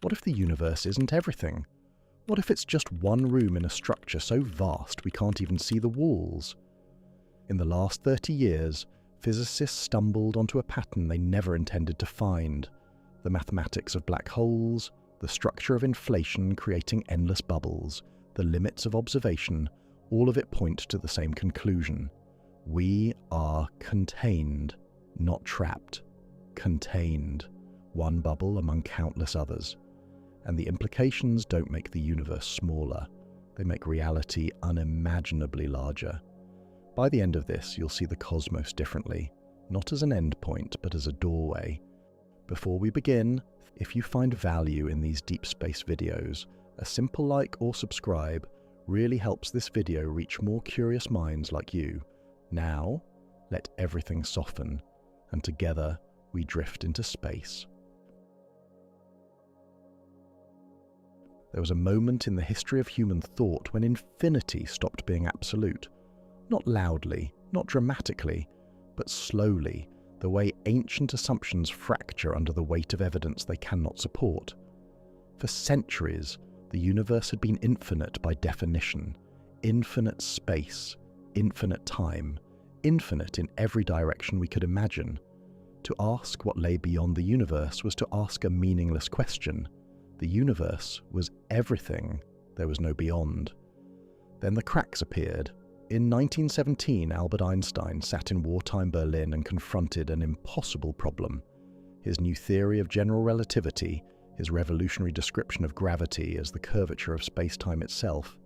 What if the universe isn't everything? What if it's just one room in a structure so vast we can't even see the walls? In the last 30 years, physicists stumbled onto a pattern they never intended to find: the mathematics of black holes, the structure of inflation creating endless bubbles, the limits of observation, all of it point to the same conclusion. We are contained, not trapped. Contained. One bubble among countless others. And the implications don't make the universe smaller. They make reality unimaginably larger. By the end of this, you'll see the cosmos differently, not as an endpoint, but as a doorway. Before we begin, if you find value in these deep space videos, a simple like or subscribe really helps this video reach more curious minds like you. Now, let everything soften, and together we drift into space. There was a moment in the history of human thought when infinity stopped being absolute. Not loudly, not dramatically, but slowly, the way ancient assumptions fracture under the weight of evidence they cannot support. For centuries, the universe had been infinite by definition, infinite space, infinite time, infinite in every direction we could imagine. To ask what lay beyond the universe was to ask a meaningless question. The universe was everything, there was no beyond. Then the cracks appeared. In 1917, Albert Einstein sat in wartime Berlin and confronted an impossible problem. His new theory of general relativity, his revolutionary description of gravity as the curvature of space-time itself,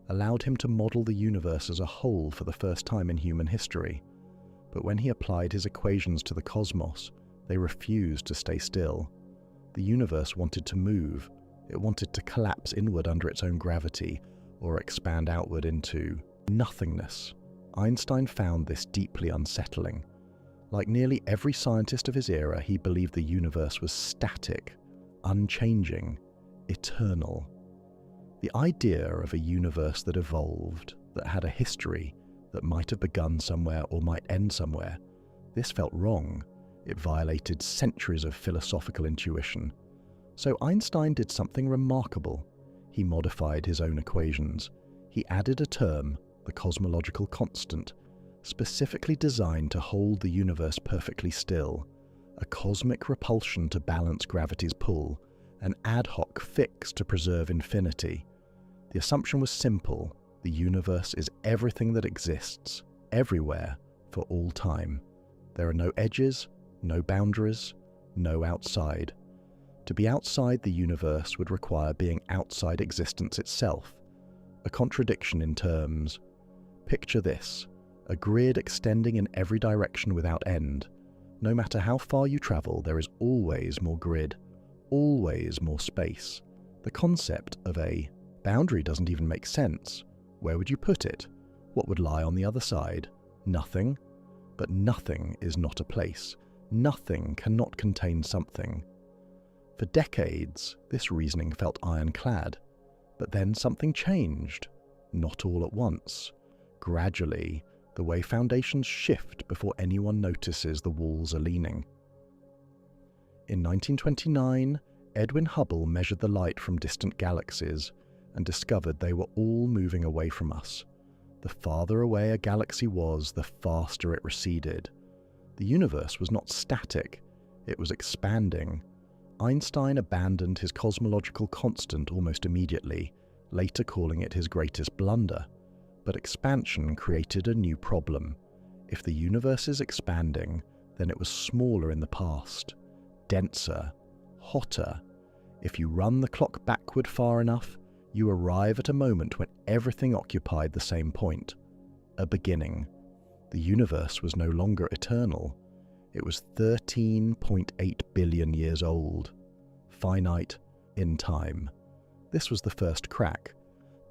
allowed him to model the universe as a whole for the first time in human history. But when he applied his equations to the cosmos, they refused to stay still. The universe wanted to move. It wanted to collapse inward under its own gravity, or expand outward into nothingness. Einstein found this deeply unsettling. Like nearly every scientist of his era, he believed the universe was static, unchanging, eternal. The idea of a universe that evolved, that had a history, that might have begun somewhere or might end somewhere, this felt wrong. It violated centuries of philosophical intuition. So Einstein did something remarkable. He modified his own equations. He added a term, the cosmological constant, specifically designed to hold the universe perfectly still, a cosmic repulsion to balance gravity's pull, an ad hoc fix to preserve infinity. The assumption was simple: the universe is everything that exists, everywhere, for all time. There are no edges, no boundaries, no outside. To be outside the universe would require being outside existence itself, a contradiction in terms. Picture this: a grid extending in every direction without end. No matter how far you travel, there is always more grid, always more space. The concept of a boundary doesn't even make sense. Where would you put it? What would lie on the other side? Nothing. But nothing is not a place. Nothing cannot contain something. For decades, this reasoning felt ironclad. But then something changed. Not all at once. Gradually, the way foundations shift before anyone notices the walls are leaning. In 1929, Edwin Hubble measured the light from distant galaxies and discovered they were all moving away from us. The farther away a galaxy was, the faster it receded. The universe was not static, it was expanding. Einstein abandoned his cosmological constant almost immediately, later calling it his greatest blunder. But expansion created a new problem. If the universe is expanding, then it was smaller in the past, denser, hotter. If you run the clock backward far enough, you arrive at a moment when everything occupied the same point, a beginning. The universe was no longer eternal. It was 13.8 billion years old, finite in time. This was the first crack.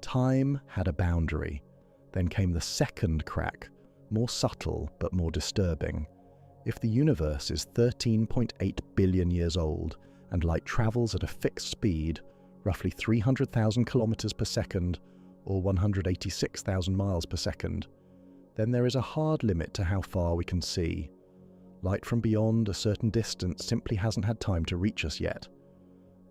Time had a boundary. Then came the second crack, more subtle but more disturbing. If the universe is 13.8 billion years old and light travels at a fixed speed, roughly 300,000 kilometers per second or 186,000 miles per second, then there is a hard limit to how far we can see. Light from beyond a certain distance simply hasn't had time to reach us yet.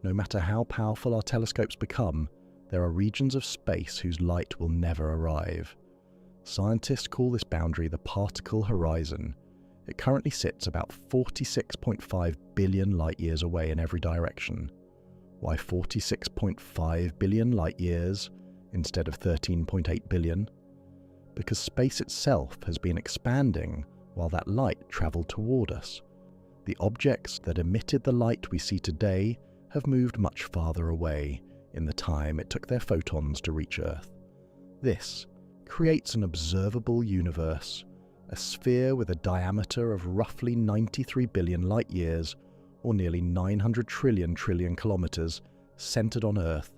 No matter how powerful our telescopes become, there are regions of space whose light will never arrive. Scientists call this boundary the particle horizon. It currently sits about 46.5 billion light-years away in every direction. Why 46.5 billion light-years instead of 13.8 billion? Because space itself has been expanding while that light travelled toward us. The objects that emitted the light we see today have moved much farther away in the time it took their photons to reach Earth. This creates an observable universe, a sphere with a diameter of roughly 93 billion light-years, or nearly 900 trillion kilometers, centered on Earth.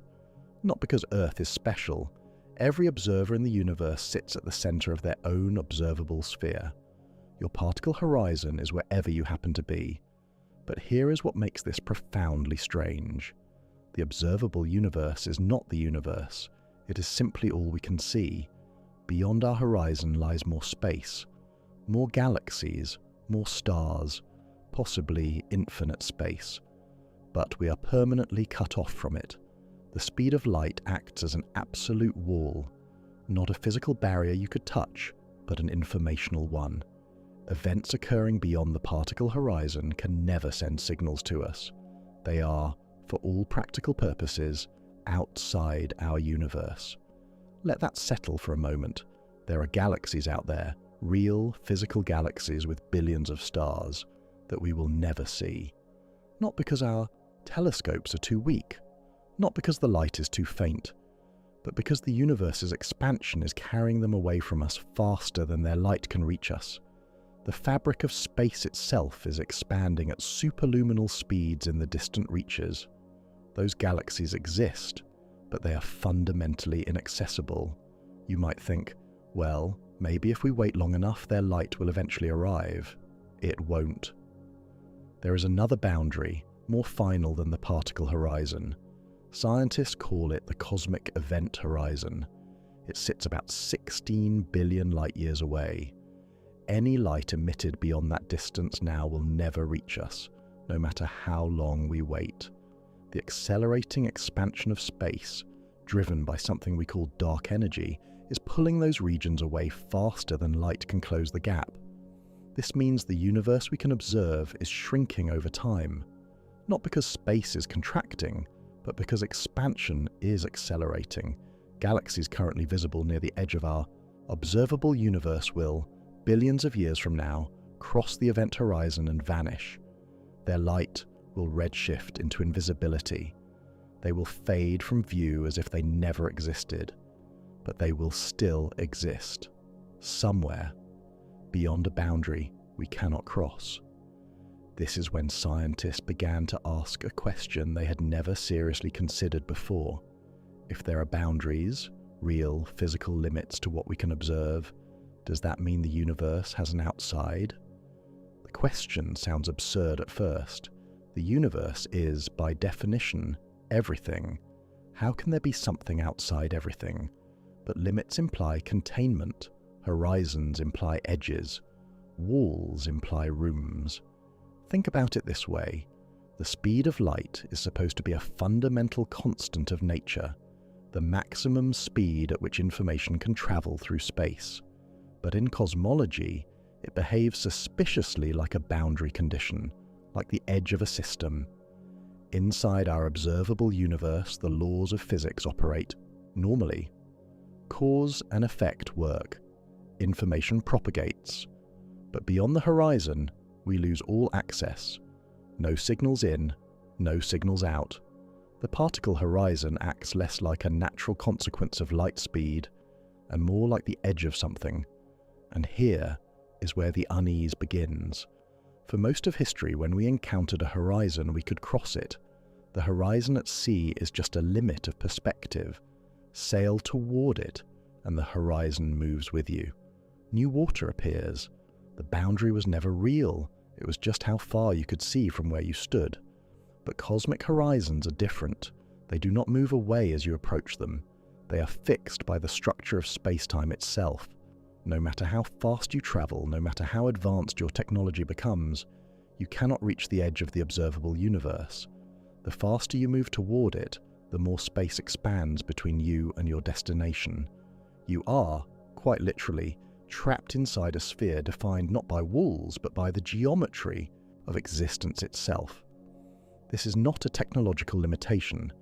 Not because Earth is special. Every observer in the universe sits at the center of their own observable sphere. Your particle horizon is wherever you happen to be. But here is what makes this profoundly strange. The observable universe is not the universe. It is simply all we can see. Beyond our horizon lies more space, more galaxies, more stars, possibly infinite space. But we are permanently cut off from it. The speed of light acts as an absolute wall, not a physical barrier you could touch, but an informational one. Events occurring beyond the particle horizon can never send signals to us. They are, for all practical purposes, outside our universe. Let that settle for a moment. There are galaxies out there, real physical galaxies with billions of stars, that we will never see. Not because our telescopes are too weak, not because the light is too faint, but because the universe's expansion is carrying them away from us faster than their light can reach us. The fabric of space itself is expanding at superluminal speeds in the distant reaches. Those galaxies exist, but they are fundamentally inaccessible. You might think, well, maybe if we wait long enough, their light will eventually arrive. It won't. There is another boundary, more final than the particle horizon. Scientists call it the cosmic event horizon. It sits about 16 billion light-years away. Any light emitted beyond that distance now will never reach us, no matter how long we wait. The accelerating expansion of space, driven by something we call dark energy, is pulling those regions away faster than light can close the gap. This means the universe we can observe is shrinking over time, not because space is contracting, but because expansion is accelerating. Galaxies currently visible near the edge of our observable universe will, billions of years from now, cross the event horizon and vanish. Their light will redshift into invisibility. They will fade from view as if they never existed, but they will still exist, somewhere, beyond a boundary we cannot cross. This is when scientists began to ask a question they had never seriously considered before. If there are boundaries, real physical limits to what we can observe, does that mean the universe has an outside? The question sounds absurd at first. The universe is, by definition, everything. How can there be something outside everything? But limits imply containment, horizons imply edges, walls imply rooms. Think about it this way. The speed of light is supposed to be a fundamental constant of nature, the maximum speed at which information can travel through space. But in cosmology, it behaves suspiciously like a boundary condition, like the edge of a system. Inside our observable universe, the laws of physics operate normally. Cause and effect work. Information propagates. But beyond the horizon, we lose all access. No signals in, no signals out. The particle horizon acts less like a natural consequence of light speed and more like the edge of something. And here is where the unease begins. For most of history, when we encountered a horizon, we could cross it. The horizon at sea is just a limit of perspective. Sail toward it, and the horizon moves with you. New water appears. The boundary was never real. It was just how far you could see from where you stood. But cosmic horizons are different. They do not move away as you approach them. They are fixed by the structure of space-time itself. No matter how fast you travel, no matter how advanced your technology becomes, you cannot reach the edge of the observable universe. The faster you move toward it, the more space expands between you and your destination. You are, quite literally, trapped inside a sphere defined not by walls but by the geometry of existence itself. This is not a technological limitation.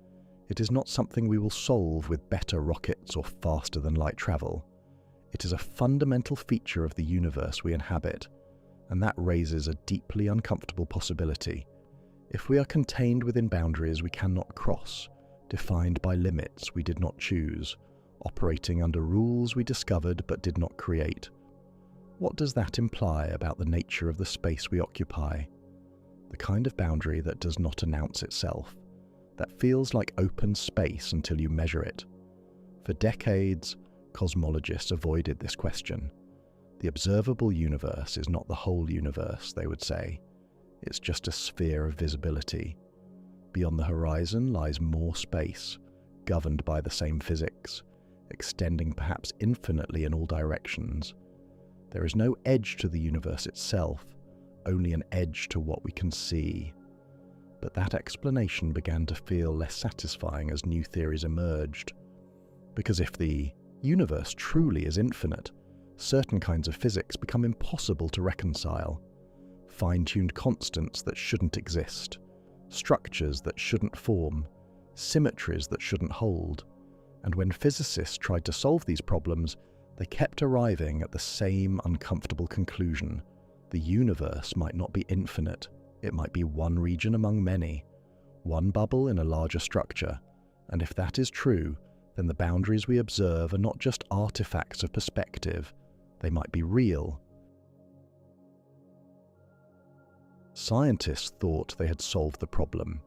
It is not something we will solve with better rockets or faster than light travel. It is a fundamental feature of the universe we inhabit, and that raises a deeply uncomfortable possibility. If we are contained within boundaries we cannot cross, defined by limits we did not choose, operating under rules we discovered but did not create, what does that imply about the nature of the space we occupy? The kind of boundary that does not announce itself, that feels like open space until you measure it. For decades, cosmologists avoided this question. The observable universe is not the whole universe, they would say. It's just a sphere of visibility. Beyond the horizon lies more space, governed by the same physics, extending perhaps infinitely in all directions. There is no edge to the universe itself, only an edge to what we can see. But that explanation began to feel less satisfying as new theories emerged. Because if the universe truly is infinite, certain kinds of physics become impossible to reconcile. Fine-tuned constants that shouldn't exist, structures that shouldn't form, symmetries that shouldn't hold. And when physicists tried to solve these problems, they kept arriving at the same uncomfortable conclusion. The universe might not be infinite. It might be one region among many, one bubble in a larger structure. And if that is true, then the boundaries we observe are not just artifacts of perspective. They might be real. Scientists thought they had solved the problem.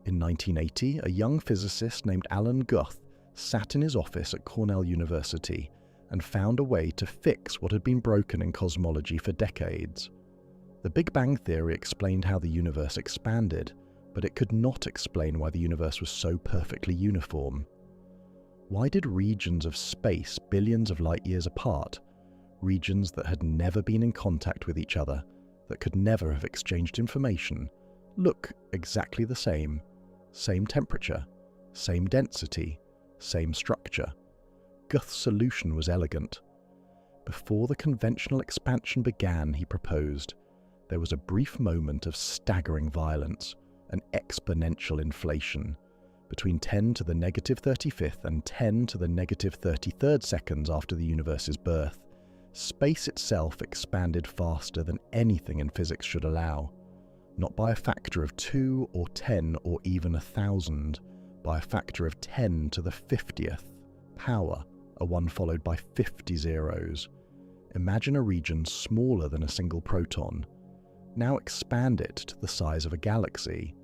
In 1980, a young physicist named Alan Guth sat in his office at Cornell University and found a way to fix what had been broken in cosmology for decades. The Big Bang Theory explained how the universe expanded, but it could not explain why the universe was so perfectly uniform. Why did regions of space billions of light years apart, regions that had never been in contact with each other, that could never have exchanged information, look exactly the same? Same temperature, same density, same structure. Guth's solution was elegant. Before the conventional expansion began, he proposed, there was a brief moment of staggering violence, an exponential inflation. Between 10 to the negative 35th and 10 to the negative 33rd seconds after the universe's birth, space itself expanded faster than anything in physics should allow. Not by a factor of 2 or 10 or even 1,000, by a factor of 10 to the 50th power, a 1 followed by 50 zeros. Imagine a region smaller than a single proton. Now expand it to the size of a galaxy.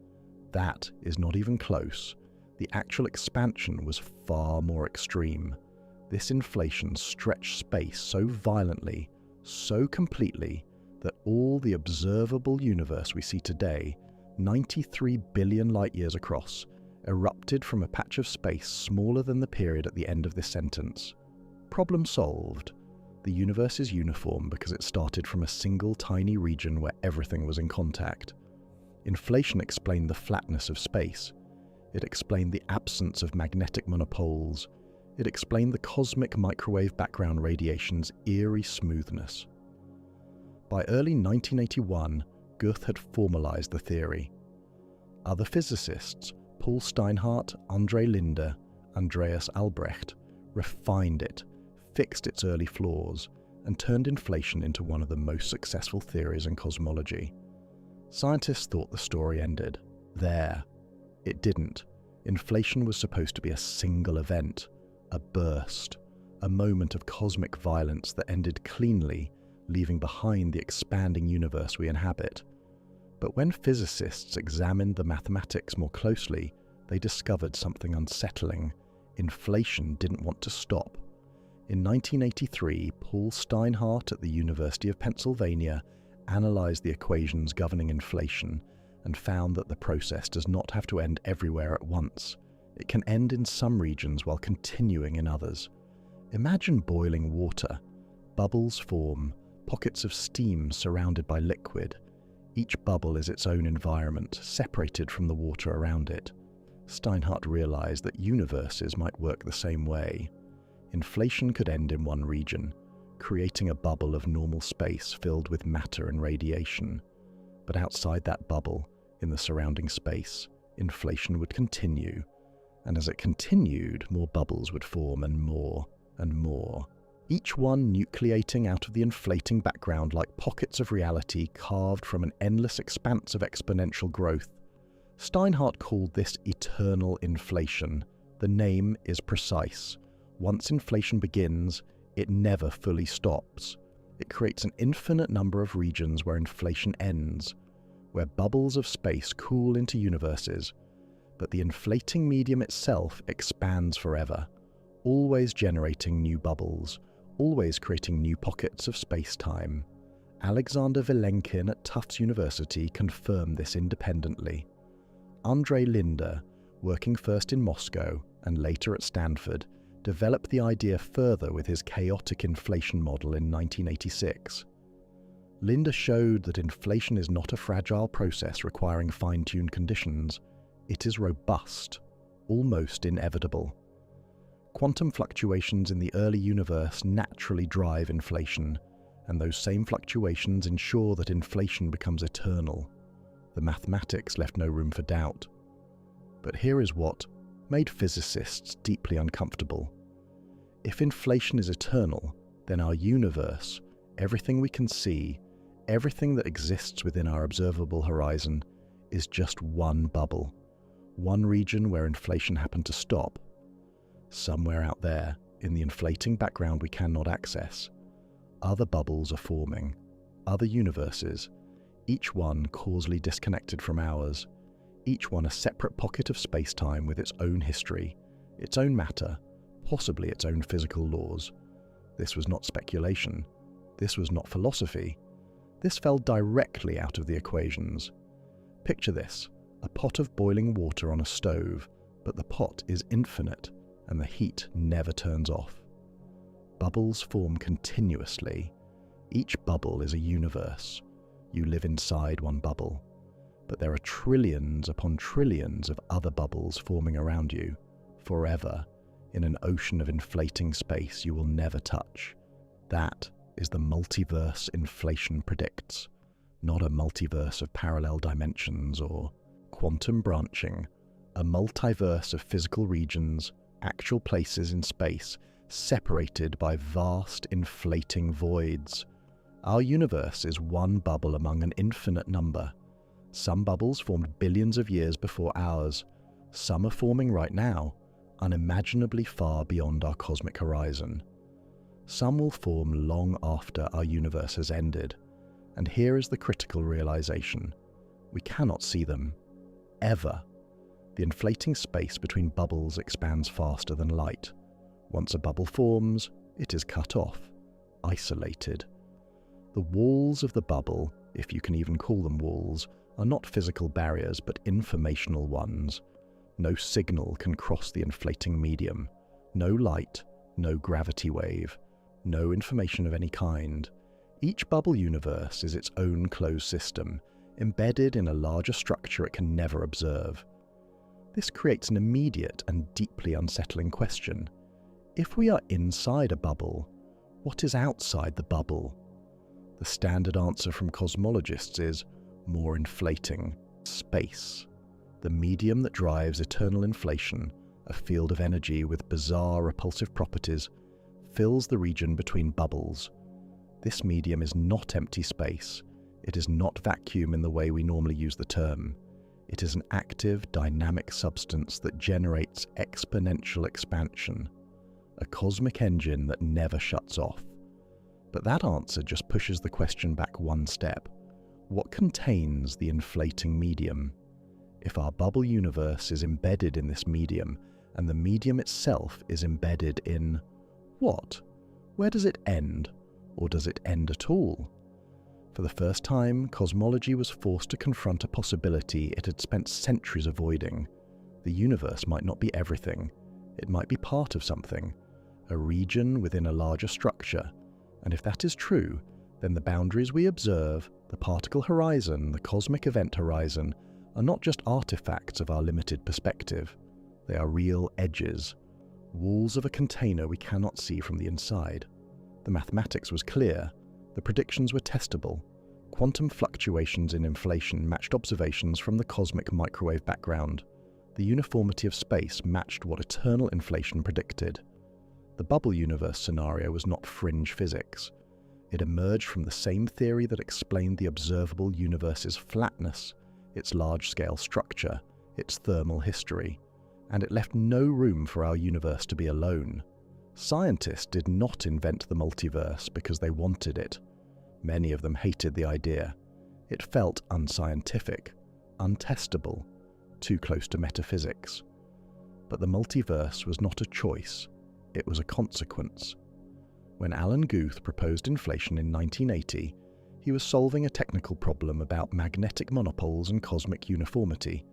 That is not even close. The actual expansion was far more extreme. This inflation stretched space so violently, so completely, that all the observable universe we see today, 93 billion light-years across, erupted from a patch of space smaller than the period at the end of this sentence. Problem solved. The universe is uniform because it started from a single tiny region where everything was in contact. Inflation explained the flatness of space. It explained the absence of magnetic monopoles. It explained the cosmic microwave background radiation's eerie smoothness. By early 1981, Guth had formalized the theory. Other physicists, Paul Steinhardt, André Linde, Andreas Albrecht, refined it, fixed its early flaws, and turned inflation into one of the most successful theories in cosmology. Scientists thought the story ended there. It didn't. Inflation was supposed to be a single event, a burst, a moment of cosmic violence that ended cleanly, leaving behind the expanding universe we inhabit. But when physicists examined the mathematics more closely, they discovered something unsettling. Inflation didn't want to stop. In 1983, Paul Steinhardt at the University of Pennsylvania analyzed the equations governing inflation and found that the process does not have to end everywhere at once. It can end in some regions while continuing in others. Imagine boiling water. Bubbles form, pockets of steam surrounded by liquid. Each bubble is its own environment, separated from the water around it. Steinhardt realized that universes might work the same way. Inflation could end in one region, creating a bubble of normal space filled with matter and radiation. But outside that bubble, in the surrounding space, inflation would continue. And as it continued, more bubbles would form and more, each one nucleating out of the inflating background like pockets of reality carved from an endless expanse of exponential growth. Steinhardt called this eternal inflation. The name is precise. Once inflation begins, it never fully stops. It creates an infinite number of regions where inflation ends, where bubbles of space cool into universes, but the inflating medium itself expands forever, always generating new bubbles, always creating new pockets of space-time. Alexander Vilenkin at Tufts University confirmed this independently. Andrei Linde, working first in Moscow and later at Stanford, developed the idea further with his chaotic inflation model in 1986. Linde showed that inflation is not a fragile process requiring fine-tuned conditions. It is robust, almost inevitable. Quantum fluctuations in the early universe naturally drive inflation, and those same fluctuations ensure that inflation becomes eternal. The mathematics left no room for doubt. But here is what made physicists deeply uncomfortable. If inflation is eternal, then our universe, everything we can see, everything that exists within our observable horizon, is just one bubble, one region where inflation happened to stop. Somewhere out there, in the inflating background we cannot access, other bubbles are forming, other universes, each one causally disconnected from ours, each one a separate pocket of space-time with its own history, its own matter, possibly its own physical laws. This was not speculation. This was not philosophy. This fell directly out of the equations. Picture this, a pot of boiling water on a stove, but the pot is infinite, and the heat never turns off. Bubbles form continuously. Each bubble is a universe. You live inside one bubble, but there are trillions upon trillions of other bubbles forming around you, forever, in an ocean of inflating space you will never touch. That is the multiverse inflation predicts, not a multiverse of parallel dimensions or quantum branching, a multiverse of physical regions, actual places in space, separated by vast inflating voids. Our universe is one bubble among an infinite number. Some bubbles formed billions of years before ours. Some are forming right now, unimaginably far beyond our cosmic horizon. Some will form long after our universe has ended. And here is the critical realization. We cannot see them. Ever. The inflating space between bubbles expands faster than light. Once a bubble forms, it is cut off, isolated. The walls of the bubble, if you can even call them walls, are not physical barriers but informational ones. No signal can cross the inflating medium. No light, no gravity wave, no information of any kind. Each bubble universe is its own closed system, embedded in a larger structure it can never observe. This creates an immediate and deeply unsettling question. If we are inside a bubble, what is outside the bubble? The standard answer from cosmologists is more inflating space. The medium that drives eternal inflation, a field of energy with bizarre repulsive properties, fills the region between bubbles. This medium is not empty space. It is not vacuum in the way we normally use the term. It is an active, dynamic substance that generates exponential expansion, a cosmic engine that never shuts off. But that answer just pushes the question back one step. What contains the inflating medium? If our bubble universe is embedded in this medium, and the medium itself is embedded in what? Where does it end? Or does it end at all? For the first time, cosmology was forced to confront a possibility it had spent centuries avoiding. The universe might not be everything. It might be part of something, a region within a larger structure. And if that is true, then the boundaries we observe, The particle horizon, the cosmic event horizon, are not just artifacts of our limited perspective. They are real edges, walls of a container we cannot see from the inside. The mathematics was clear. The predictions were testable. Quantum fluctuations in inflation matched observations from the cosmic microwave background. The uniformity of space matched what eternal inflation predicted. The bubble universe scenario was not fringe physics. It emerged from the same theory that explained the observable universe's flatness, its large-scale structure, its thermal history, and it left no room for our universe to be alone. Scientists did not invent the multiverse because they wanted it. Many of them hated the idea. It felt unscientific, untestable, too close to metaphysics. But the multiverse was not a choice, it was a consequence. When Alan Guth proposed inflation in 1980, he was solving a technical problem about magnetic monopoles and cosmic uniformity.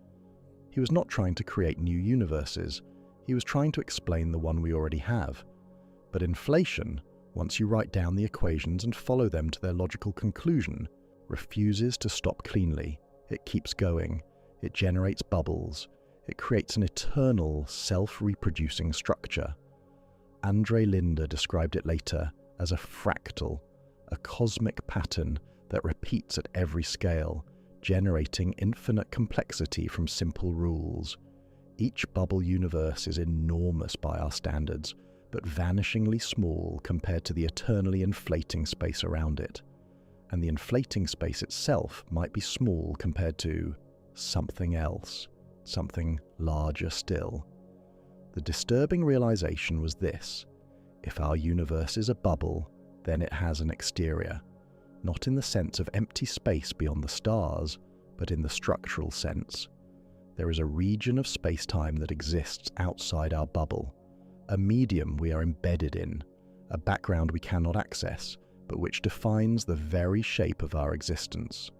He was not trying to create new universes, he was trying to explain the one we already have. But inflation, once you write down the equations and follow them to their logical conclusion, refuses to stop cleanly. It keeps going. It generates bubbles. It creates an eternal, self-reproducing structure. Andre Linde described it later as a fractal, a cosmic pattern that repeats at every scale, generating infinite complexity from simple rules. Each bubble universe is enormous by our standards, but vanishingly small compared to the eternally inflating space around it. And the inflating space itself might be small compared to something else, something larger still. The disturbing realization was this: if our universe is a bubble, then it has an exterior, not in the sense of empty space beyond the stars, but in the structural sense. There is a region of space-time that exists outside our bubble, a medium we are embedded in, a background we cannot access, but which defines the very shape of our existence.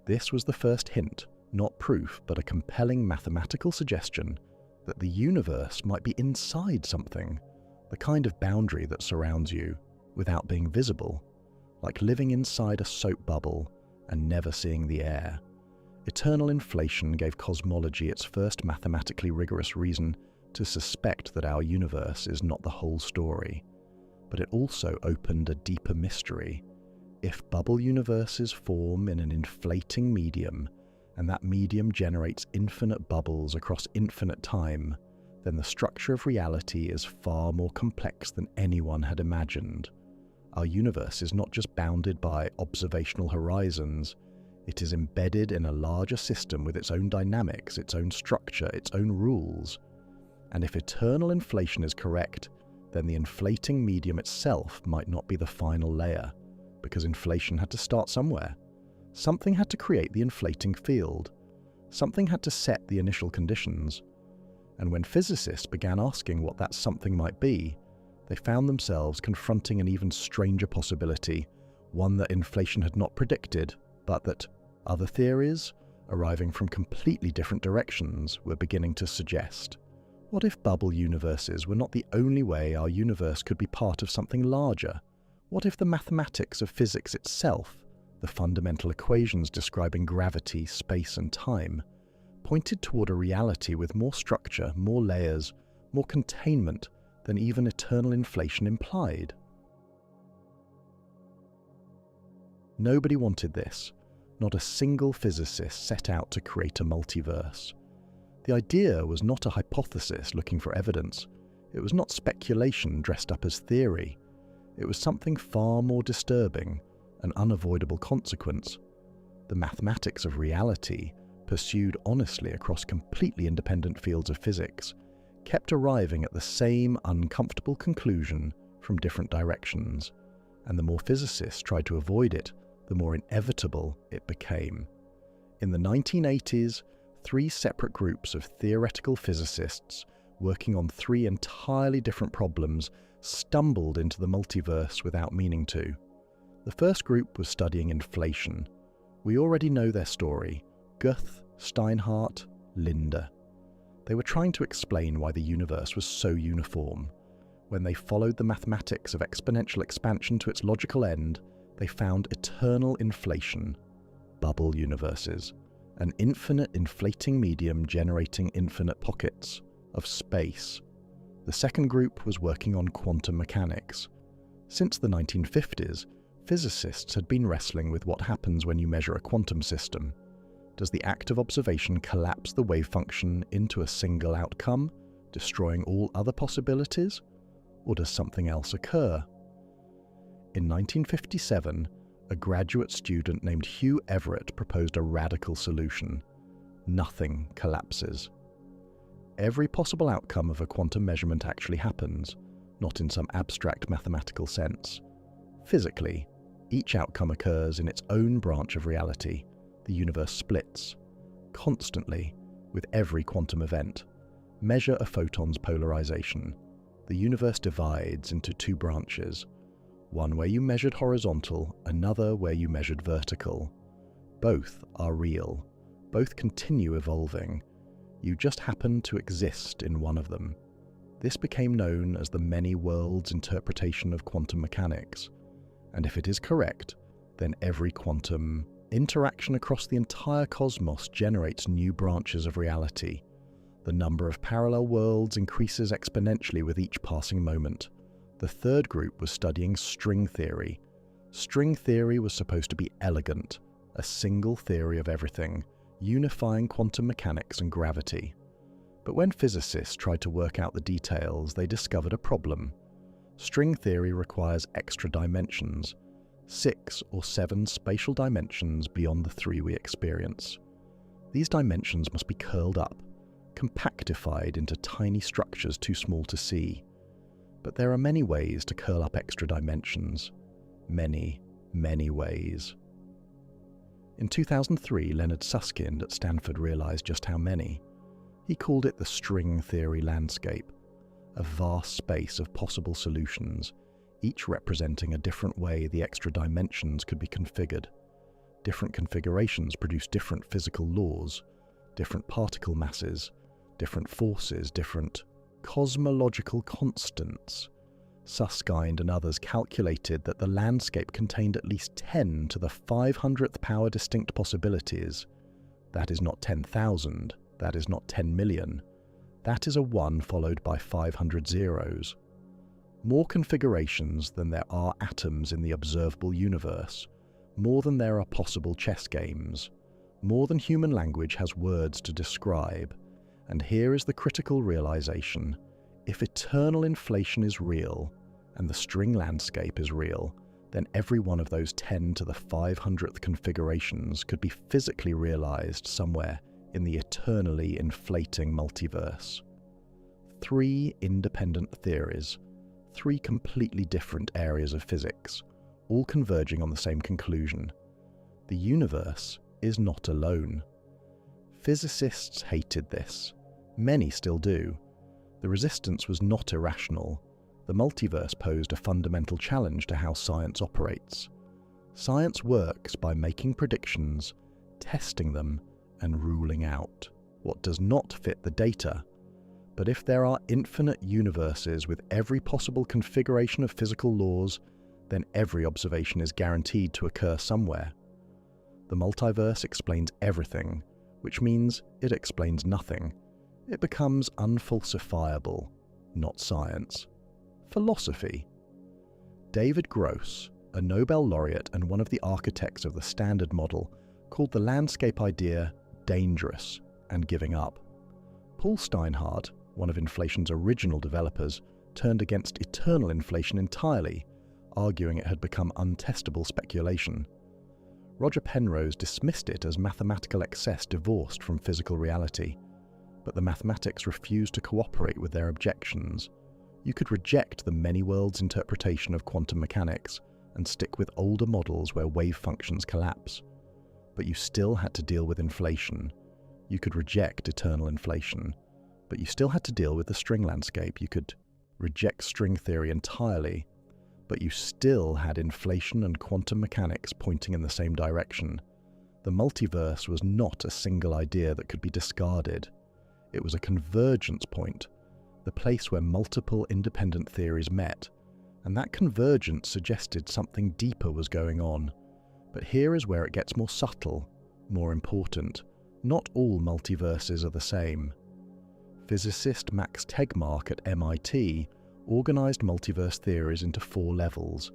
This was the first hint, not proof, but a compelling mathematical suggestion that the universe might be inside something, the kind of boundary that surrounds you without being visible, like living inside a soap bubble and never seeing the air. Eternal inflation gave cosmology its first mathematically rigorous reason to suspect that our universe is not the whole story. But it also opened a deeper mystery. If bubble universes form in an inflating medium, and that medium generates infinite bubbles across infinite time, then the structure of reality is far more complex than anyone had imagined. Our universe is not just bounded by observational horizons, it is embedded in a larger system with its own dynamics, its own structure, its own rules. And if eternal inflation is correct, then the inflating medium itself might not be the final layer, because inflation had to start somewhere. Something had to create the inflating field. Something had to set the initial conditions. And when physicists began asking what that something might be, they found themselves confronting an even stranger possibility, one that inflation had not predicted, but that other theories, arriving from completely different directions, were beginning to suggest. What if bubble universes were not the only way our universe could be part of something larger? What if the mathematics of physics itself, the fundamental equations describing gravity, space and time, pointed toward a reality with more structure, more layers, more containment than even eternal inflation implied? Nobody wanted this. Not a single physicist set out to create a multiverse. The idea was not a hypothesis looking for evidence. It was not speculation dressed up as theory. It was something far more disturbing, an unavoidable consequence. The mathematics of reality, pursued honestly across completely independent fields of physics, kept arriving at the same uncomfortable conclusion from different directions, and the more physicists tried to avoid it, the more inevitable it became. In the 1980s, 3 separate groups of theoretical physicists working on 3 entirely different problems stumbled into the multiverse without meaning to. The first group was studying inflation. We already know their story: Guth, Steinhardt, Linde. They were trying to explain why the universe was so uniform. When they followed the mathematics of exponential expansion to its logical end, they found eternal inflation. bubble universes, an infinite inflating medium generating infinite pockets of space. The second group was working on quantum mechanics. Since the 1950s, physicists had been wrestling with what happens when you measure a quantum system. Does the act of observation collapse the wave function into a single outcome, destroying all other possibilities? Or does something else occur? In 1957, a graduate student named Hugh Everett proposed a radical solution. Nothing collapses. Every possible outcome of a quantum measurement actually happens, not in some abstract mathematical sense. Physically, each outcome occurs in its own branch of reality. The universe splits, constantly, with every quantum event. Measure a photon's polarization. The universe divides into two branches, one where you measured horizontal, another where you measured vertical. Both are real. Both continue evolving. You just happen to exist in one of them. This became known as the many worlds interpretation of quantum mechanics. And if it is correct, then every quantum interaction across the entire cosmos generates new branches of reality. The number of parallel worlds increases exponentially with each passing moment. The third group was studying string theory. String theory was supposed to be elegant, a single theory of everything, unifying quantum mechanics and gravity. But when physicists tried to work out the details, they discovered a problem. String theory requires extra dimensions, 6 or 7 spatial dimensions beyond the 3 we experience. These dimensions must be curled up, compactified into tiny structures too small to see. But there are many ways to curl up extra dimensions. Many, many ways. In 2003, Leonard Susskind at Stanford realized just how many. He called it the string theory landscape, a vast space of possible solutions, each representing a different way the extra dimensions could be configured. Different configurations produce different physical laws, different particle masses, different forces, different cosmological constants. Susskind and others calculated that the landscape contained at least 10 to the 500th power distinct possibilities. That is not 10,000, that is not 10 million. That is a 1 followed by 500 zeros. More configurations than there are atoms in the observable universe, more than there are possible chess games, more than human language has words to describe. And here is the critical realization. If eternal inflation is real, and the string landscape is real, then every one of those 10 to the 500th configurations could be physically realized somewhere in the eternally inflating multiverse. 3 independent theories, 3 completely different areas of physics, all converging on the same conclusion. The universe is not alone. Physicists hated this. Many still do. The resistance was not irrational. The multiverse posed a fundamental challenge to how science operates. Science works by making predictions, testing them, and ruling out what does not fit the data. But if there are infinite universes with every possible configuration of physical laws, then every observation is guaranteed to occur somewhere. The multiverse explains everything, which means it explains nothing. It becomes unfalsifiable, not science. Philosophy. David Gross, a Nobel laureate and one of the architects of the Standard Model, called the landscape idea dangerous and giving up. Paul Steinhardt, one of inflation's original developers, turned against eternal inflation entirely, arguing it had become untestable speculation. Roger Penrose dismissed it as mathematical excess divorced from physical reality. But the mathematics refused to cooperate with their objections. You could reject the many worlds interpretation of quantum mechanics and stick with older models where wave functions collapse. But you still had to deal with inflation. You could reject eternal inflation, but you still had to deal with the string landscape. You could reject string theory entirely, but you still had inflation and quantum mechanics pointing in the same direction. The multiverse was not a single idea that could be discarded. It was a convergence point, the place where multiple independent theories met, and that convergence suggested something deeper was going on. But here is where it gets more subtle More important, not all multiverses are the same. Physicist Max Tegmark at MIT organized multiverse theories into 4 levels,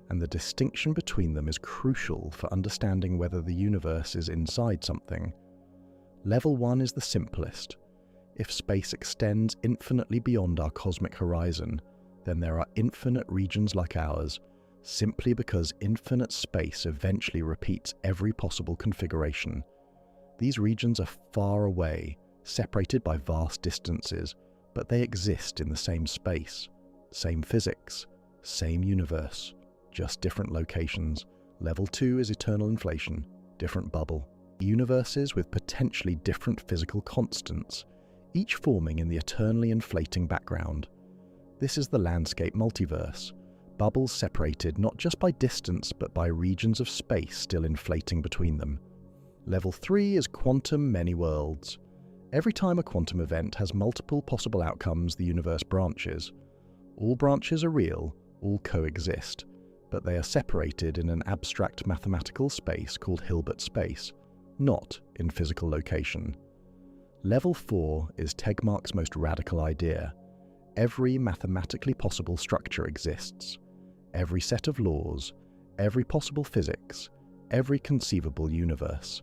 and the distinction between them is crucial for understanding whether the universe is inside something. Level 1 is the simplest. If space extends infinitely beyond our cosmic horizon, then there are infinite regions like ours, simply because infinite space eventually repeats every possible configuration. These regions are far away, separated by vast distances, but they exist in the same space, same physics, same universe, just different locations. Level 2 is eternal inflation, different bubble. Universes with potentially different physical constants, each forming in the eternally inflating background. This is the landscape multiverse, bubbles separated not just by distance but by regions of space still inflating between them. Level 3 is quantum many worlds. Every time a quantum event has multiple possible outcomes, the universe branches. All branches are real, all coexist, but they are separated in an abstract mathematical space called Hilbert space, not in physical location. Level 4 is Tegmark's most radical idea. Every mathematically possible structure exists. Every set of laws, every possible physics, every conceivable universe.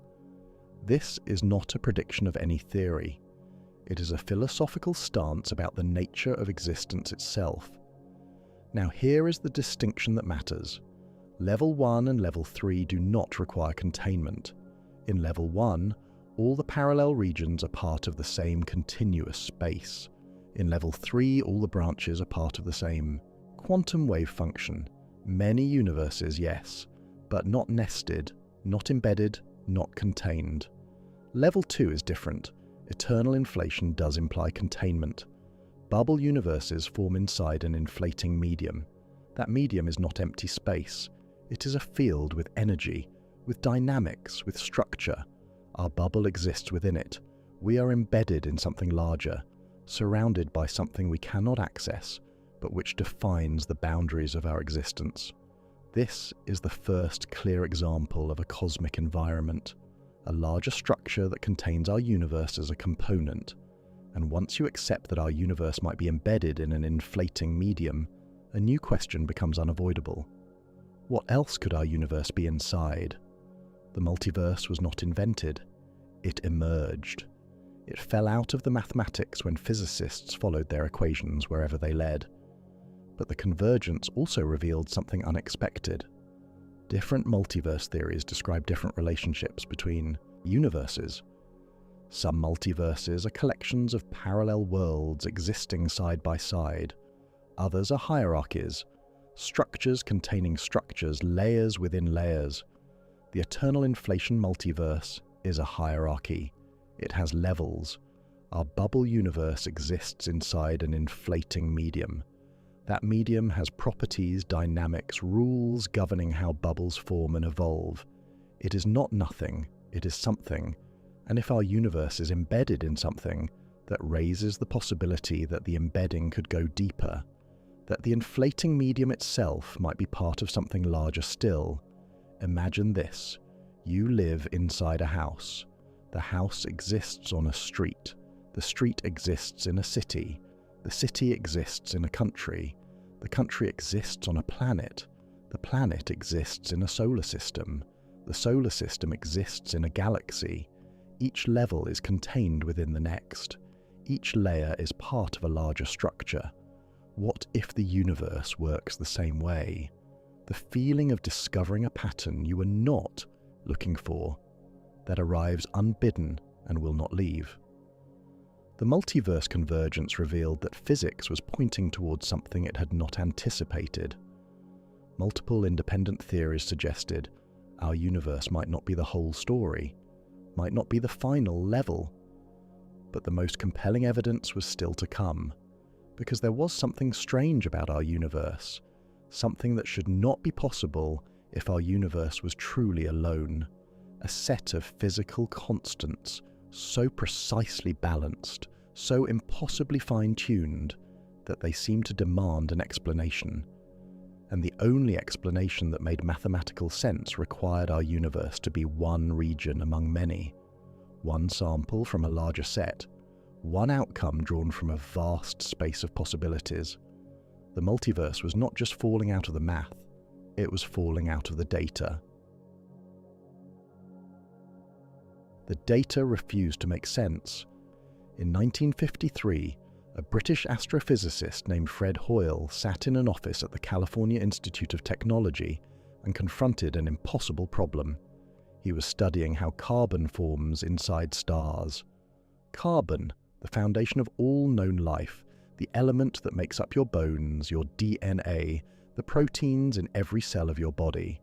This is not a prediction of any theory. It is a philosophical stance about the nature of existence itself. Now here is the distinction that matters. Level 1 and Level 3 do not require containment. In Level 1, all the parallel regions are part of the same continuous space. In Level 3, all the branches are part of the same quantum wave function. Many universes, yes, but not nested, not embedded, not contained. Level 2 is different. Eternal inflation does imply containment. Bubble universes form inside an inflating medium. That medium is not empty space. It is a field with energy, with dynamics, with structure. Our bubble exists within it. We are embedded in something larger, surrounded by something we cannot access, but which defines the boundaries of our existence. This is the first clear example of a cosmic environment, a larger structure that contains our universe as a component. And once you accept that our universe might be embedded in an inflating medium, a new question becomes unavoidable. What else could our universe be inside? The multiverse was not invented. It emerged. It fell out of the mathematics when physicists followed their equations wherever they led. But the convergence also revealed something unexpected. Different multiverse theories describe different relationships between universes. Some multiverses are collections of parallel worlds existing side by side. Others are hierarchies, structures containing structures, layers within layers. The eternal inflation multiverse is a hierarchy. It has levels. Our bubble universe exists inside an inflating medium. That medium has properties, dynamics, rules governing how bubbles form and evolve. It is not nothing, it is something. And if our universe is embedded in something, that raises the possibility that the embedding could go deeper, that the inflating medium itself might be part of something larger still. Imagine this. You live inside a house. The house exists on a street. The street exists in a city. The city exists in a country. The country exists on a planet. The planet exists in a solar system. The solar system exists in a galaxy. Each level is contained within the next. Each layer is part of a larger structure. What if the universe works the same way? The feeling of discovering a pattern you were not looking for, that arrives unbidden and will not leave. The multiverse convergence revealed that physics was pointing towards something it had not anticipated. Multiple independent theories suggested our universe might not be the whole story, might not be the final level. But the most compelling evidence was still to come, because there was something strange about our universe, something that should not be possible if our universe was truly alone, a set of physical constants so precisely balanced, so impossibly fine-tuned, that they seem to demand an explanation. and the only explanation that made mathematical sense required our universe to be one region among many, one sample from a larger set, one outcome drawn from a vast space of possibilities. The multiverse was not just falling out of the math, it was falling out of the data. The data refused to make sense. In 1953, a British astrophysicist named Fred Hoyle sat in an office at the California Institute of Technology and confronted an impossible problem. He was studying how carbon forms inside stars. Carbon, the foundation of all known life, the element that makes up your bones, your DNA, the proteins in every cell of your body.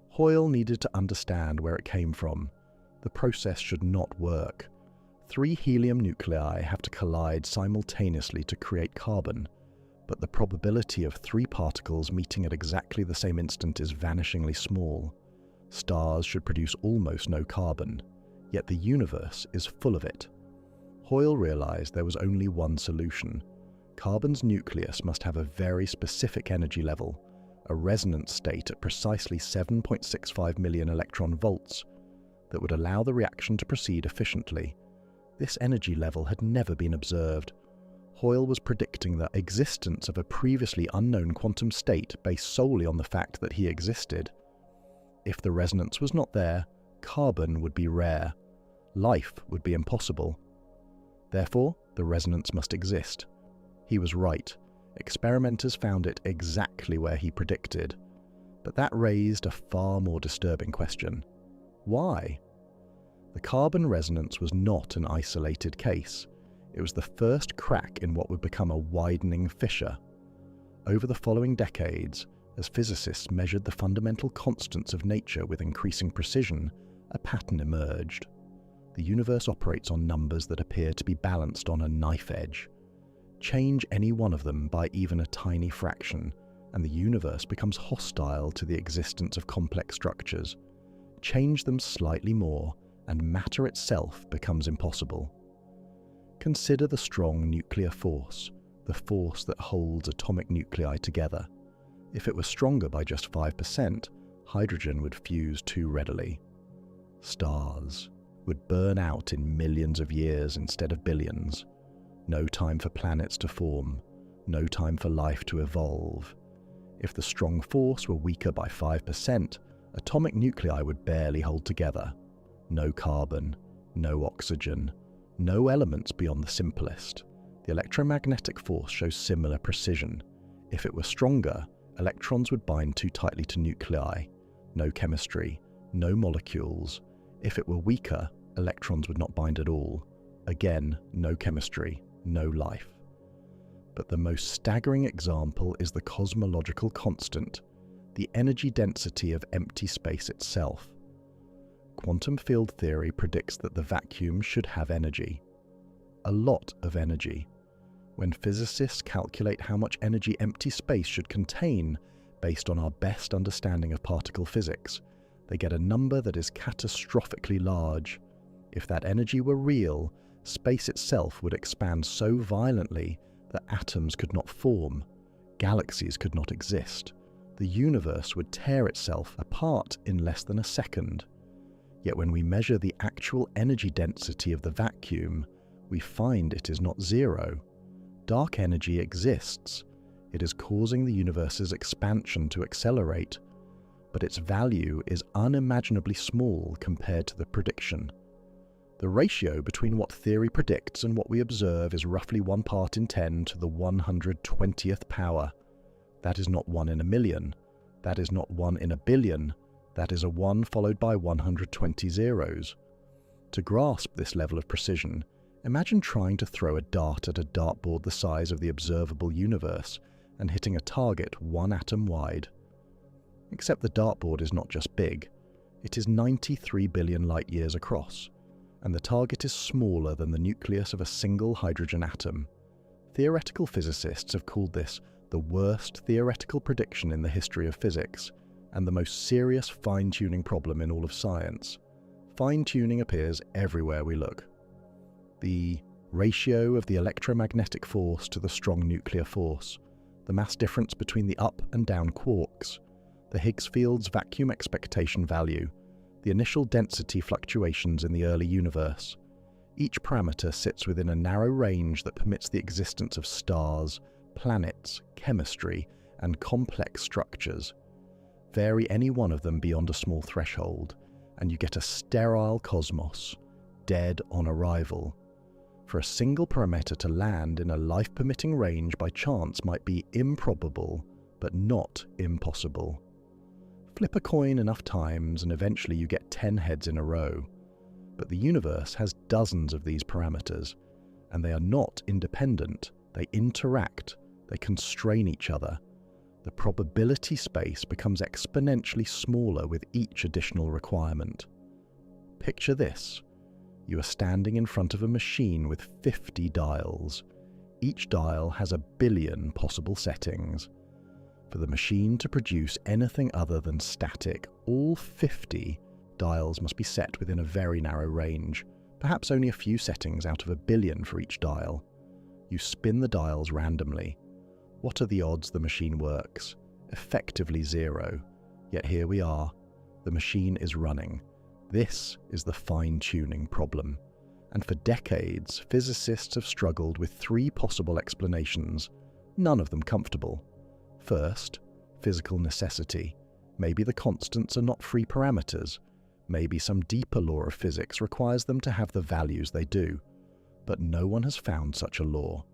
Hoyle needed to understand where it came from. The process should not work. 3 helium nuclei have to collide simultaneously to create carbon, but the probability of 3 particles meeting at exactly the same instant is vanishingly small. Stars should produce almost no carbon, yet the universe is full of it. Hoyle realized there was only one solution. Carbon's nucleus must have a very specific energy level, a resonance state at precisely 7.65 million electron volts, that would allow the reaction to proceed efficiently. This energy level had never been observed. Hoyle was predicting the existence of a previously unknown quantum state based solely on the fact that he existed. If the resonance was not there, carbon would be rare. Life would be impossible. Therefore, the resonance must exist. He was right. Experimenters found it exactly where he predicted. But that raised a far more disturbing question. Why? The carbon resonance was not an isolated case. It was the first crack in what would become a widening fissure. Over the following decades, as physicists measured the fundamental constants of nature with increasing precision, a pattern emerged. The universe operates on numbers that appear to be balanced on a knife edge. Change any one of them by even a tiny fraction, and the universe becomes hostile to the existence of complex structures. Change them slightly more, and matter itself becomes impossible. Consider the strong nuclear force, the force that holds atomic nuclei together. If it were stronger by just 5%, hydrogen would fuse too readily. Stars would burn out in millions of years instead of billions. No time for planets to form, no time for life to evolve. If the strong force were weaker by 5%, atomic nuclei would barely hold together. No carbon, no oxygen, no elements beyond the simplest. The electromagnetic force shows similar precision. If it were stronger, electrons would bind too tightly to nuclei. No chemistry, no molecules. If it were weaker, electrons would not bind at all. Again, no chemistry, no life. But the most staggering example is the cosmological constant, the energy density of empty space itself. Quantum field theory predicts that the vacuum should have energy. A lot of energy. When physicists calculate how much energy empty space should contain based on our best understanding of particle physics, they get a number that is catastrophically large. If that energy were real, space itself would expand so violently that atoms could not form, galaxies could not exist. The universe would tear itself apart in less than a second. Yet when we measure the actual energy density of the vacuum, we find it is not zero. Dark energy exists. It is causing the universe's expansion to accelerate, but its value is unimaginably small compared to the prediction. The ratio between what theory predicts and what we observe is roughly 1 part in 10 to the 120th power. That is not 1 in a million. That is not 1 in a billion. That is a 1 followed by 120 zeros. To grasp this level of precision, imagine trying to throw a dart at a dartboard the size of the observable universe and hitting a target 1 atom wide. Except the dartboard is not just big, it is 93 billion light-years across, and the target is smaller than the nucleus of a single hydrogen atom. Theoretical physicists have called this the worst theoretical prediction in the history of physics, and the most serious fine-tuning problem in all of science. Fine-tuning appears everywhere we look. The ratio of the electromagnetic force to the strong nuclear force, the mass difference between the up and down quarks, the Higgs field's vacuum expectation value, the initial density fluctuations in the early universe. Each parameter sits within a narrow range that permits the existence of stars, planets, chemistry, and complex structures. Vary any one of them beyond a small threshold, and you get a sterile cosmos, dead on arrival. For a single parameter to land in a life-permitting range by chance might be improbable, but not impossible. Flip a coin enough times and eventually you get 10 heads in a row. But the universe has dozens of these parameters, and they are not independent. They interact, they constrain each other. The probability space becomes exponentially smaller with each additional requirement. Picture this. You are standing in front of a machine with 50 dials. Each dial has a billion possible settings. For the machine to produce anything other than static, all 50 dials must be set within a very narrow range, perhaps only a few settings out of a billion for each dial. You spin the dials randomly. What are the odds the machine works? Effectively zero. Yet here we are. The machine is running. This is the fine-tuning problem. And for decades, physicists have struggled with 3 possible explanations, none of them comfortable. First, physical necessity. Maybe the constants are not free parameters. Maybe some deeper law of physics requires them to have the values they do. But no one has found such a law.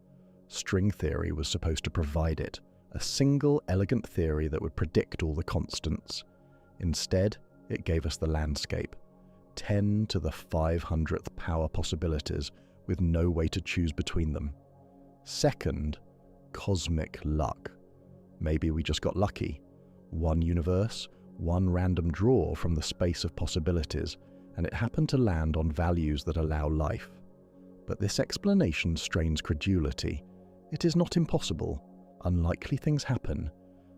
String theory was supposed to provide it, a single elegant theory that would predict all the constants. Instead, it gave us the landscape. 10 to the 500th power possibilities with no way to choose between them. Second, cosmic luck. Maybe we just got lucky. One universe, one random draw from the space of possibilities, and it happened to land on values that allow life. But this explanation strains credulity. It is not impossible. Unlikely things happen,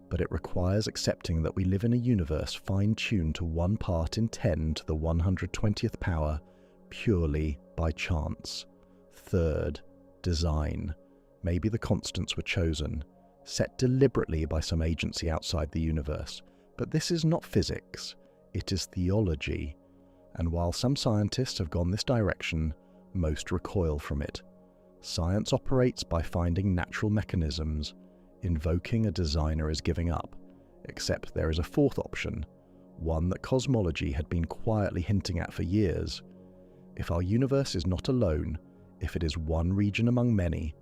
but it requires accepting that we live in a universe fine-tuned to 1 part in 10 to the 120th power purely by chance. Third, design. Maybe the constants were chosen, set deliberately by some agency outside the universe. But this is not physics, it is theology. And while some scientists have gone this direction, most recoil from it. Science operates by finding natural mechanisms. Invoking a designer is giving up, except there is a fourth option, one that cosmology had been quietly hinting at for years. If our universe is not alone, if it is one region among many,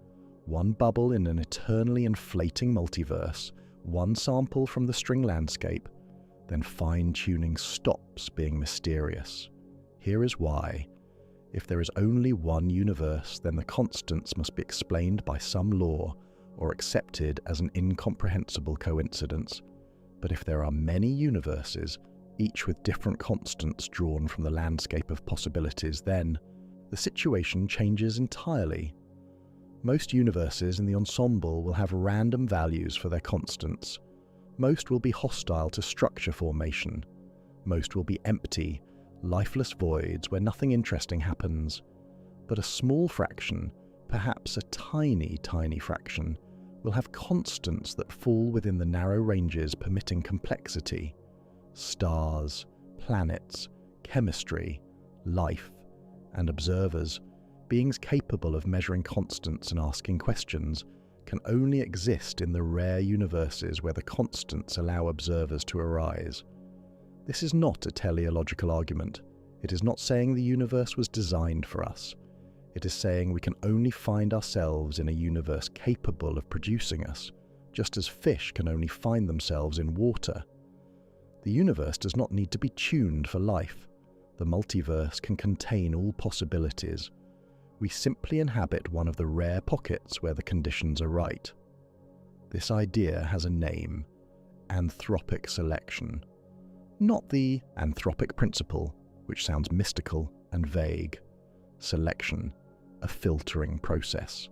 one bubble in an eternally inflating multiverse, one sample from the string landscape, then fine-tuning stops being mysterious. Here is why. If there is only one universe, then the constants must be explained by some law or accepted as an incomprehensible coincidence. But if there are many universes, each with different constants drawn from the landscape of possibilities, then the situation changes entirely. Most universes in the ensemble will have random values for their constants. Most will be hostile to structure formation. Most will be empty, lifeless voids where nothing interesting happens. But a small fraction, perhaps a tiny, tiny fraction, will have constants that fall within the narrow ranges permitting complexity. Stars, planets, chemistry, life, and observers, beings capable of measuring constants and asking questions, can only exist in the rare universes where the constants allow observers to arise. This is not a teleological argument. It is not saying the universe was designed for us. It is saying we can only find ourselves in a universe capable of producing us, just as fish can only find themselves in water. The universe does not need to be tuned for life. The multiverse can contain all possibilities. We simply inhabit one of the rare pockets where the conditions are right. This idea has a name: anthropic selection. Not the anthropic principle, which sounds mystical and vague. Selection, a filtering process.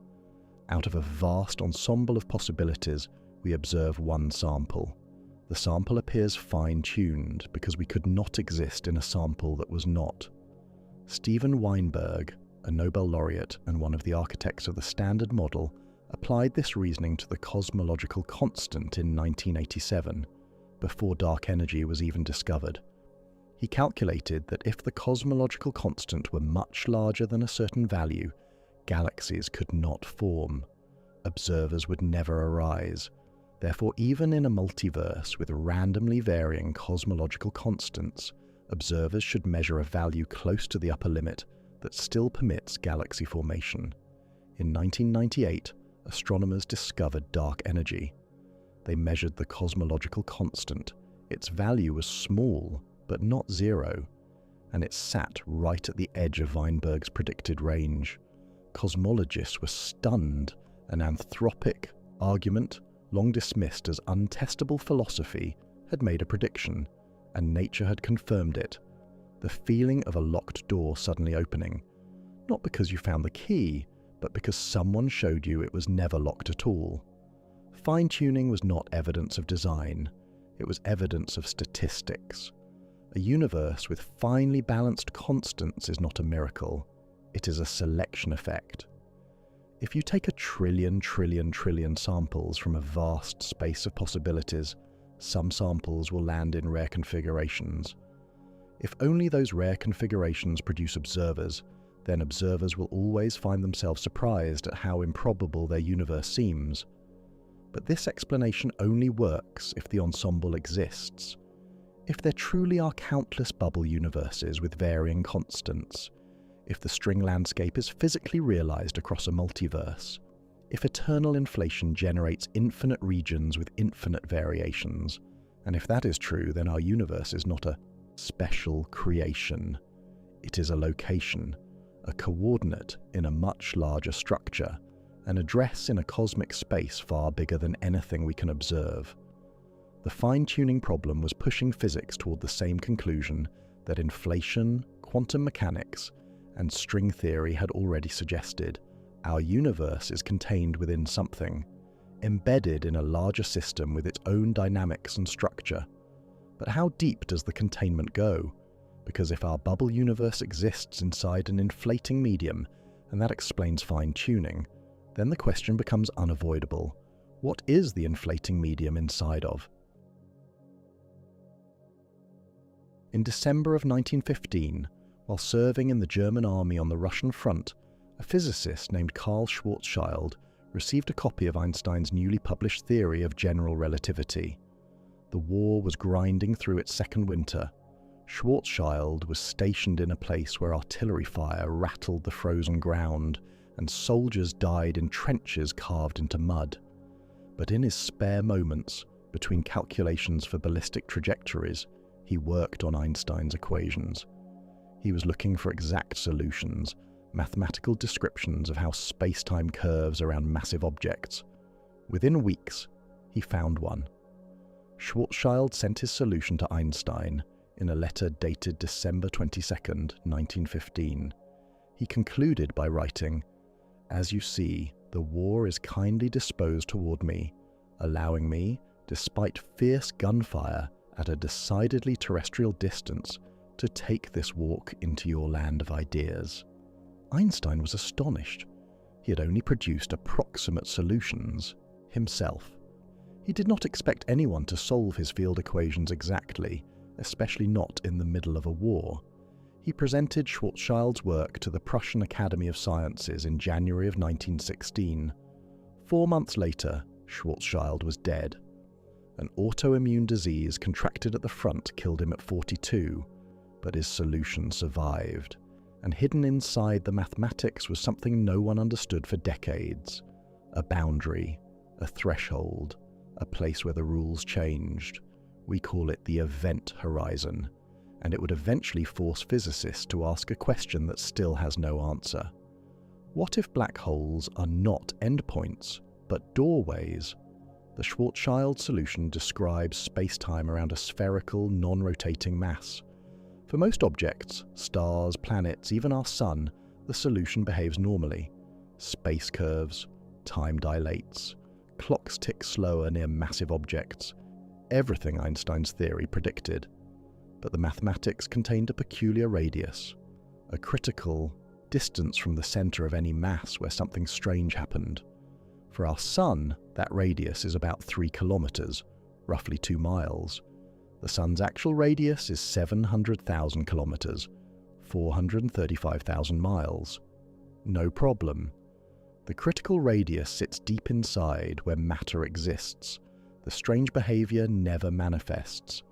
Out of a vast ensemble of possibilities, we observe one sample. The sample appears fine-tuned because we could not exist in a sample that was not. Steven Weinberg, a Nobel laureate and one of the architects of the Standard Model, applied this reasoning to the cosmological constant in 1987, before dark energy was even discovered. He calculated that if the cosmological constant were much larger than a certain value, galaxies could not form. Observers would never arise. Therefore, even in a multiverse with randomly varying cosmological constants, observers should measure a value close to the upper limit that still permits galaxy formation. In 1998, astronomers discovered dark energy. They measured the cosmological constant. Its value was small, but not zero, and it sat right at the edge of Weinberg's predicted range. Cosmologists were stunned. An anthropic argument, long dismissed as untestable philosophy, had made a prediction, and nature had confirmed it. The feeling of a locked door suddenly opening, not because you found the key, but because someone showed you it was never locked at all. Fine-tuning was not evidence of design, it was evidence of statistics. A universe with finely balanced constants is not a miracle, it is a selection effect. If you take a trillion samples from a vast space of possibilities, some samples will land in rare configurations. If only those rare configurations produce observers, then observers will always find themselves surprised at how improbable their universe seems. But this explanation only works if the ensemble exists. If there truly are countless bubble universes with varying constants, if the string landscape is physically realized across a multiverse, if eternal inflation generates infinite regions with infinite variations, and if that is true, then our universe is not a special creation. It is a location, a coordinate in a much larger structure, an address in a cosmic space far bigger than anything we can observe. The fine-tuning problem was pushing physics toward the same conclusion that inflation, quantum mechanics, and string theory had already suggested. Our universe is contained within something, embedded in a larger system with its own dynamics and structure. But how deep does the containment go? Because if our bubble universe exists inside an inflating medium, and that explains fine-tuning, then the question becomes unavoidable. What is the inflating medium inside of? In December of 1915, while serving in the German army on the Russian front, a physicist named Karl Schwarzschild received a copy of Einstein's newly published theory of general relativity. The war was grinding through its second winter. Schwarzschild was stationed in a place where artillery fire rattled the frozen ground and soldiers died in trenches carved into mud. But in his spare moments, between calculations for ballistic trajectories, he worked on Einstein's equations. He was looking for exact solutions, mathematical descriptions of how space-time curves around massive objects. Within weeks, he found one. Schwarzschild sent his solution to Einstein in a letter dated December 22, 1915. He concluded by writing, "As you see, the war is kindly disposed toward me, allowing me, despite fierce gunfire at a decidedly terrestrial distance, to take this walk into your land of ideas." Einstein was astonished. He had only produced approximate solutions himself. He did not expect anyone to solve his field equations exactly, especially not in the middle of a war. He presented Schwarzschild's work to the Prussian Academy of Sciences in January of 1916. 4 months later, Schwarzschild was dead. An autoimmune disease contracted at the front killed him at 42, but his solution survived. And hidden inside the mathematics was something no one understood for decades. A boundary, a threshold, a place where the rules changed. We call it the event horizon, and it would eventually force physicists to ask a question that still has no answer. What if black holes are not endpoints, but doorways? The Schwarzschild solution describes space-time around a spherical, non-rotating mass. For most objects, stars, planets, even our sun, the solution behaves normally. Space curves, time dilates, clocks tick slower near massive objects. Everything Einstein's theory predicted. But the mathematics contained a peculiar radius, a critical distance from the center of any mass where something strange happened. For our Sun, that radius is about 3 kilometers, roughly 2 miles. The Sun's actual radius is 700,000 kilometers, 435,000 miles. No problem. The critical radius sits deep inside where matter exists. The strange behavior never manifests.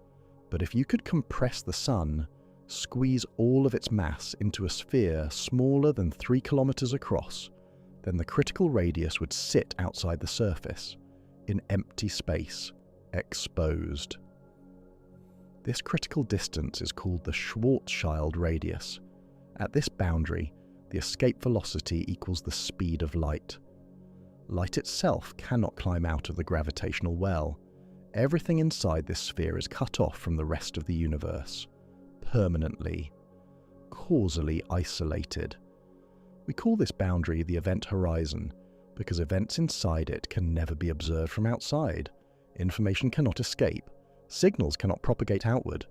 But if you could compress the Sun, squeeze all of its mass into a sphere smaller than 3 kilometers across, then the critical radius would sit outside the surface, in empty space, exposed. This critical distance is called the Schwarzschild radius. At this boundary, the escape velocity equals the speed of light. Light itself cannot climb out of the gravitational well. Everything inside this sphere is cut off from the rest of the universe, permanently, causally isolated. We call this boundary the event horizon because events inside it can never be observed from outside. Information cannot escape. Signals cannot propagate outward.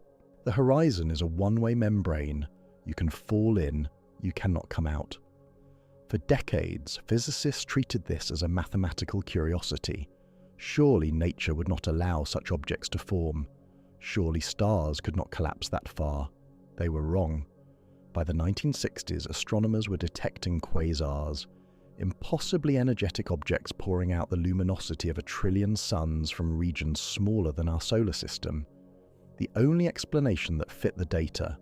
The horizon is a one-way membrane. You can fall in, you cannot come out. For decades, physicists treated this as a mathematical curiosity. Surely nature would not allow such objects to form. Surely stars could not collapse that far. They were wrong. By the 1960s, astronomers were detecting quasars, impossibly energetic objects pouring out the luminosity of 1 trillion suns from regions smaller than our solar system. The only explanation that fit the data: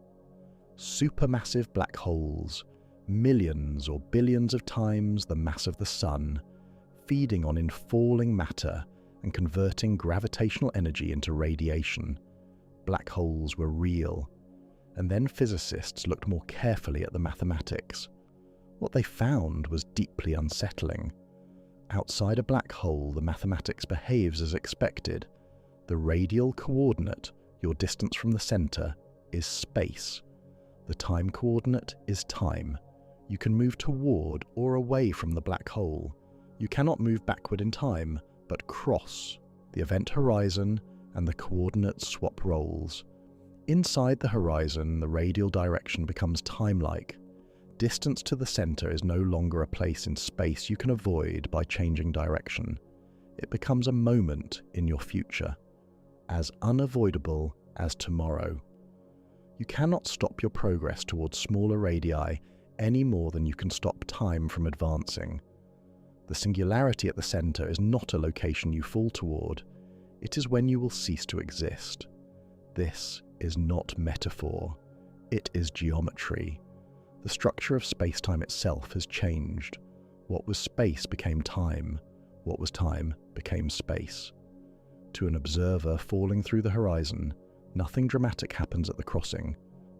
supermassive black holes, millions or billions of times the mass of the Sun, feeding on infalling matter and converting gravitational energy into radiation. Black holes were real. And then physicists looked more carefully at the mathematics. What they found was deeply unsettling. Outside a black hole, the mathematics behaves as expected. The radial coordinate, your distance from the center, is space. The time coordinate is time. You can move toward or away from the black hole. You cannot move backward in time, but cross. The event horizon and the coordinates swap roles. Inside the horizon, the radial direction becomes time-like. Distance to the center is no longer a place in space you can avoid by changing direction. It becomes a moment in your future, as unavoidable as tomorrow. You cannot stop your progress towards smaller radii any more than you can stop time from advancing. The singularity at the center is not a location you fall toward. It is when you will cease to exist. This is not metaphor. It is geometry. The structure of space-time itself has changed. What was space became time. What was time became space. To an observer falling through the horizon, nothing dramatic happens at the crossing.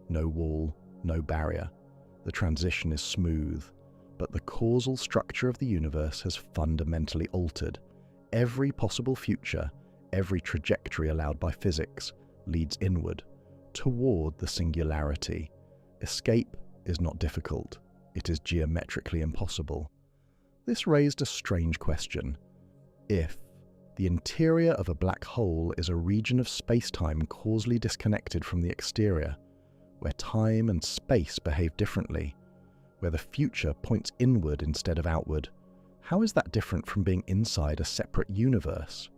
No wall, no barrier. The transition is smooth, but the causal structure of the universe has fundamentally altered. Every possible future, every trajectory allowed by physics, leads inward, toward the singularity. Escape is not difficult. It is geometrically impossible. This raised a strange question. If the interior of a black hole is a region of space-time causally disconnected from the exterior, where time and space behave differently, where the future points inward instead of outward, how is that different from being inside a separate universe?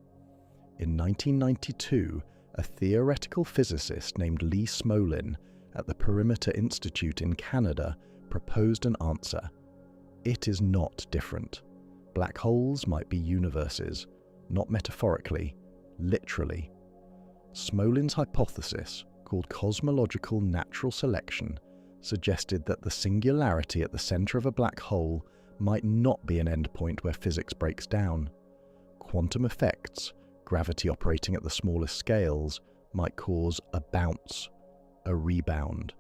In 1992, a theoretical physicist named Lee Smolin at the Perimeter Institute in Canada proposed an answer. It is not different. Black holes might be universes, not metaphorically, literally. Smolin's hypothesis, called cosmological natural selection, suggested that the singularity at the center of a black hole might not be an endpoint where physics breaks down. Quantum effects, gravity operating at the smallest scales, might cause a bounce, a rebound.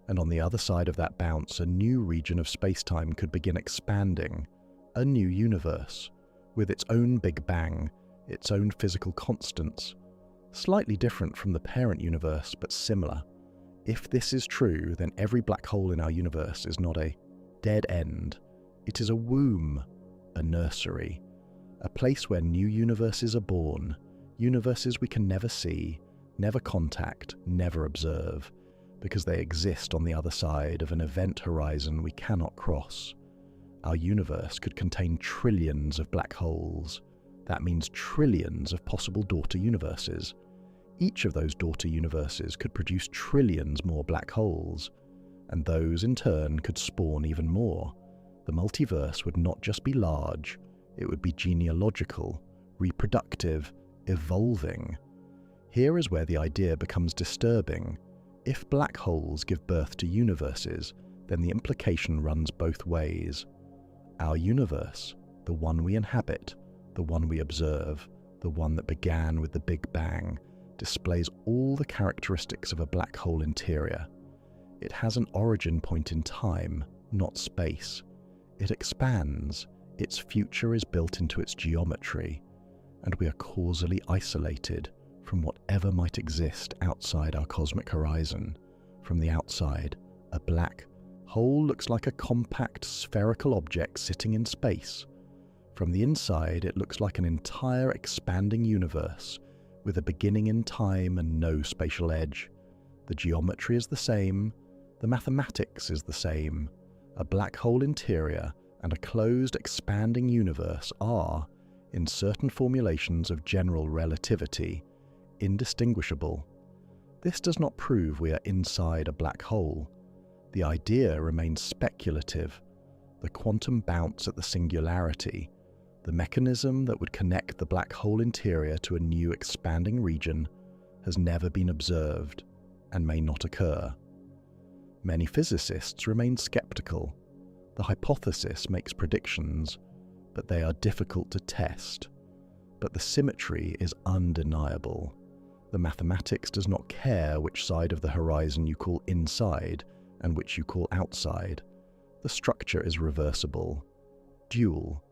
And on the other side of that bounce, a new region of space-time could begin expanding, a new universe, with its own Big Bang, its own physical constants, slightly different from the parent universe, but similar. If this is true, then every black hole in our universe is not a dead end. It is a womb, a nursery, a place where new universes are born, universes we can never see, never contact, never observe, because they exist on the other side of an event horizon we cannot cross. Our universe could contain trillions of black holes. That means trillions of possible daughter universes. Each of those daughter universes could produce trillions more black holes, and those in turn could spawn even more. The multiverse would not just be large, it would be genealogical, reproductive, evolving. Here is where the idea becomes disturbing. If black holes give birth to universes, then the implication runs both ways. Our universe, the one we inhabit, the one we observe, the one that began with the Big Bang, displays all the characteristics of a black hole interior. It has an origin point in time, not space. It expands, its future is built into its geometry, and we are causally isolated from whatever might exist outside our cosmic horizon. From the outside, a black hole looks like a compact spherical object sitting in space. From the inside, it looks like an entire expanding universe with a beginning in time and no spatial edge. The geometry is the same, the mathematics is the same. A black hole interior and a closed, expanding universe are, in certain formulations of general relativity, indistinguishable. This does not prove we are inside a black hole. The idea remains speculative. The quantum bounce at the singularity, the mechanism that would connect the black hole interior to a new expanding region, has never been observed and may not occur. Many physicists remain skeptical. The hypothesis makes predictions, but they are difficult to test. But the symmetry is undeniable. The mathematics does not care which side of the horizon you call inside and which you call outside. The structure is reversible, dual.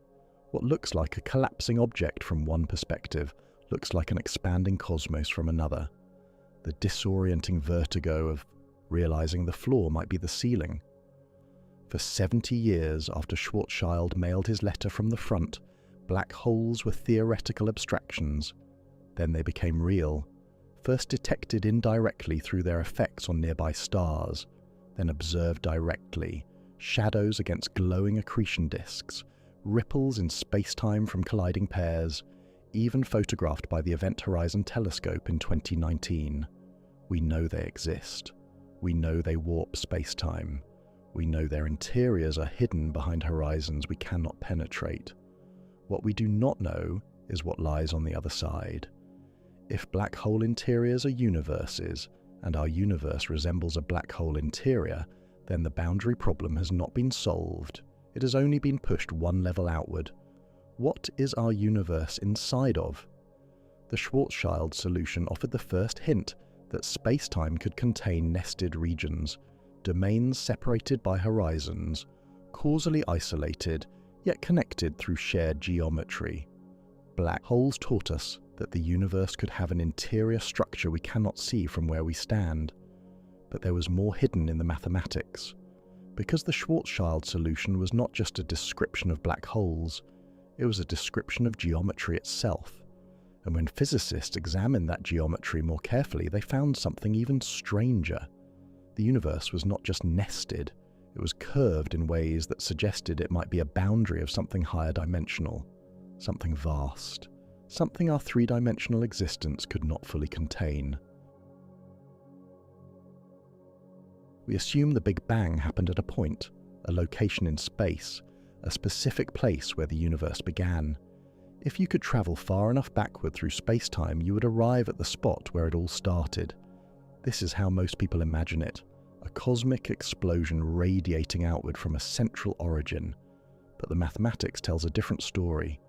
What looks like a collapsing object from one perspective looks like an expanding cosmos from another. The disorienting vertigo of realizing the floor might be the ceiling. For 70 years after Schwarzschild mailed his letter from the front, black holes were theoretical abstractions. Then they became real, first detected indirectly through their effects on nearby stars, then observed directly, shadows against glowing accretion disks, ripples in space-time from colliding pairs, even photographed by the Event Horizon Telescope in 2019. We know they exist. We know they warp space-time. We know their interiors are hidden behind horizons we cannot penetrate. What we do not know is what lies on the other side. If black hole interiors are universes, and our universe resembles a black hole interior, then the boundary problem has not been solved. It has only been pushed one level outward. What is our universe inside of? The Schwarzschild solution offered the first hint that space-time could contain nested regions, domains separated by horizons, causally isolated, yet connected through shared geometry. Black holes taught us that the universe could have an interior structure we cannot see from where we stand. But there was more hidden in the mathematics. Because the Schwarzschild solution was not just a description of black holes, it was a description of geometry itself. And when physicists examined that geometry more carefully, they found something even stranger. The universe was not just nested, it was curved in ways that suggested it might be a boundary of something higher dimensional, something vast, something our three-dimensional existence could not fully contain. We assume the Big Bang happened at a point, a location in space, a specific place where the universe began. If you could travel far enough backward through space-time, you would arrive at the spot where it all started. This is how most people imagine it, a cosmic explosion radiating outward from a central origin. But the mathematics tells a different story.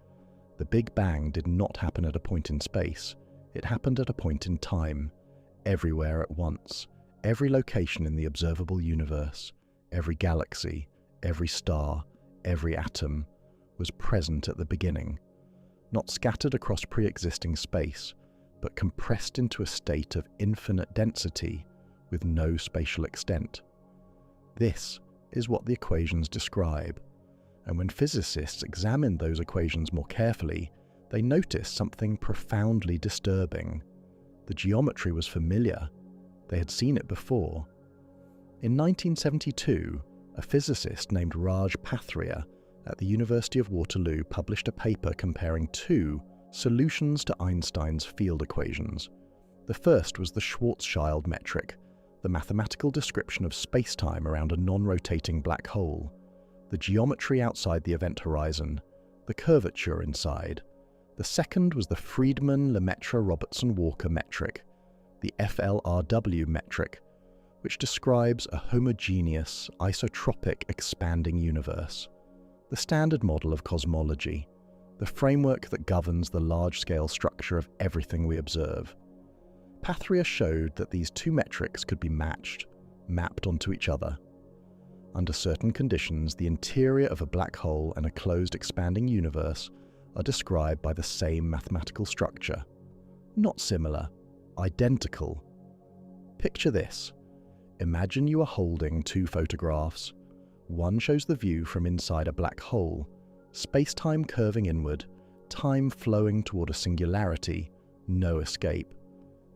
The Big Bang did not happen at a point in space. It happened at a point in time, everywhere at once. Every location in the observable universe, every galaxy, every star, every atom, was present at the beginning, not scattered across pre-existing space, but compressed into a state of infinite density with no spatial extent. This is what the equations describe, and when physicists examined those equations more carefully, they noticed something profoundly disturbing. The geometry was familiar. They had seen it before. In 1972, a physicist named Raj Pathria at the University of Waterloo published a paper comparing two solutions to Einstein's field equations. The first was the Schwarzschild metric, the mathematical description of spacetime around a non-rotating black hole, the geometry outside the event horizon, the curvature inside. The second was the Friedmann-Lemaitre-Robertson-Walker metric, the FLRW metric, which describes a homogeneous, isotropic expanding universe, the standard model of cosmology, the framework that governs the large-scale structure of everything we observe. Pathria showed that these two metrics could be mapped onto each other. Under certain conditions, the interior of a black hole and a closed expanding universe are described by the same mathematical structure. Not similar, identical. Picture this. Imagine you are holding two photographs. One shows the view from inside a black hole, space-time curving inward, time flowing toward a singularity, no escape.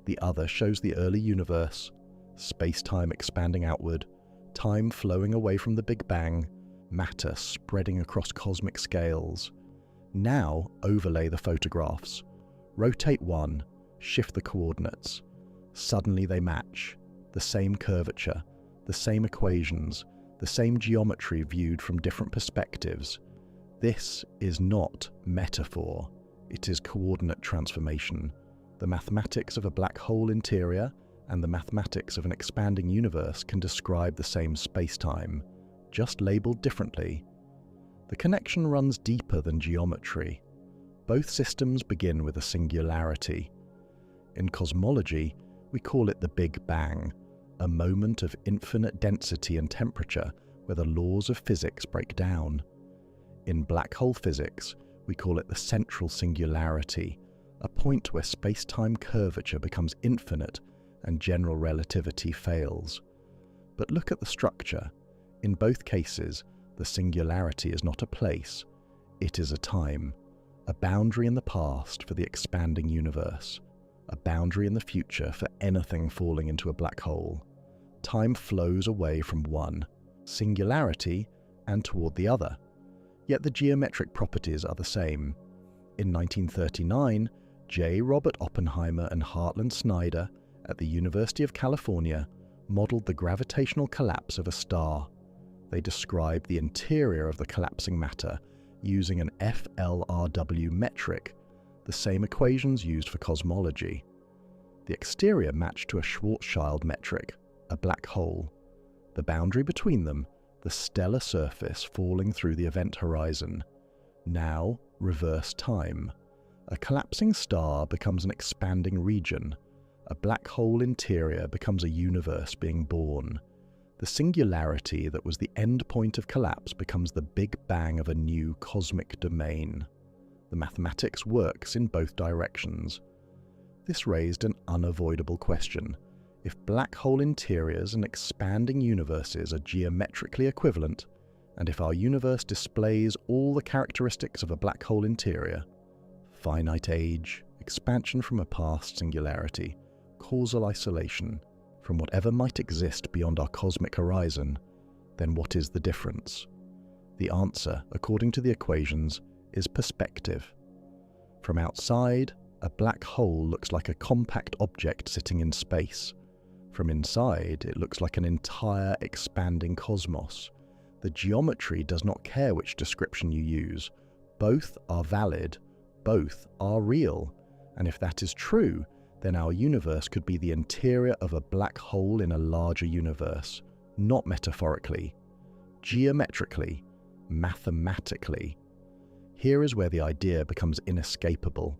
The other shows the early universe, space-time expanding outward, time flowing away from the Big Bang, matter spreading across cosmic scales. Now overlay the photographs. Rotate one, shift the coordinates. Suddenly they match. The same curvature, the same equations, the same geometry viewed from different perspectives. This is not metaphor. It is coordinate transformation. The mathematics of a black hole interior and the mathematics of an expanding universe can describe the same spacetime, just labeled differently. The connection runs deeper than geometry. Both systems begin with a singularity. In cosmology, we call it the Big Bang, a moment of infinite density and temperature where the laws of physics break down. In black hole physics, we call it the central singularity, a point where space-time curvature becomes infinite and general relativity fails. But look at the structure. In both cases, the singularity is not a place, it is a time, a boundary in the past for the expanding universe, a boundary in the future for anything falling into a black hole. Time flows away from one, singularity, and toward the other. Yet the geometric properties are the same. In 1939, J. Robert Oppenheimer and Hartland Snyder at the University of California modeled the gravitational collapse of a star. They described the interior of the collapsing matter using an FLRW metric, the same equations used for cosmology. The exterior matched to a Schwarzschild metric, a black hole. The boundary between them, the stellar surface falling through the event horizon. Now, reverse time. A collapsing star becomes an expanding region. A black hole interior becomes a universe being born. The singularity that was the end point of collapse becomes the Big Bang of a new cosmic domain. The mathematics works in both directions. This raised an unavoidable question. If black hole interiors and expanding universes are geometrically equivalent, and if our universe displays all the characteristics of a black hole interior, finite age, expansion from a past singularity, causal isolation, from whatever might exist beyond our cosmic horizon, then what is the difference? The answer, according to the equations, is perspective. From outside, a black hole looks like a compact object sitting in space. From inside, it looks like an entire expanding cosmos. The geometry does not care which description you use. Both are valid, both are real, and if that is true, then our universe could be the interior of a black hole in a larger universe, not metaphorically, geometrically, mathematically. Here is where the idea becomes inescapable.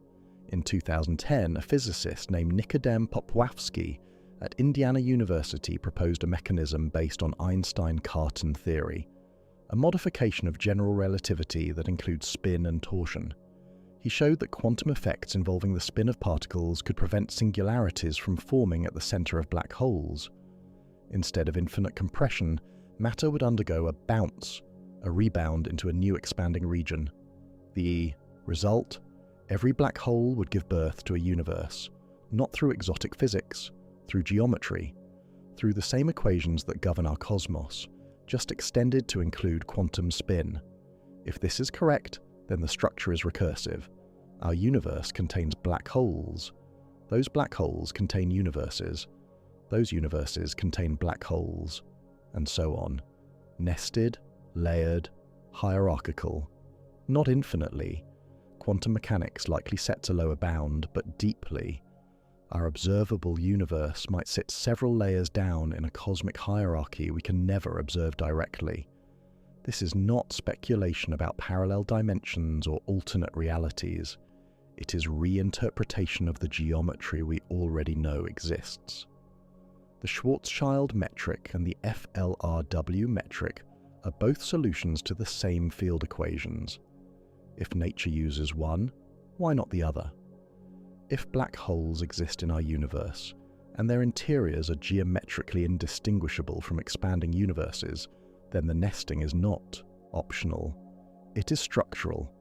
In 2010, a physicist named Nikodem Popławski at Indiana University proposed a mechanism based on Einstein-Cartan theory, a modification of general relativity that includes spin and torsion. He showed that quantum effects involving the spin of particles could prevent singularities from forming at the center of black holes. Instead of infinite compression, matter would undergo a bounce, a rebound into a new expanding region. The result? Every black hole would give birth to a universe, not through exotic physics, through geometry, through the same equations that govern our cosmos, just extended to include quantum spin. If this is correct, then the structure is recursive. Our universe contains black holes. Those black holes contain universes. Those universes contain black holes, and so on. Nested, layered, hierarchical. Not infinitely. Quantum mechanics likely sets a lower bound, but deeply. Our observable universe might sit several layers down in a cosmic hierarchy we can never observe directly. This is not speculation about parallel dimensions or alternate realities. It is reinterpretation of the geometry we already know exists. The Schwarzschild metric and the FLRW metric are both solutions to the same field equations. If nature uses one, why not the other? If black holes exist in our universe, and their interiors are geometrically indistinguishable from expanding universes, then the nesting is not optional. It is structural.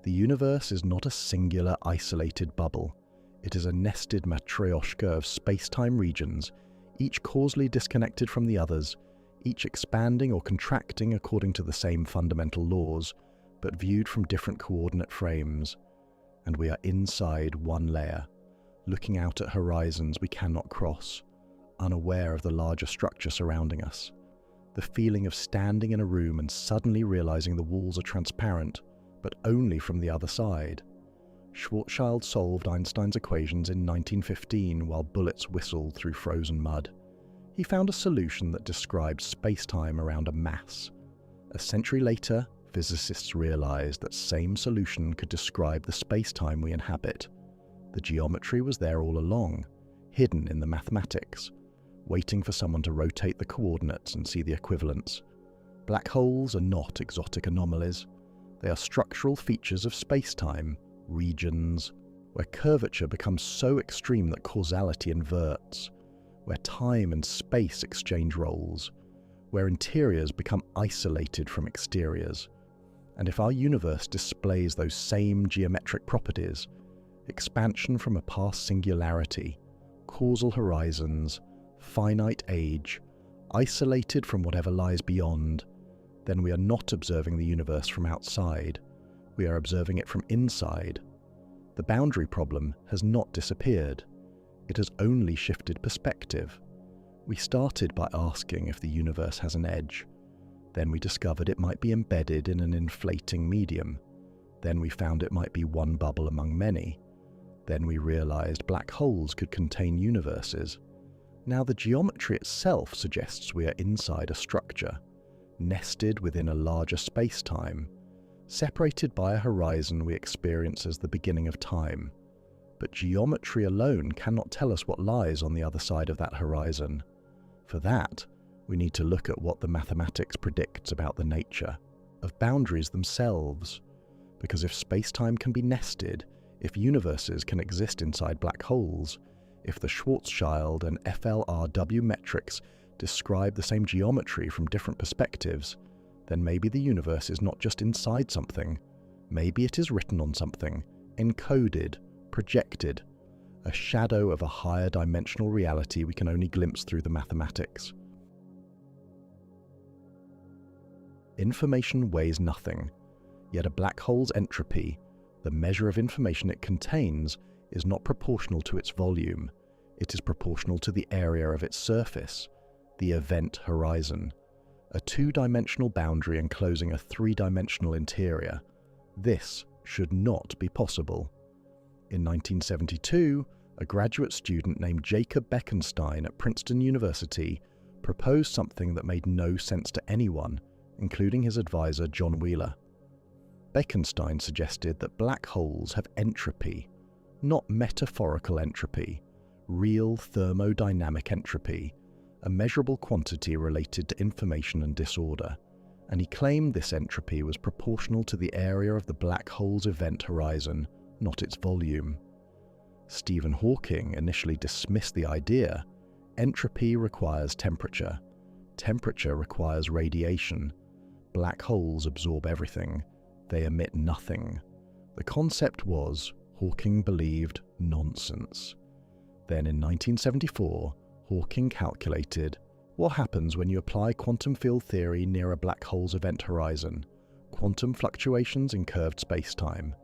The universe is not a singular, isolated bubble. It is a nested matryoshka of space-time regions, each causally disconnected from the others, each expanding or contracting according to the same fundamental laws, but viewed from different coordinate frames. And we are inside one layer, looking out at horizons we cannot cross, unaware of the larger structure surrounding us. The feeling of standing in a room and suddenly realizing the walls are transparent, but only from the other side. Schwarzschild solved Einstein's equations in 1915 while bullets whistled through frozen mud. He found a solution that described space-time around a mass. A century later, physicists realized that same solution could describe the space-time we inhabit. The geometry was there all along, hidden in the mathematics, waiting for someone to rotate the coordinates and see the equivalence. Black holes are not exotic anomalies. They are structural features of space-time, regions, where curvature becomes so extreme that causality inverts, where time and space exchange roles, where interiors become isolated from exteriors. And if our universe displays those same geometric properties, expansion from a past singularity, causal horizons, finite age, isolated from whatever lies beyond, then we are not observing the universe from outside, we are observing it from inside. The boundary problem has not disappeared, it has only shifted perspective. We started by asking if the universe has an edge. Then we discovered it might be embedded in an inflating medium. Then we found it might be one bubble among many. Then we realized black holes could contain universes. Now the geometry itself suggests we are inside a structure, nested within a larger space-time, separated by a horizon we experience as the beginning of time. But geometry alone cannot tell us what lies on the other side of that horizon. For that, we need to look at what the mathematics predicts about the nature of boundaries themselves. Because if space-time can be nested, if universes can exist inside black holes, if the Schwarzschild and FLRW metrics describe the same geometry from different perspectives, then maybe the universe is not just inside something. Maybe it is written on something, encoded, projected, a shadow of a higher dimensional reality we can only glimpse through the mathematics. Information weighs nothing, yet a black hole's entropy, the measure of information it contains, is not proportional to its volume. It is proportional to the area of its surface, the event horizon, a two-dimensional boundary enclosing a three-dimensional interior. This should not be possible. In 1972, a graduate student named Jacob Bekenstein at Princeton University proposed something that made no sense to anyone, including his advisor John Wheeler. Bekenstein suggested that black holes have entropy, not metaphorical entropy, real thermodynamic entropy, a measurable quantity related to information and disorder, and he claimed this entropy was proportional to the area of the black hole's event horizon, not its volume. Stephen Hawking initially dismissed the idea. Entropy requires temperature. Temperature requires radiation. Black holes absorb everything. They emit nothing. The concept was, Hawking believed, nonsense. Then in 1974, Hawking calculated what happens when you apply quantum field theory near a black hole's event horizon. quantum fluctuations in curved space-time,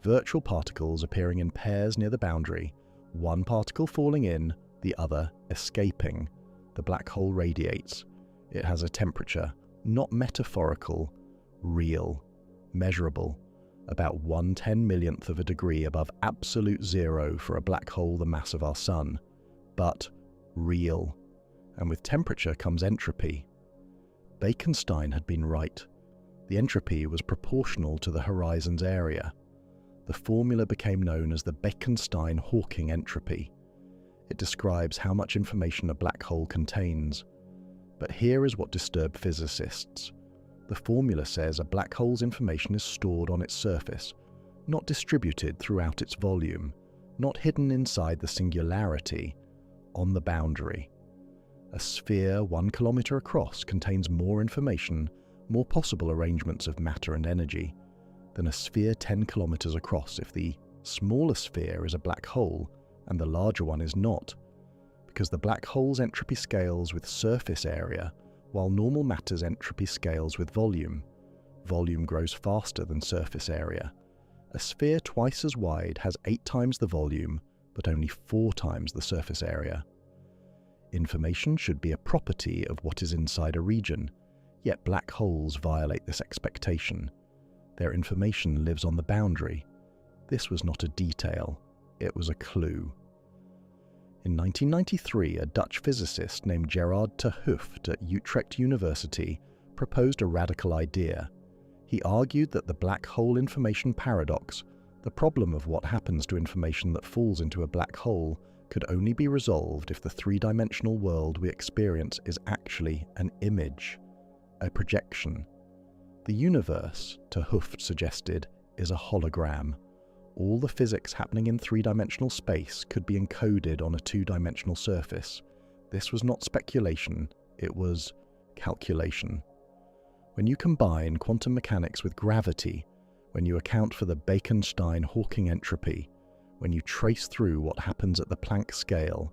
virtual particles appearing in pairs near the boundary, one particle falling in, the other escaping. The black hole radiates. It has a temperature, not metaphorical, real, measurable, about 1/10,000,000th of a degree above absolute zero for a black hole the mass of our Sun, but real. And with temperature comes entropy. Bekenstein had been right. The entropy was proportional to the horizon's area. The formula became known as the Bekenstein-Hawking entropy. It describes how much information a black hole contains. But here is what disturbed physicists. The formula says a black hole's information is stored on its surface, not distributed throughout its volume, not hidden inside the singularity, on the boundary. A sphere 1 kilometer across contains more information, more possible arrangements of matter and energy, than a sphere 10 kilometers across if the smaller sphere is a black hole and the larger one is not, because the black hole's entropy scales with surface area, while normal matter's entropy scales with volume. Volume grows faster than surface area. A sphere twice as wide has 8 times the volume, but only 4 times the surface area. Information should be a property of what is inside a region, yet black holes violate this expectation. Their information lives on the boundary. This was not a detail, it was a clue. In 1993, a Dutch physicist named Gerard 't Hooft at Utrecht University proposed a radical idea. He argued that the black hole information paradox, the problem of what happens to information that falls into a black hole, could only be resolved if the three-dimensional world we experience is actually an image, a projection. The universe, 't Hooft suggested, is a hologram. All the physics happening in three-dimensional space could be encoded on a two-dimensional surface. This was not speculation, it was calculation. When you combine quantum mechanics with gravity, when you account for the Bekenstein-Hawking entropy, when you trace through what happens at the Planck scale,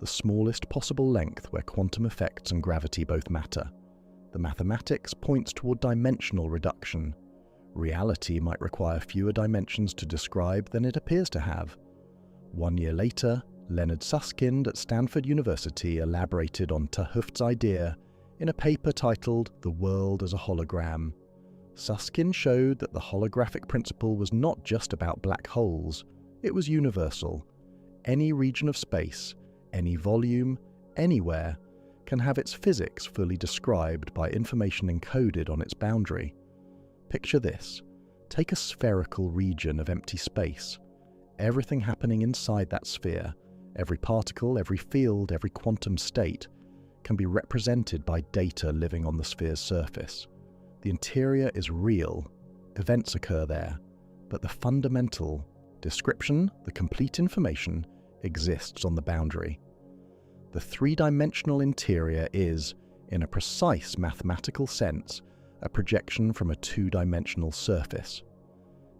the smallest possible length where quantum effects and gravity both matter, the mathematics points toward dimensional reduction. Reality might require fewer dimensions to describe than it appears to have. 1 year later, Leonard Susskind at Stanford University elaborated on 't Hooft's idea in a paper titled The World as a Hologram. Susskind showed that the holographic principle was not just about black holes, it was universal. Any region of space, any volume, anywhere, can have its physics fully described by information encoded on its boundary. Picture this. Take a spherical region of empty space. Everything happening inside that sphere, every particle, every field, every quantum state, can be represented by data living on the sphere's surface. The interior is real, events occur there, but the fundamental description, the complete information, exists on the boundary. The three-dimensional interior is, in a precise mathematical sense, a projection from a two-dimensional surface.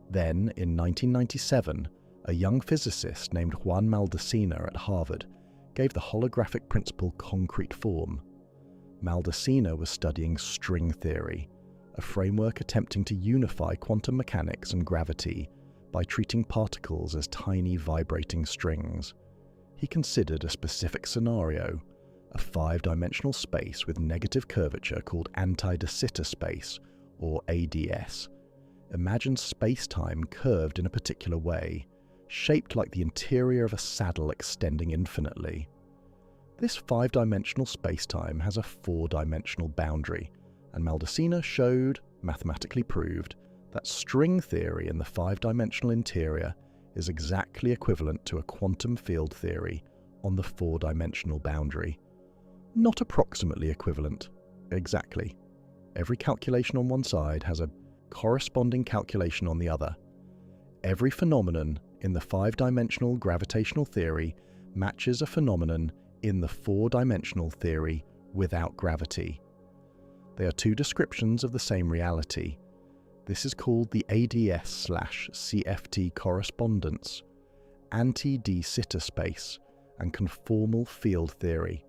Then, in 1997, a young physicist named Juan Maldacena at Harvard gave the holographic principle concrete form. Maldacena was studying string theory, a framework attempting to unify quantum mechanics and gravity by treating particles as tiny vibrating strings. He considered a specific scenario, a 5-dimensional space with negative curvature called anti-de Sitter space, or ADS. Imagine space-time curved in a particular way, shaped like the interior of a saddle extending infinitely. This 5-dimensional space-time has a 4-dimensional boundary, and Maldacena showed, mathematically proved, that string theory in the 5-dimensional interior is exactly equivalent to a quantum field theory on the 4-dimensional boundary. Not approximately equivalent, exactly. Every calculation on one side has a corresponding calculation on the other. Every phenomenon in the 5-dimensional gravitational theory matches a phenomenon in the 4-dimensional theory without gravity. They are two descriptions of the same reality. This is called the ADS/CFT correspondence, anti-de Sitter space, and conformal field theory.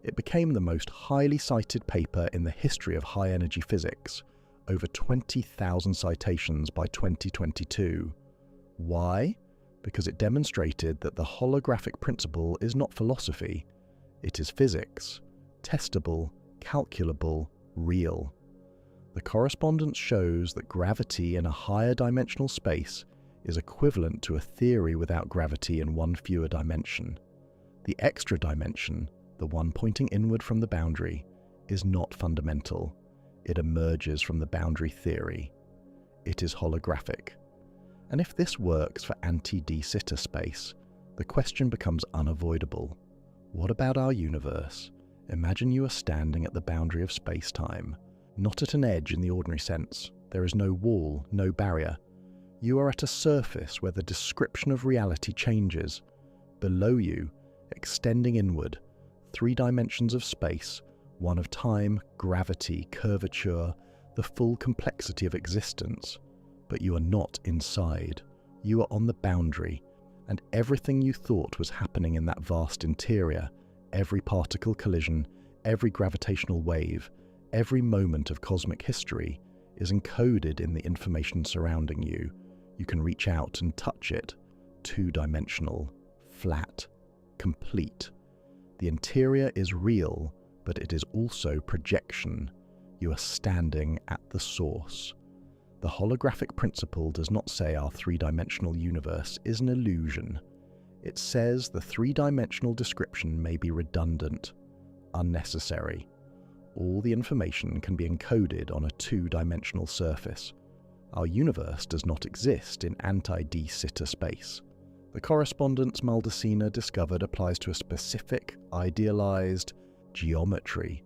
It became the most highly cited paper in the history of high-energy physics, over 20,000 citations by 2022. Why? Because it demonstrated that the holographic principle is not philosophy. It is physics, testable, calculable, real. The correspondence shows that gravity in a higher dimensional space is equivalent to a theory without gravity in one fewer dimension. The extra dimension, the one pointing inward from the boundary, is not fundamental. It emerges from the boundary theory. It is holographic. And if this works for anti-de Sitter space, the question becomes unavoidable. What about our universe? Imagine you are standing at the boundary of space-time, not at an edge in the ordinary sense. There is no wall, no barrier. You are at a surface where the description of reality changes. Below you, extending inward, 3 dimensions of space, one of time, gravity, curvature, the full complexity of existence. But you are not inside. You are on the boundary, and everything you thought was happening in that vast interior, every particle collision, every gravitational wave, every moment of cosmic history, is encoded in the information surrounding you. You can reach out and touch it. 2-dimensional, flat, complete. The interior is real, but it is also projection. You are standing at the source. The holographic principle does not say our 3-dimensional universe is an illusion. It says the 3-dimensional description may be redundant, unnecessary. All the information can be encoded on a 2-dimensional surface. Our universe does not exist in anti-de Sitter space. The correspondence Maldacena discovered applies to a specific, idealized geometry.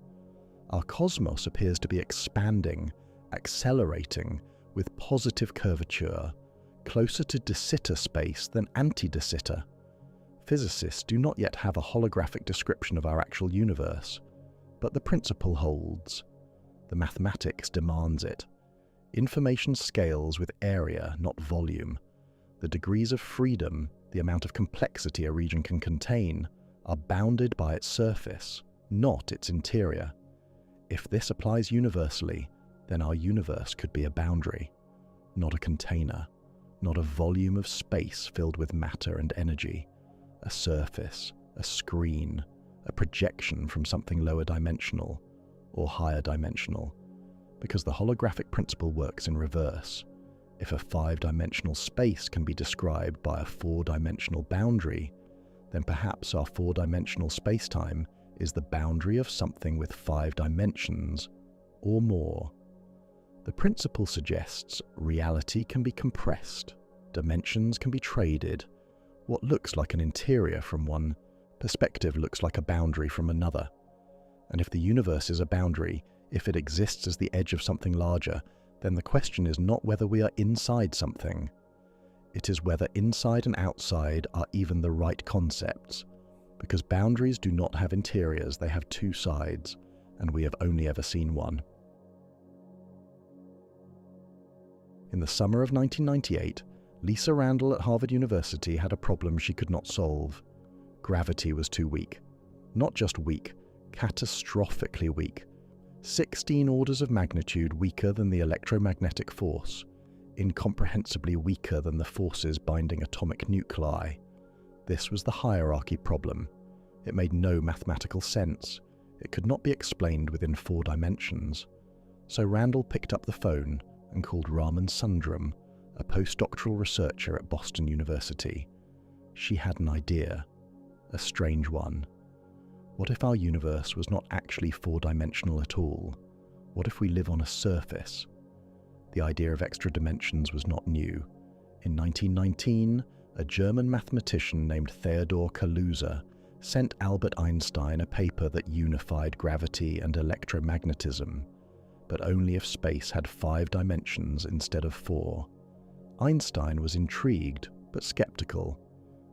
Our cosmos appears to be expanding, accelerating, with positive curvature, closer to de Sitter space than anti-de Sitter. Physicists do not yet have a holographic description of our actual universe, but the principle holds. The mathematics demands it. Information scales with area, not volume. The degrees of freedom, the amount of complexity a region can contain, are bounded by its surface, not its interior. If this applies universally, then our universe could be a boundary, not a container, not a volume of space filled with matter and energy, a surface, a screen, a projection from something lower dimensional or higher dimensional, because the holographic principle works in reverse. If a 5-dimensional space can be described by a 4-dimensional boundary, then perhaps our 4-dimensional spacetime is the boundary of something with 5 dimensions or more. The principle suggests reality can be compressed, dimensions can be traded. What looks like an interior from one perspective looks like a boundary from another. And if the universe is a boundary, if it exists as the edge of something larger, then the question is not whether we are inside something. It is whether inside and outside are even the right concepts, because boundaries do not have interiors, they have 2 sides, and we have only ever seen one. In the summer of 1998, Lisa Randall at Harvard University had a problem she could not solve. Gravity was too weak. Not just weak, catastrophically weak. 16 orders of magnitude weaker than the electromagnetic force, incomprehensibly weaker than the forces binding atomic nuclei. This was the hierarchy problem. It made no mathematical sense. It could not be explained within 4 dimensions. So Randall picked up the phone and called Raman Sundram, a postdoctoral researcher at Boston University. She had an idea, a strange one. What if our universe was not actually 4-dimensional at all? What if we live on a surface? The idea of extra dimensions was not new. In 1919, a German mathematician named Theodor Kaluza sent Albert Einstein a paper that unified gravity and electromagnetism, but only if space had 5 dimensions instead of 4. Einstein was intrigued, but skeptical.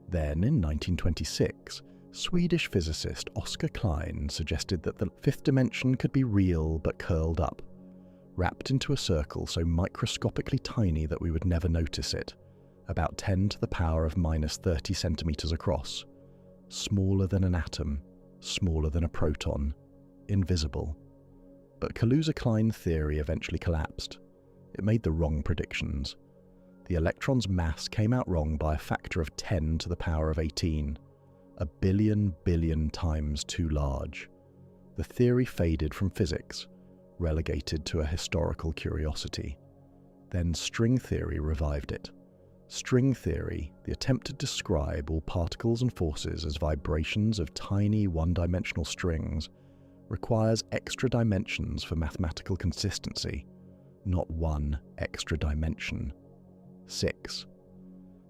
Then, in 1926, Swedish physicist Oskar Klein suggested that the 5th dimension could be real but curled up, wrapped into a circle so microscopically tiny that we would never notice it, about 10 to the power of minus 30 centimeters across, smaller than an atom, smaller than a proton, invisible. But Kaluza-Klein theory eventually collapsed. It made the wrong predictions. The electron's mass came out wrong by a factor of 10 to the power of 18, a billion times too large. The theory faded from physics, relegated to a historical curiosity. Then string theory revived it. String theory, the attempt to describe all particles and forces as vibrations of tiny one-dimensional strings, requires extra dimensions for mathematical consistency, not one extra dimension. 6.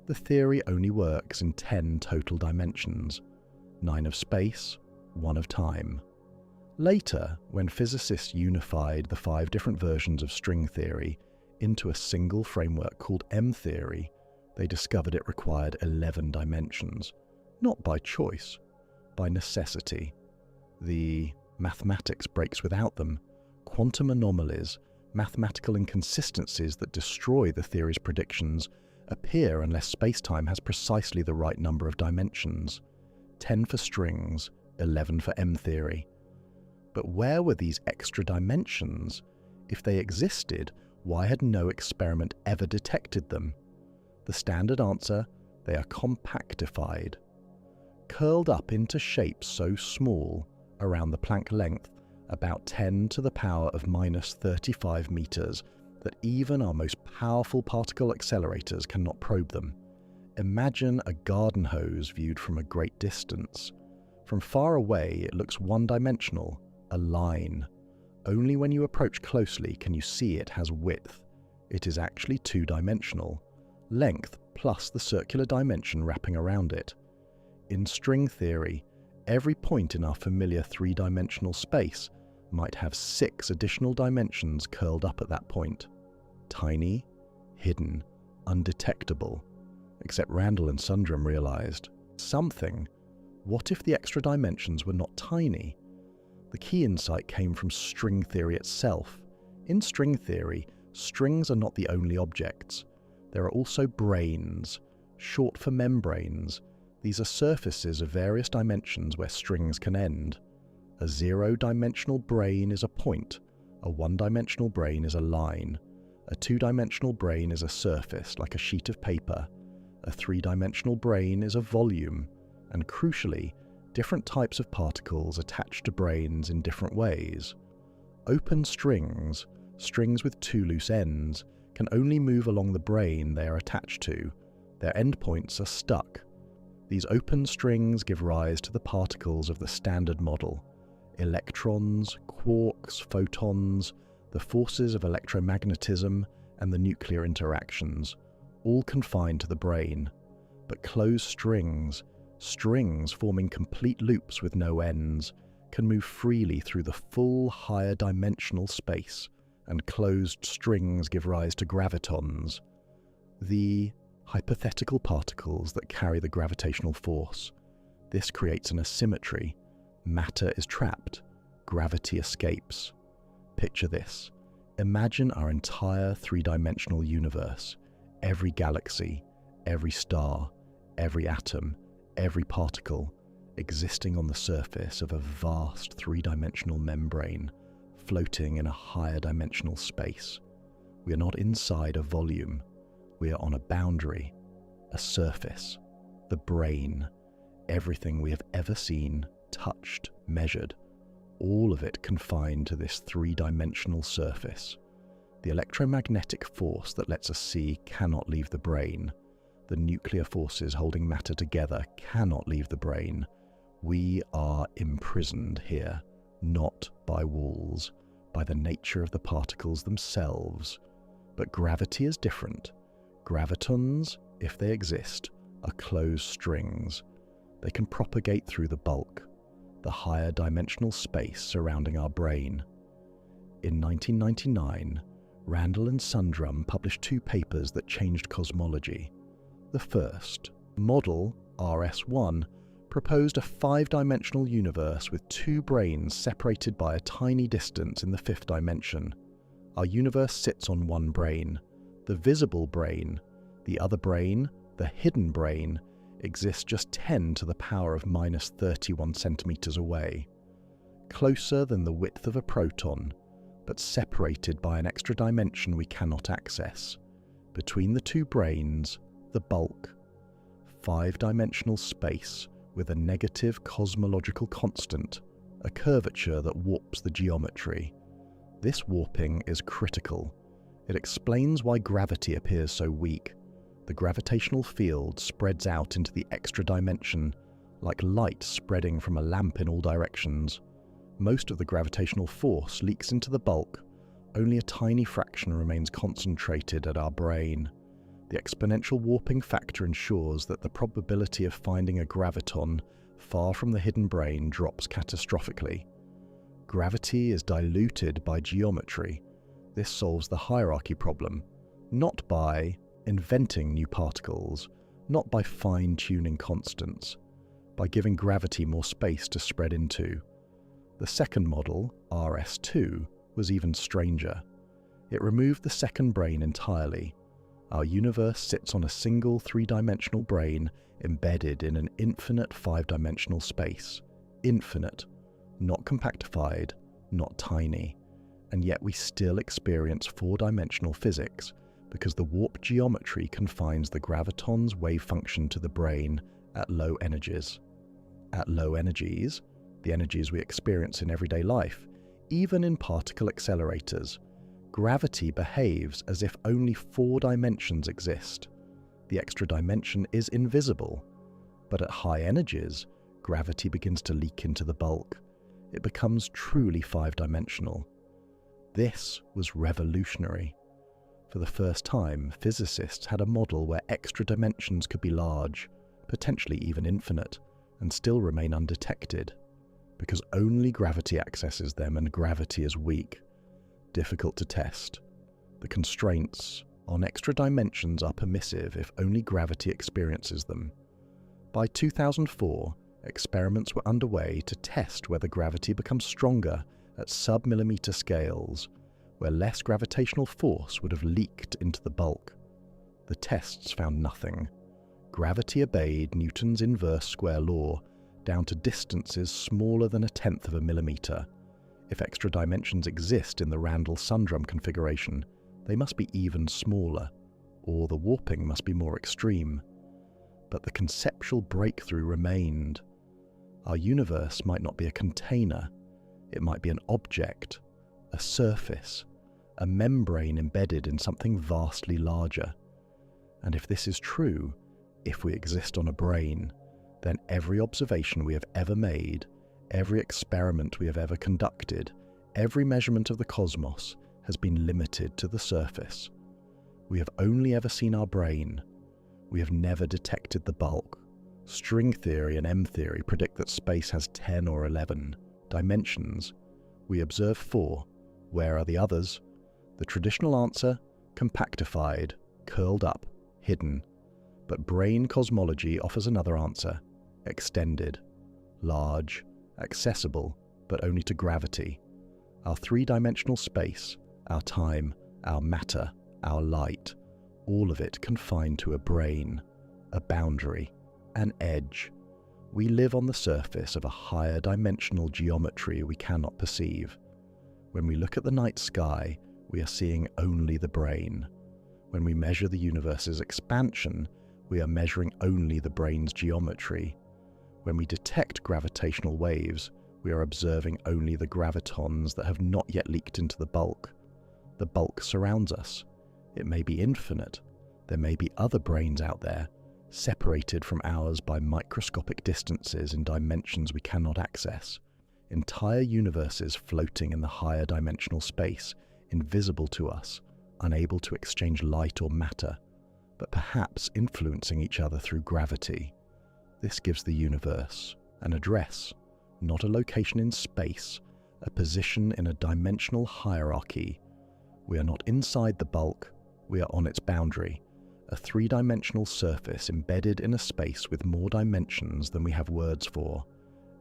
The theory only works in 10 total dimensions, 9 of space, 1 of time. Later, when physicists unified the 5 different versions of string theory into a single framework called M-theory, they discovered it required 11 dimensions, not by choice, by necessity. The mathematics breaks without them, quantum anomalies, mathematical inconsistencies that destroy the theory's predictions, appear unless space-time has precisely the right number of dimensions. 10 for strings, 11 for M-theory. But where were these extra dimensions? If they existed, why had no experiment ever detected them? The standard answer: they are compactified. Curled up into shapes so small, around the Planck length, about 10 to the power of minus 35 meters, that even our most powerful particle accelerators cannot probe them. Imagine a garden hose viewed from a great distance. From far away it looks one-dimensional, a line. Only when you approach closely can you see it has width. It is actually two-dimensional, length plus the circular dimension wrapping around it. In string theory, every point in our familiar three-dimensional space might have 6 additional dimensions curled up at that point. Tiny, hidden, undetectable. Except Randall and Sundram realized something. What if the extra dimensions were not tiny? The key insight came from string theory itself. In string theory, strings are not the only objects. There are also branes, short for membranes. These are surfaces of various dimensions where strings can end. A 0-dimensional brane is a point, a 1-dimensional brane is a line, a 2-dimensional brane is a surface like a sheet of paper, a 3-dimensional brane is a volume, and crucially, different types of particles attach to branes in different ways. Open strings, strings with 2 loose ends, can only move along the brane they are attached to. Their endpoints are stuck. These open strings give rise to the particles of the Standard Model: electrons, quarks, photons, the forces of electromagnetism, and the nuclear interactions, all confined to the brain. But closed strings, strings forming complete loops with no ends, can move freely through the full higher dimensional space, and closed strings give rise to gravitons, the hypothetical particles that carry the gravitational force. This creates an asymmetry. Matter is trapped, gravity escapes. Picture this. Imagine our entire three-dimensional universe, every galaxy, every star, every atom, every particle, existing on the surface of a vast three-dimensional membrane, floating in a higher dimensional space. We are not inside a volume. We are on a boundary, a surface, the brain, everything we have ever seen, touched, measured, all of it confined to this three-dimensional surface. The electromagnetic force that lets us see cannot leave the brain. The nuclear forces holding matter together cannot leave the brain. We are imprisoned here, not by walls, by the nature of the particles themselves. But gravity is different. Gravitons, if they exist, are closed strings. They can propagate through the bulk, the higher dimensional space surrounding our brain. In 1999, Randall and Sundram published 2 papers that changed cosmology. The first, Model RS1, proposed a 5-dimensional universe with 2 branes separated by a tiny distance in the 5th dimension. Our universe sits on one brane, the visible brane. The other brane, the hidden brane, exists just 10 to the power of minus 31 centimeters away. Closer than the width of a proton, but separated by an extra dimension we cannot access. Between the two brains, the bulk. 5-dimensional space with a negative cosmological constant, a curvature that warps the geometry. This warping is critical. It explains why gravity appears so weak. The gravitational field spreads out into the extra dimension, like light spreading from a lamp in all directions. Most of the gravitational force leaks into the bulk. Only a tiny fraction remains concentrated at our brain. The exponential warping factor ensures that the probability of finding a graviton far from the hidden brain drops catastrophically. Gravity is diluted by geometry. This solves the hierarchy problem, not by inventing new particles, not by fine-tuning constants, by giving gravity more space to spread into. The second model, RS2, was even stranger. It removed the second brain entirely. Our universe sits on a single 3-dimensional brain embedded in an infinite 5-dimensional space. Infinite, not compactified, not tiny. And yet we still experience 4-dimensional physics because the warped geometry confines the graviton's wave function to the brain at low energies. At low energies, the energies we experience in everyday life, even in particle accelerators, gravity behaves as if only 4 dimensions exist. The extra dimension is invisible, but at high energies, gravity begins to leak into the bulk. It becomes truly 5-dimensional. This was revolutionary. For the first time, physicists had a model where extra dimensions could be large, potentially even infinite, and still remain undetected, because only gravity accesses them and gravity is weak, difficult to test. The constraints on extra dimensions are permissive if only gravity experiences them. By 2004, experiments were underway to test whether gravity becomes stronger at sub-millimeter scales, where less gravitational force would have leaked into the bulk. The tests found nothing. Gravity obeyed Newton's inverse square law down to distances smaller than 1/10 of a millimeter. If extra dimensions exist in the Randall-Sundrum configuration, they must be even smaller, or the warping must be more extreme. But the conceptual breakthrough remained. Our universe might not be a container. It might be an object, a surface, a membrane embedded in something vastly larger. And if this is true, if we exist on a brain, then every observation we have ever made, every experiment we have ever conducted, every measurement of the cosmos has been limited to the surface. We have only ever seen our brain. We have never detected the bulk. String theory and M theory predict that space has 10 or 11 dimensions. We observe 4. Where are the others? The traditional answer: compactified, curled up, hidden. But brain cosmology offers another answer: extended, large, accessible, but only to gravity. Our 3-dimensional space, our time, our matter, our light, all of it confined to a brain, a boundary, an edge. We live on the surface of a higher dimensional geometry we cannot perceive. When we look at the night sky, we are seeing only the brain. When we measure the universe's expansion, we are measuring only the brain's geometry. When we detect gravitational waves, we are observing only the gravitons that have not yet leaked into the bulk. The bulk surrounds us. It may be infinite. There may be other brains out there, separated from ours by microscopic distances in dimensions we cannot access. Entire universes floating in the higher dimensional space, invisible to us, unable to exchange light or matter, but perhaps influencing each other through gravity. This gives the universe an address, not a location in space, a position in a dimensional hierarchy. We are not inside the bulk, we are on its boundary, a 3-dimensional surface embedded in a space with more dimensions than we have words for.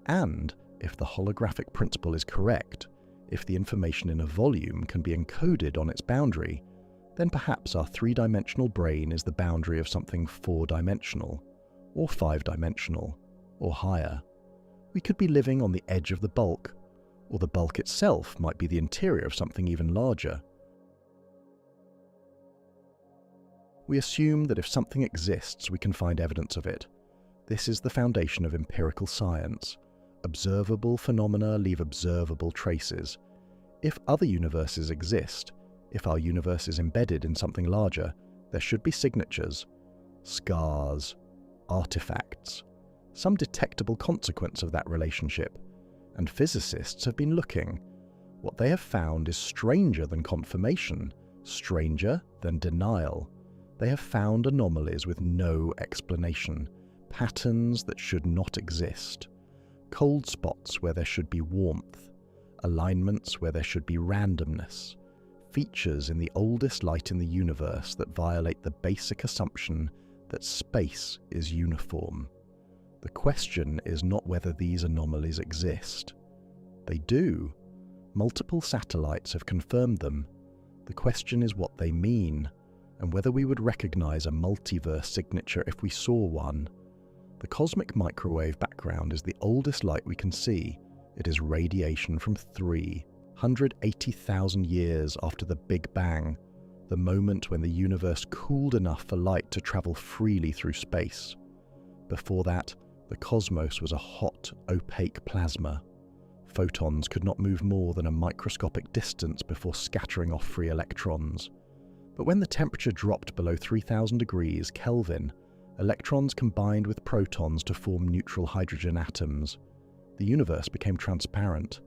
And, if the holographic principle is correct, if the information in a volume can be encoded on its boundary, then perhaps our 3-dimensional brain is the boundary of something 4-dimensional, or 5-dimensional, or higher. We could be living on the edge of the bulk, Or the bulk itself might be the interior of something even larger. We assume that if something exists, we can find evidence of it. This is the foundation of empirical science. Observable phenomena leave observable traces. If other universes exist, if our universe is embedded in something larger, there should be signatures, scars, artifacts, some detectable consequence of that relationship. And physicists have been looking. What they have found is stranger than confirmation, stranger than denial. They have found anomalies with no explanation, patterns that should not exist, cold spots where there should be warmth, alignments where there should be randomness, features in the oldest light in the universe that violate the basic assumption that space is uniform. The question is not whether these anomalies exist. They do. Multiple satellites have confirmed them. The question is what they mean, and whether we would recognize a multiverse signature if we saw one. The cosmic microwave background is the oldest light we can see. It is radiation from 380,000 years after the Big Bang, the moment when the universe cooled enough for light to travel freely through space. Before that, the cosmos was a hot, opaque plasma. Photons could not move more than a microscopic distance before scattering off free electrons. But when the temperature dropped below 3000 degrees Kelvin, electrons combined with protons to form neutral hydrogen atoms. The universe became transparent,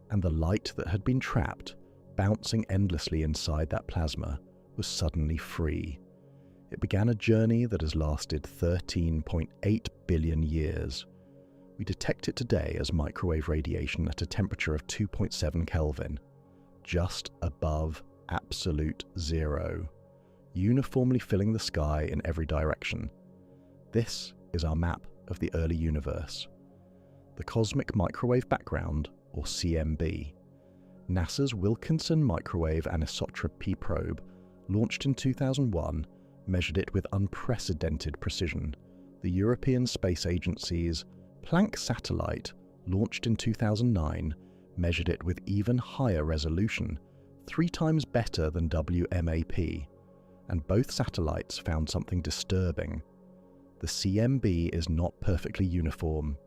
and the light that had been trapped, bouncing endlessly inside that plasma, was suddenly free. It began a journey that has lasted 13.8 billion years. We detect it today as microwave radiation at a temperature of 2.7 Kelvin, just above absolute zero, uniformly filling the sky in every direction. This is our map of the early universe. The Cosmic Microwave Background, or CMB. NASA's Wilkinson Microwave Anisotropy Probe, launched in 2001, measured it with unprecedented precision. The European Space Agency's Planck satellite, launched in 2009, measured it with even higher resolution, 3 times better than WMAP, and both satellites found something disturbing. The CMB is not perfectly uniform.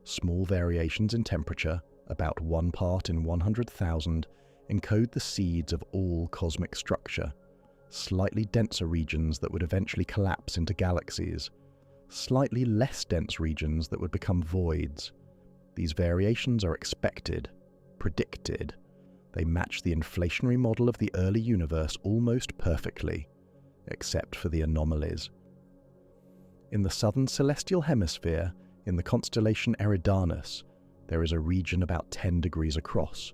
Small variations in temperature, about 1 part in 100,000, encode the seeds of all cosmic structure. Slightly denser regions that would eventually collapse into galaxies. Slightly less dense regions that would become voids. These variations are expected, predicted. They match the inflationary model of the early universe almost perfectly, except for the anomalies. In the southern celestial hemisphere, in the constellation Eridanus, there is a region about 10 degrees across,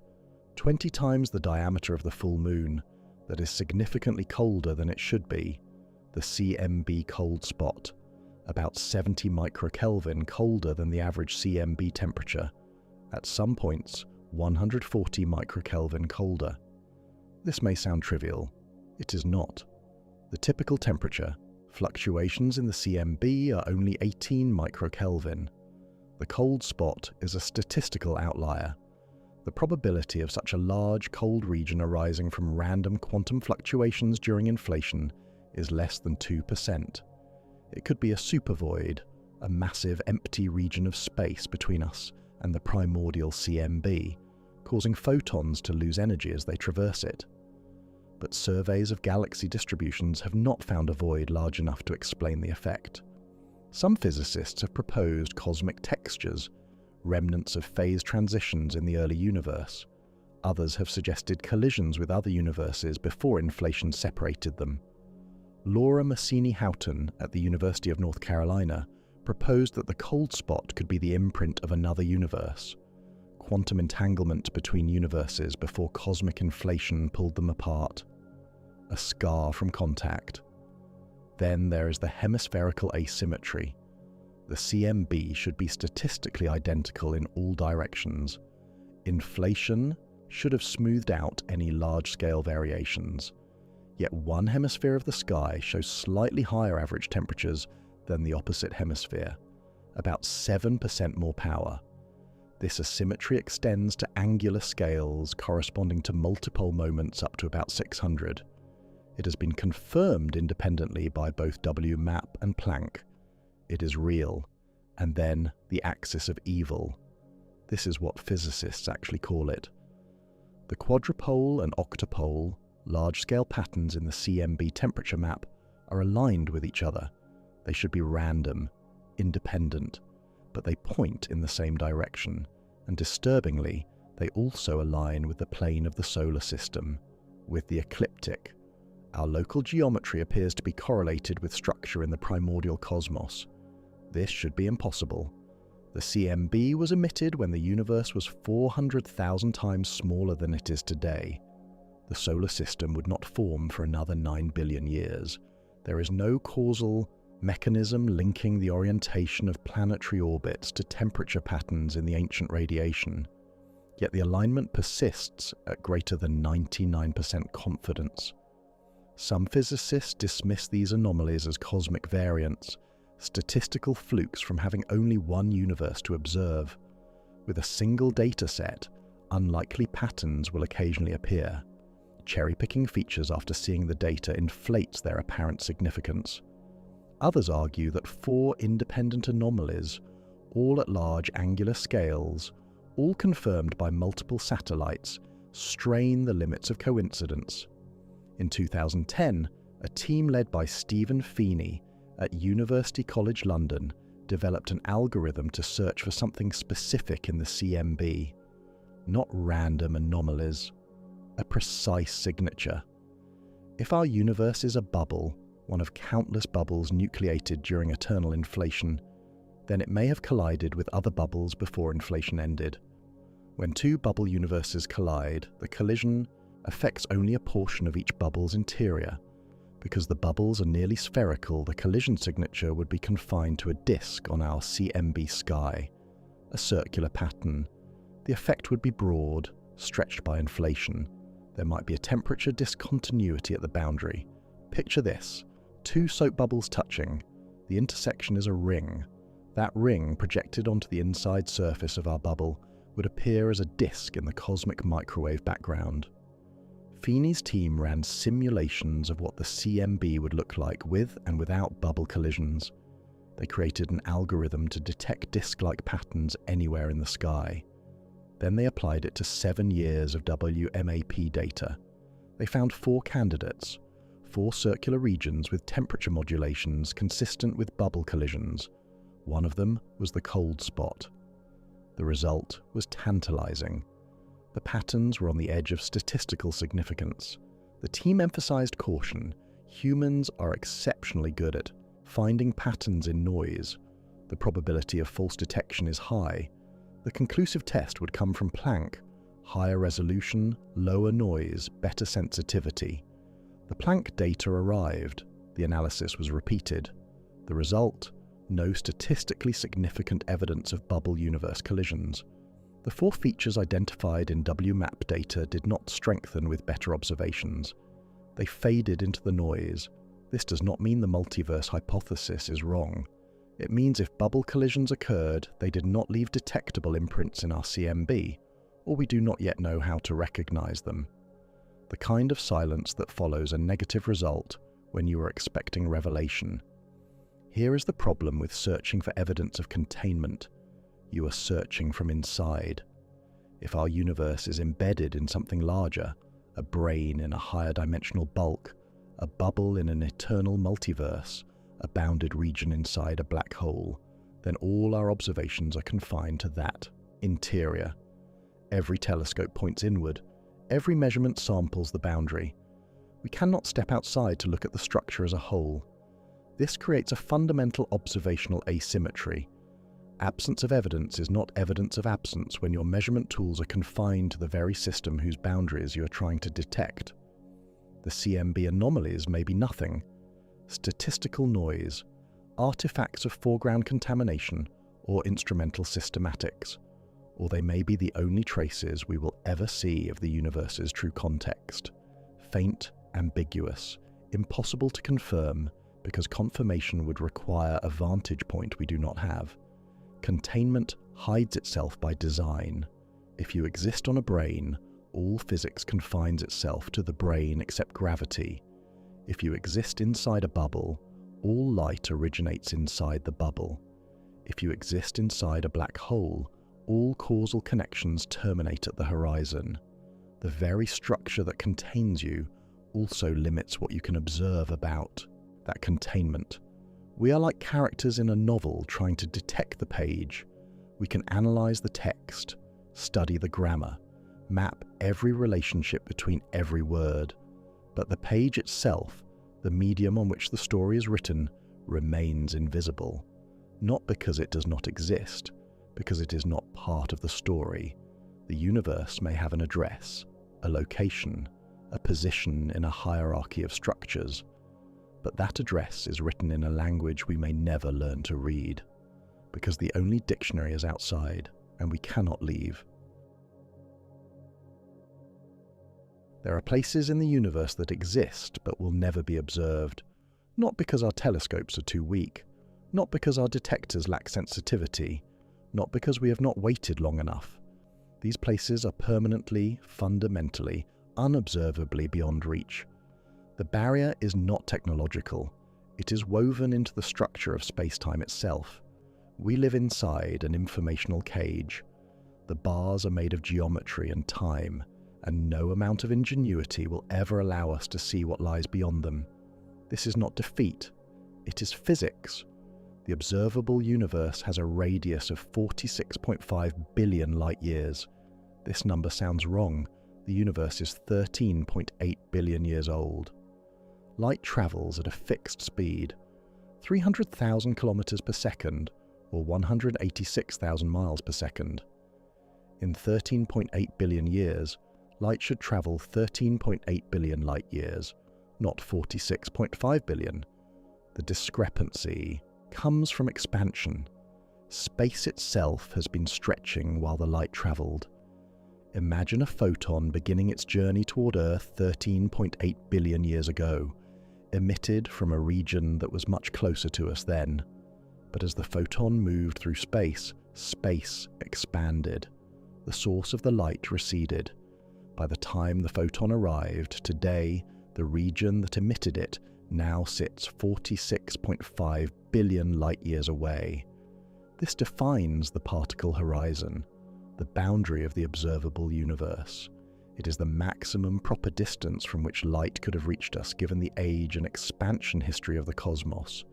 20 times the diameter of the full moon, that is significantly colder than it should be, the CMB cold spot, about 70 microkelvin colder than the average CMB temperature, at some points 140 microkelvin colder. This may sound trivial. It is not. The typical temperature, fluctuations in the CMB are only 18 microkelvin. The cold spot is a statistical outlier. The probability of such a large cold region arising from random quantum fluctuations during inflation is less than 2%. It could be a supervoid, a massive empty region of space between us and the primordial CMB, causing photons to lose energy as they traverse it. But surveys of galaxy distributions have not found a void large enough to explain the effect. Some physicists have proposed cosmic textures, remnants of phase transitions in the early universe. Others have suggested collisions with other universes before inflation separated them. Laura Massini-Houghton at the University of North Carolina proposed that the cold spot could be the imprint of another universe, quantum entanglement between universes before cosmic inflation pulled them apart, a scar from contact. Then there is the hemispherical asymmetry. The CMB should be statistically identical in all directions. Inflation should have smoothed out any large-scale variations. Yet one hemisphere of the sky shows slightly higher average temperatures than the opposite hemisphere, about 7% more power. This asymmetry extends to angular scales corresponding to multipole moments up to about 600. It has been confirmed independently by both WMAP and Planck. It is real, and then the axis of evil. This is what physicists actually call it. The quadrupole and octopole, large-scale patterns in the CMB temperature map, are aligned with each other. They should be random, independent, but they point in the same direction, and disturbingly, they also align with the plane of the solar system, with the ecliptic. Our local geometry appears to be correlated with structure in the primordial cosmos. This should be impossible. The CMB was emitted when the universe was 400,000 times smaller than it is today. The solar system would not form for another 9 billion years. There is no causal mechanism linking the orientation of planetary orbits to temperature patterns in the ancient radiation. Yet the alignment persists at greater than 99% confidence. Some physicists dismiss these anomalies as cosmic variants, statistical flukes from having only one universe to observe. With a single data set, unlikely patterns will occasionally appear. Cherry-picking features after seeing the data inflates their apparent significance. Others argue that 4 independent anomalies, all at large angular scales, all confirmed by multiple satellites, strain the limits of coincidence. In 2010, a team led by Stephen Feeney at University College London developed an algorithm to search for something specific in the CMB, not random anomalies, a precise signature. If our universe is a bubble, one of countless bubbles nucleated during eternal inflation, then it may have collided with other bubbles before inflation ended. When 2 bubble universes collide, the collision affects only a portion of each bubble's interior. Because the bubbles are nearly spherical, the collision signature would be confined to a disk on our CMB sky, a circular pattern. The effect would be broad, stretched by inflation. There might be a temperature discontinuity at the boundary. Picture this: 2 soap bubbles touching. The intersection is a ring. That ring, projected onto the inside surface of our bubble, would appear as a disk in the cosmic microwave background. Feeney's team ran simulations of what the CMB would look like with and without bubble collisions. They created an algorithm to detect disk-like patterns anywhere in the sky. Then they applied it to 7 years of WMAP data. They found 4 candidates, 4 circular regions with temperature modulations consistent with bubble collisions. One of them was the cold spot. The result was tantalizing. The patterns were on the edge of statistical significance. The team emphasized caution. Humans are exceptionally good at finding patterns in noise. The probability of false detection is high. The conclusive test would come from Planck: higher resolution, lower noise, better sensitivity. The Planck data arrived. The analysis was repeated. The result: no statistically significant evidence of bubble universe collisions. The 4 features identified in WMAP data did not strengthen with better observations. They faded into the noise. This does not mean the multiverse hypothesis is wrong. It means if bubble collisions occurred, they did not leave detectable imprints in our CMB, or we do not yet know how to recognize them. The kind of silence that follows a negative result when you are expecting revelation. Here is the problem with searching for evidence of containment. You are searching from inside. If our universe is embedded in something larger, a brain in a higher dimensional bulk, a bubble in an eternal multiverse, a bounded region inside a black hole, then all our observations are confined to that interior. Every telescope points inward. Every measurement samples the boundary. We cannot step outside to look at the structure as a whole. This creates a fundamental observational asymmetry. Absence of evidence is not evidence of absence when your measurement tools are confined to the very system whose boundaries you are trying to detect. The CMB anomalies may be nothing: statistical noise, artifacts of foreground contamination, or instrumental systematics, or they may be the only traces we will ever see of the universe's true context. Faint, ambiguous, impossible to confirm, because confirmation would require a vantage point we do not have. Containment hides itself by design. If you exist on a brain, all physics confines itself to the brain except gravity. If you exist inside a bubble, all light originates inside the bubble. If you exist inside a black hole, all causal connections terminate at the horizon. The very structure that contains you also limits what you can observe about that containment. We are like characters in a novel trying to detect the page. We can analyze the text, study the grammar, map every relationship between every word. But the page itself, the medium on which the story is written, remains invisible. Not because it does not exist, because it is not part of the story. The universe may have an address, a location, a position in a hierarchy of structures, but that address is written in a language we may never learn to read, because the only dictionary is outside, and we cannot leave. There are places in the universe that exist but will never be observed, not because our telescopes are too weak, not because our detectors lack sensitivity, not because we have not waited long enough. These places are permanently, fundamentally, unobservably beyond reach. The barrier is not technological. It is woven into the structure of space-time itself. We live inside an informational cage. The bars are made of geometry and time, and no amount of ingenuity will ever allow us to see what lies beyond them. This is not defeat. It is physics. The observable universe has a radius of 46.5 billion light-years. This number sounds wrong. The universe is 13.8 billion years old. Light travels at a fixed speed, 300,000 kilometers per second, or 186,000 miles per second. In 13.8 billion years, light should travel 13.8 billion light-years, not 46.5 billion. The discrepancy comes from expansion. Space itself has been stretching while the light traveled. Imagine a photon beginning its journey toward Earth 13.8 billion years ago, emitted from a region that was much closer to us then. But as the photon moved through space, space expanded. The source of the light receded. By the time the photon arrived, today, the region that emitted it now sits 46.5 billion light-years away. This defines the particle horizon, the boundary of the observable universe. It is the maximum proper distance from which light could have reached us given the age and expansion history of the cosmos.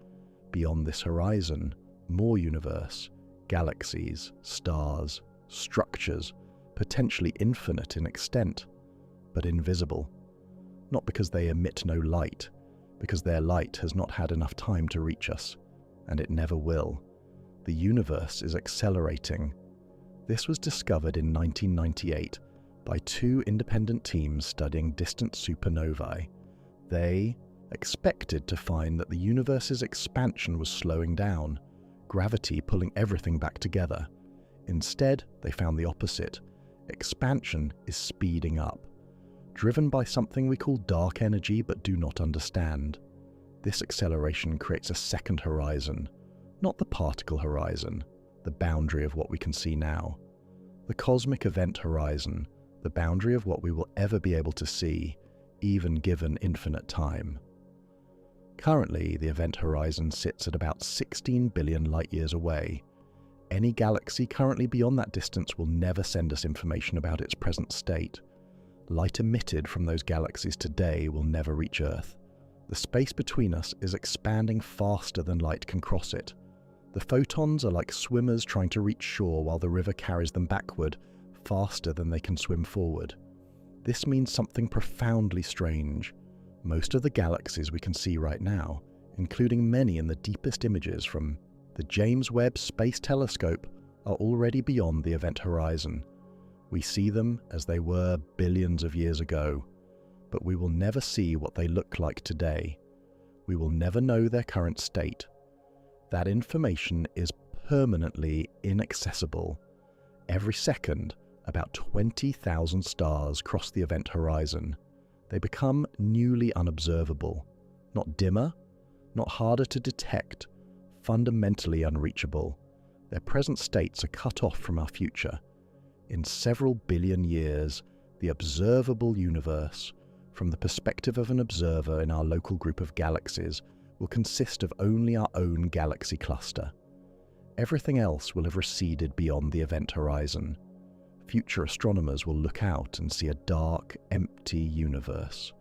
Beyond this horizon, more universe, galaxies, stars, structures, potentially infinite in extent, but invisible. Not because they emit no light, because their light has not had enough time to reach us, and it never will. The universe is accelerating. This was discovered in 1998 by two independent teams studying distant supernovae. They expected to find that the universe's expansion was slowing down, gravity pulling everything back together. Instead, they found the opposite. Expansion is speeding up, driven by something we call dark energy but do not understand. This acceleration creates a second horizon, not the particle horizon, the boundary of what we can see now. The cosmic event horizon, the boundary of what we will ever be able to see, even given infinite time. Currently, the event horizon sits at about 16 billion light-years away. Any galaxy currently beyond that distance will never send us information about its present state. Light emitted from those galaxies today will never reach Earth. The space between us is expanding faster than light can cross it. The photons are like swimmers trying to reach shore while the river carries them backward, faster than they can swim forward. This means something profoundly strange. Most of the galaxies we can see right now, including many in the deepest images from the James Webb Space Telescope, are already beyond the event horizon. We see them as they were billions of years ago, but we will never see what they look like today. We will never know their current state. That information is permanently inaccessible. Every second, about 20,000 stars cross the event horizon. They become newly unobservable, not dimmer, not harder to detect, fundamentally unreachable. Their present states are cut off from our future. In several billion years, the observable universe, from the perspective of an observer in our local group of galaxies, will consist of only our own galaxy cluster. Everything else will have receded beyond the event horizon. Future astronomers will look out and see a dark, empty universe.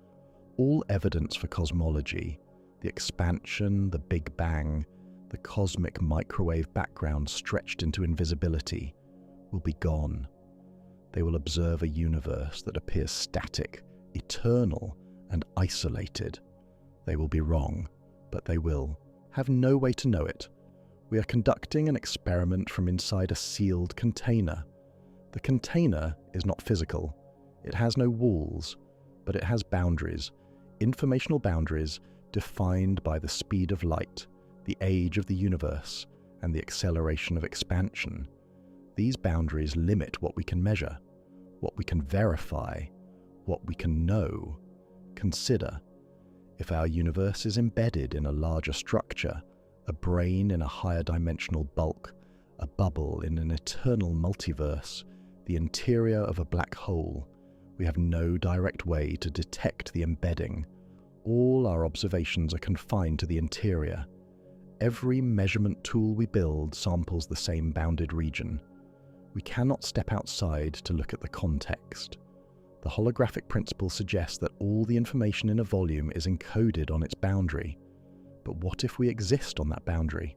All evidence for cosmology, the expansion, the Big Bang, the cosmic microwave background stretched into invisibility, will be gone. They will observe a universe that appears static, eternal, and isolated. They will be wrong, but they will have no way to know it. We are conducting an experiment from inside a sealed container. The container is not physical. It has no walls, but it has boundaries, informational boundaries defined by the speed of light, the age of the universe, and the acceleration of expansion. These boundaries limit what we can measure, what we can verify, what we can know. Consider, if our universe is embedded in a larger structure, a brain in a higher dimensional bulk, a bubble in an eternal multiverse, the interior of a black hole, we have no direct way to detect the embedding. All our observations are confined to the interior. Every measurement tool we build samples the same bounded region. We cannot step outside to look at the context. The holographic principle suggests that all the information in a volume is encoded on its boundary. But what if we exist on that boundary?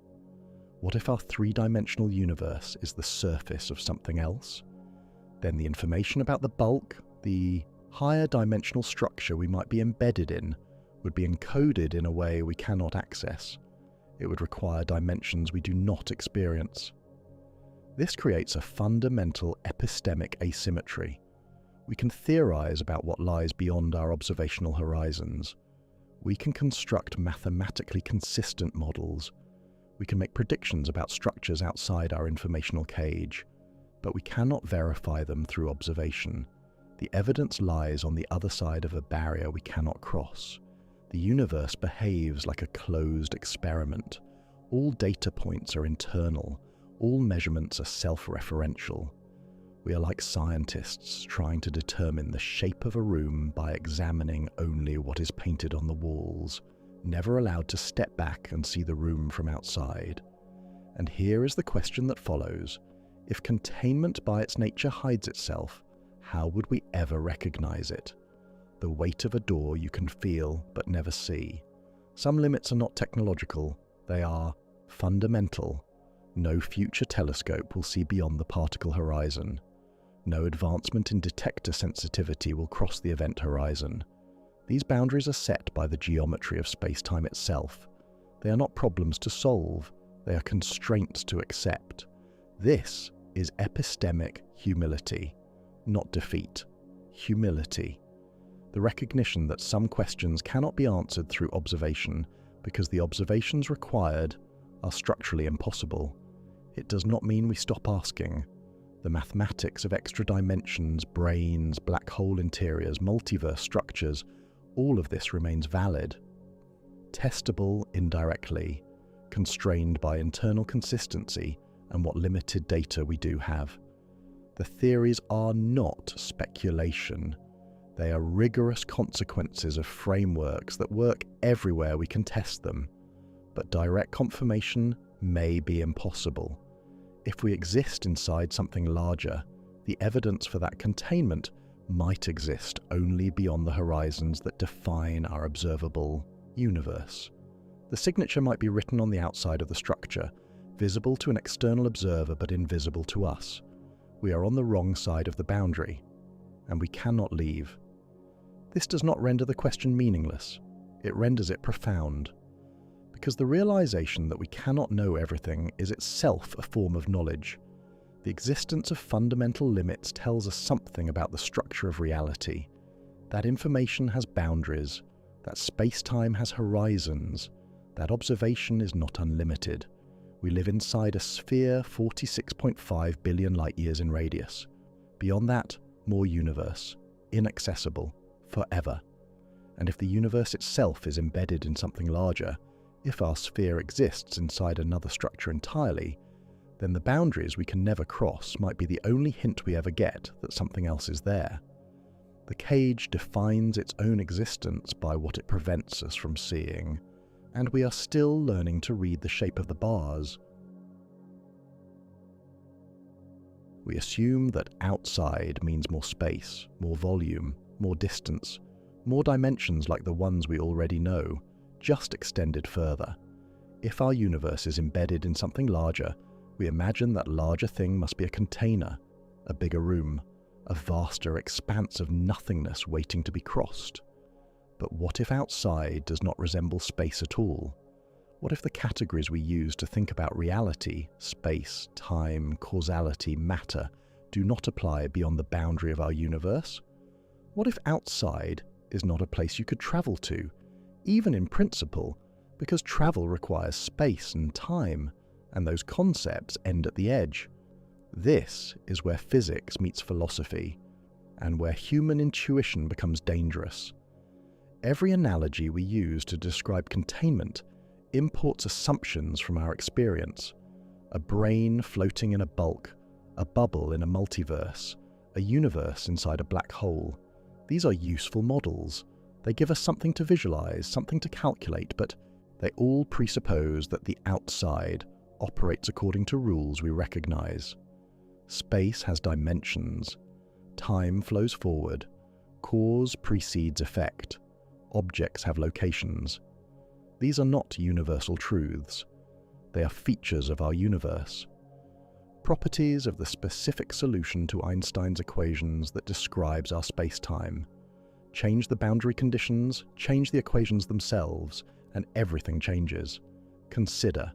What if our three-dimensional universe is the surface of something else? Then the information about the bulk, the higher dimensional structure we might be embedded in, would be encoded in a way we cannot access. It would require dimensions we do not experience. This creates a fundamental epistemic asymmetry. We can theorize about what lies beyond our observational horizons. We can construct mathematically consistent models. We can make predictions about structures outside our informational cage, but we cannot verify them through observation. The evidence lies on the other side of a barrier we cannot cross. The universe behaves like a closed experiment. All data points are internal. All measurements are self-referential. We are like scientists trying to determine the shape of a room by examining only what is painted on the walls, never allowed to step back and see the room from outside. And here is the question that follows. If containment by its nature hides itself, how would we ever recognize it? The weight of a door you can feel but never see. Some limits are not technological, they are fundamental. No future telescope will see beyond the particle horizon. No advancement in detector sensitivity will cross the event horizon. These boundaries are set by the geometry of space-time itself. They are not problems to solve, they are constraints to accept. This is epistemic humility, not defeat. Humility. The recognition that some questions cannot be answered through observation because the observations required are structurally impossible. It does not mean we stop asking. The mathematics of extra dimensions, brains, black hole interiors, multiverse structures, all of this remains valid. Testable indirectly, constrained by internal consistency and what limited data we do have. The theories are not speculation. They are rigorous consequences of frameworks that work everywhere we can test them. But direct confirmation may be impossible. If we exist inside something larger, the evidence for that containment might exist only beyond the horizons that define our observable universe. The signature might be written on the outside of the structure, visible to an external observer but invisible to us. We are on the wrong side of the boundary, and we cannot leave. This does not render the question meaningless. It renders it profound. Because the realization that we cannot know everything is itself a form of knowledge. The existence of fundamental limits tells us something about the structure of reality. That information has boundaries, that space-time has horizons, that observation is not unlimited. We live inside a sphere 46.5 billion light-years in radius. Beyond that, more universe, inaccessible, forever. And if the universe itself is embedded in something larger, if our sphere exists inside another structure entirely, then the boundaries we can never cross might be the only hint we ever get that something else is there. The cage defines its own existence by what it prevents us from seeing, and we are still learning to read the shape of the bars. We assume that outside means more space, more volume, more distance, more dimensions like the ones we already know, just extended further. If our universe is embedded in something larger, we imagine that larger thing must be a container, a bigger room, a vaster expanse of nothingness waiting to be crossed. But what if outside does not resemble space at all? What if the categories we use to think about reality, space, time, causality, matter, do not apply beyond the boundary of our universe? What if outside is not a place you could travel to, even in principle, because travel requires space and time, and those concepts end at the edge? This is where physics meets philosophy, and where human intuition becomes dangerous. Every analogy we use to describe containment imports assumptions from our experience. A brain floating in a bulk, a bubble in a multiverse, a universe inside a black hole. These are useful models. They give us something to visualize, something to calculate, but they all presuppose that the outside operates according to rules we recognize. Space has dimensions. Time flows forward. Cause precedes effect. Objects have locations. These are not universal truths. They are features of our universe. Properties of the specific solution to Einstein's equations that describes our space-time. Change the boundary conditions, change the equations themselves, and everything changes. Consider.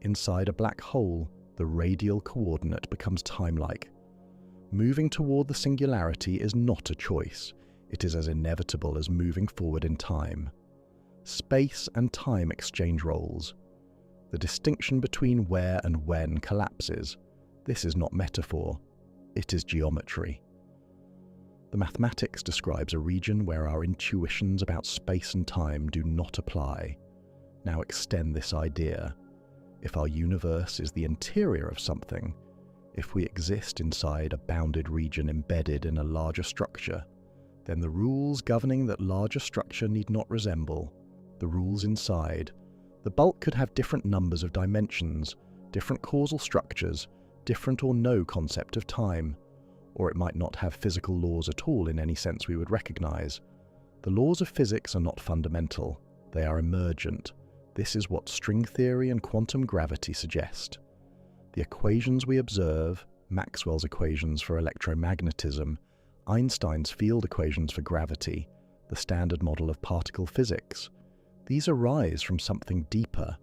Inside a black hole, the radial coordinate becomes time-like. Moving toward the singularity is not a choice. It is as inevitable as moving forward in time. Space and time exchange roles. The distinction between where and when collapses. This is not metaphor. It is geometry. The mathematics describes a region where our intuitions about space and time do not apply. Now extend this idea. If our universe is the interior of something, if we exist inside a bounded region embedded in a larger structure, then the rules governing that larger structure need not resemble the rules inside. The bulk could have different numbers of dimensions, different causal structures, different or no concept of time, or it might not have physical laws at all in any sense we would recognize. The laws of physics are not fundamental, they are emergent. This is what string theory and quantum gravity suggest. The equations we observe, Maxwell's equations for electromagnetism, Einstein's field equations for gravity, the standard model of particle physics, these arise from something deeper.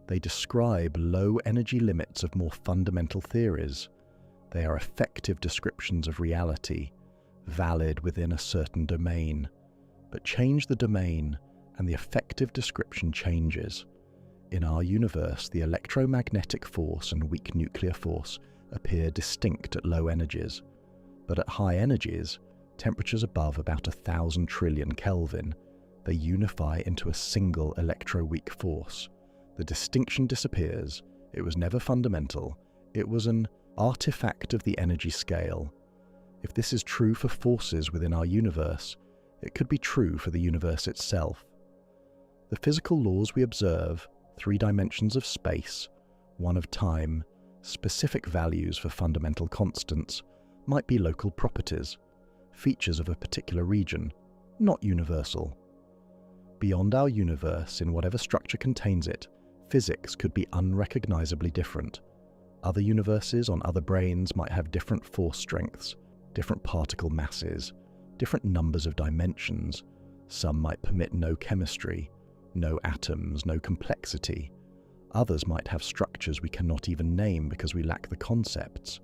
They describe low energy limits of more fundamental theories. They are effective descriptions of reality, valid within a certain domain. But change the domain, and the effective description changes. In our universe, the electromagnetic force and weak nuclear force appear distinct at low energies, but at high energies, temperatures above about 1,000 trillion Kelvin, they unify into a single electroweak force. The distinction disappears. It was never fundamental. It was an artifact of the energy scale. If this is true for forces within our universe, it could be true for the universe itself. The physical laws we observe, 3 dimensions of space, 1 of time, specific values for fundamental constants, might be local properties, features of a particular region, not universal. Beyond our universe, in whatever structure contains it, physics could be unrecognizably different. Other universes on other branes might have different force strengths, different particle masses, different numbers of dimensions. Some might permit no chemistry, no atoms, no complexity. Others might have structures we cannot even name because we lack the concepts.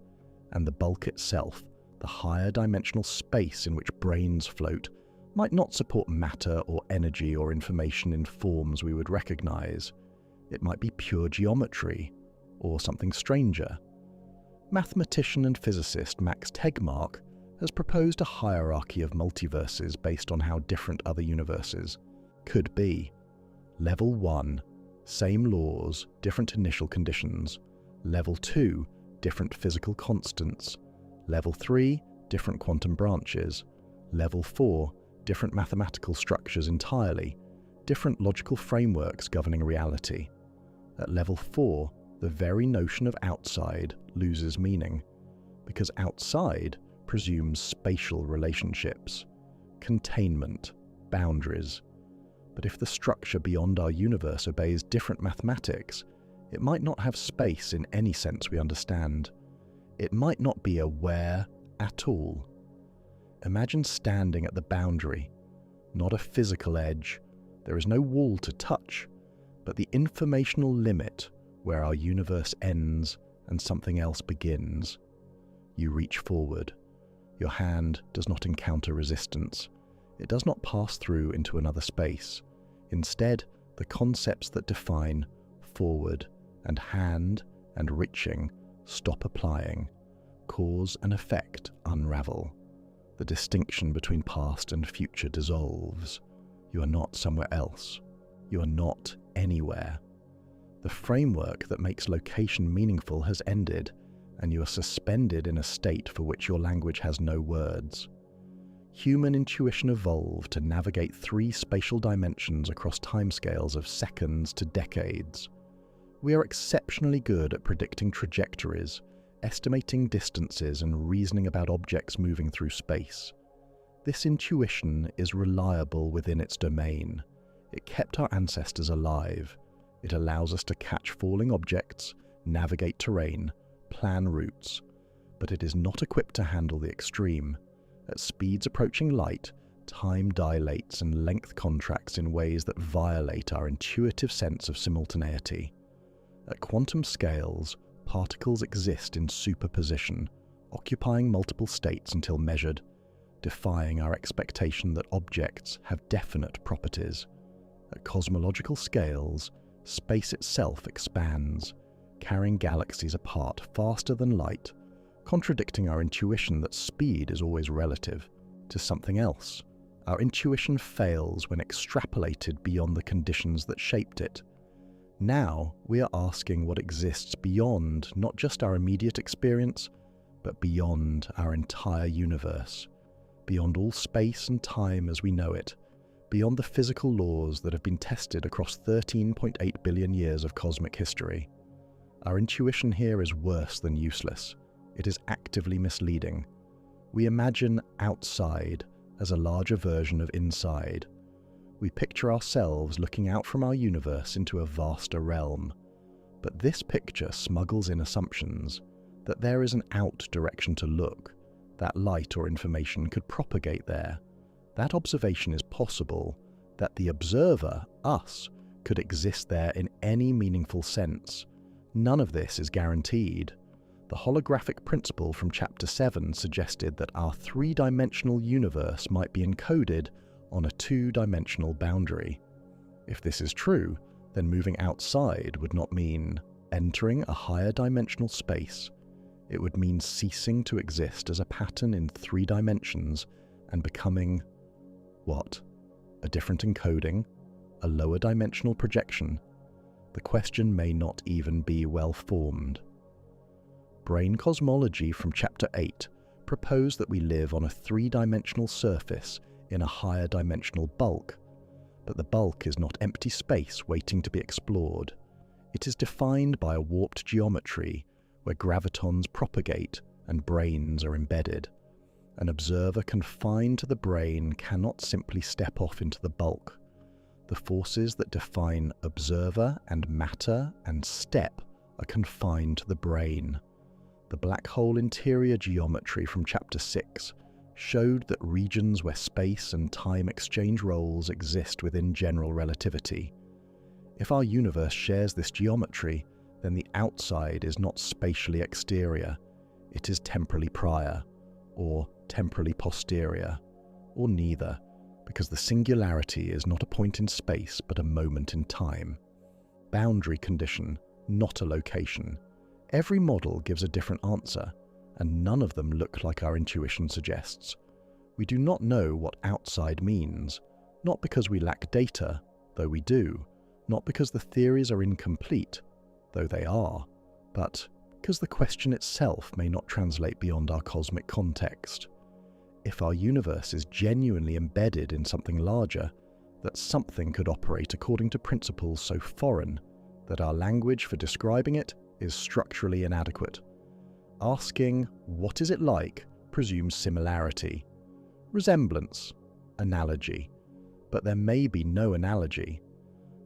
And the bulk itself, the higher dimensional space in which brains float, might not support matter or energy or information in forms we would recognize. It might be pure geometry, or something stranger. Mathematician and physicist Max Tegmark has proposed a hierarchy of multiverses based on how different other universes could be. Level 1, same laws, different initial conditions. Level 2, different physical constants. Level 3, different quantum branches. Level 4, different mathematical structures entirely, different logical frameworks governing reality. At level 4, the very notion of outside loses meaning, because outside presumes spatial relationships, containment, boundaries. But if the structure beyond our universe obeys different mathematics, it might not have space in any sense we understand. It might not be aware at all. Imagine standing at the boundary, not a physical edge. There is no wall to touch, but the informational limit where our universe ends and something else begins. You reach forward. Your hand does not encounter resistance. It does not pass through into another space. Instead, the concepts that define forward and hand and reaching stop applying. Cause and effect unravel. The distinction between past and future dissolves. You are not somewhere else. You are not anywhere. The framework that makes location meaningful has ended, and you are suspended in a state for which your language has no words. Human intuition evolved to navigate 3 spatial dimensions across timescales of seconds to decades. We are exceptionally good at predicting trajectories, estimating distances, and reasoning about objects moving through space. This intuition is reliable within its domain. It kept our ancestors alive. It allows us to catch falling objects, navigate terrain, plan routes, but it is not equipped to handle the extreme. At speeds approaching light, time dilates and length contracts in ways that violate our intuitive sense of simultaneity. At quantum scales, particles exist in superposition, occupying multiple states until measured, defying our expectation that objects have definite properties. At cosmological scales, space itself expands, carrying galaxies apart faster than light, contradicting our intuition that speed is always relative to something else. Our intuition fails when extrapolated beyond the conditions that shaped it. Now we are asking what exists beyond not just our immediate experience, but beyond our entire universe, beyond all space and time as we know it, beyond the physical laws that have been tested across 13.8 billion years of cosmic history. Our intuition here is worse than useless. It is actively misleading. We imagine outside as a larger version of inside. We picture ourselves looking out from our universe into a vaster realm. But this picture smuggles in assumptions that there is an out direction to look, that light or information could propagate there, that observation is possible, that the observer, us, could exist there in any meaningful sense. None of this is guaranteed. The holographic principle from Chapter 7 suggested that our 3-dimensional universe might be encoded on a 2-dimensional boundary. If this is true, then moving outside would not mean entering a higher dimensional space. It would mean ceasing to exist as a pattern in 3 dimensions and becoming what? A different encoding? A lower dimensional projection? The question may not even be well formed. Brain Cosmology from Chapter 8 proposed that we live on a 3-dimensional surface in a higher dimensional bulk, but the bulk is not empty space waiting to be explored. It is defined by a warped geometry where gravitons propagate and brains are embedded. An observer confined to the brain cannot simply step off into the bulk. The forces that define observer and matter and step are confined to the brain. The black hole interior geometry from Chapter 6 showed that regions where space and time exchange roles exist within general relativity. If our universe shares this geometry, then the outside is not spatially exterior, it is temporally prior, or temporally posterior, or neither, because the singularity is not a point in space but a moment in time. Boundary condition, not a location. Every model gives a different answer, and none of them look like our intuition suggests. We do not know what outside means, not because we lack data, though we do, not because the theories are incomplete, though they are, but because the question itself may not translate beyond our cosmic context. If our universe is genuinely embedded in something larger, that something could operate according to principles so foreign that our language for describing it is structurally inadequate. Asking, "What is it like?" presumes similarity, resemblance, analogy. But there may be no analogy.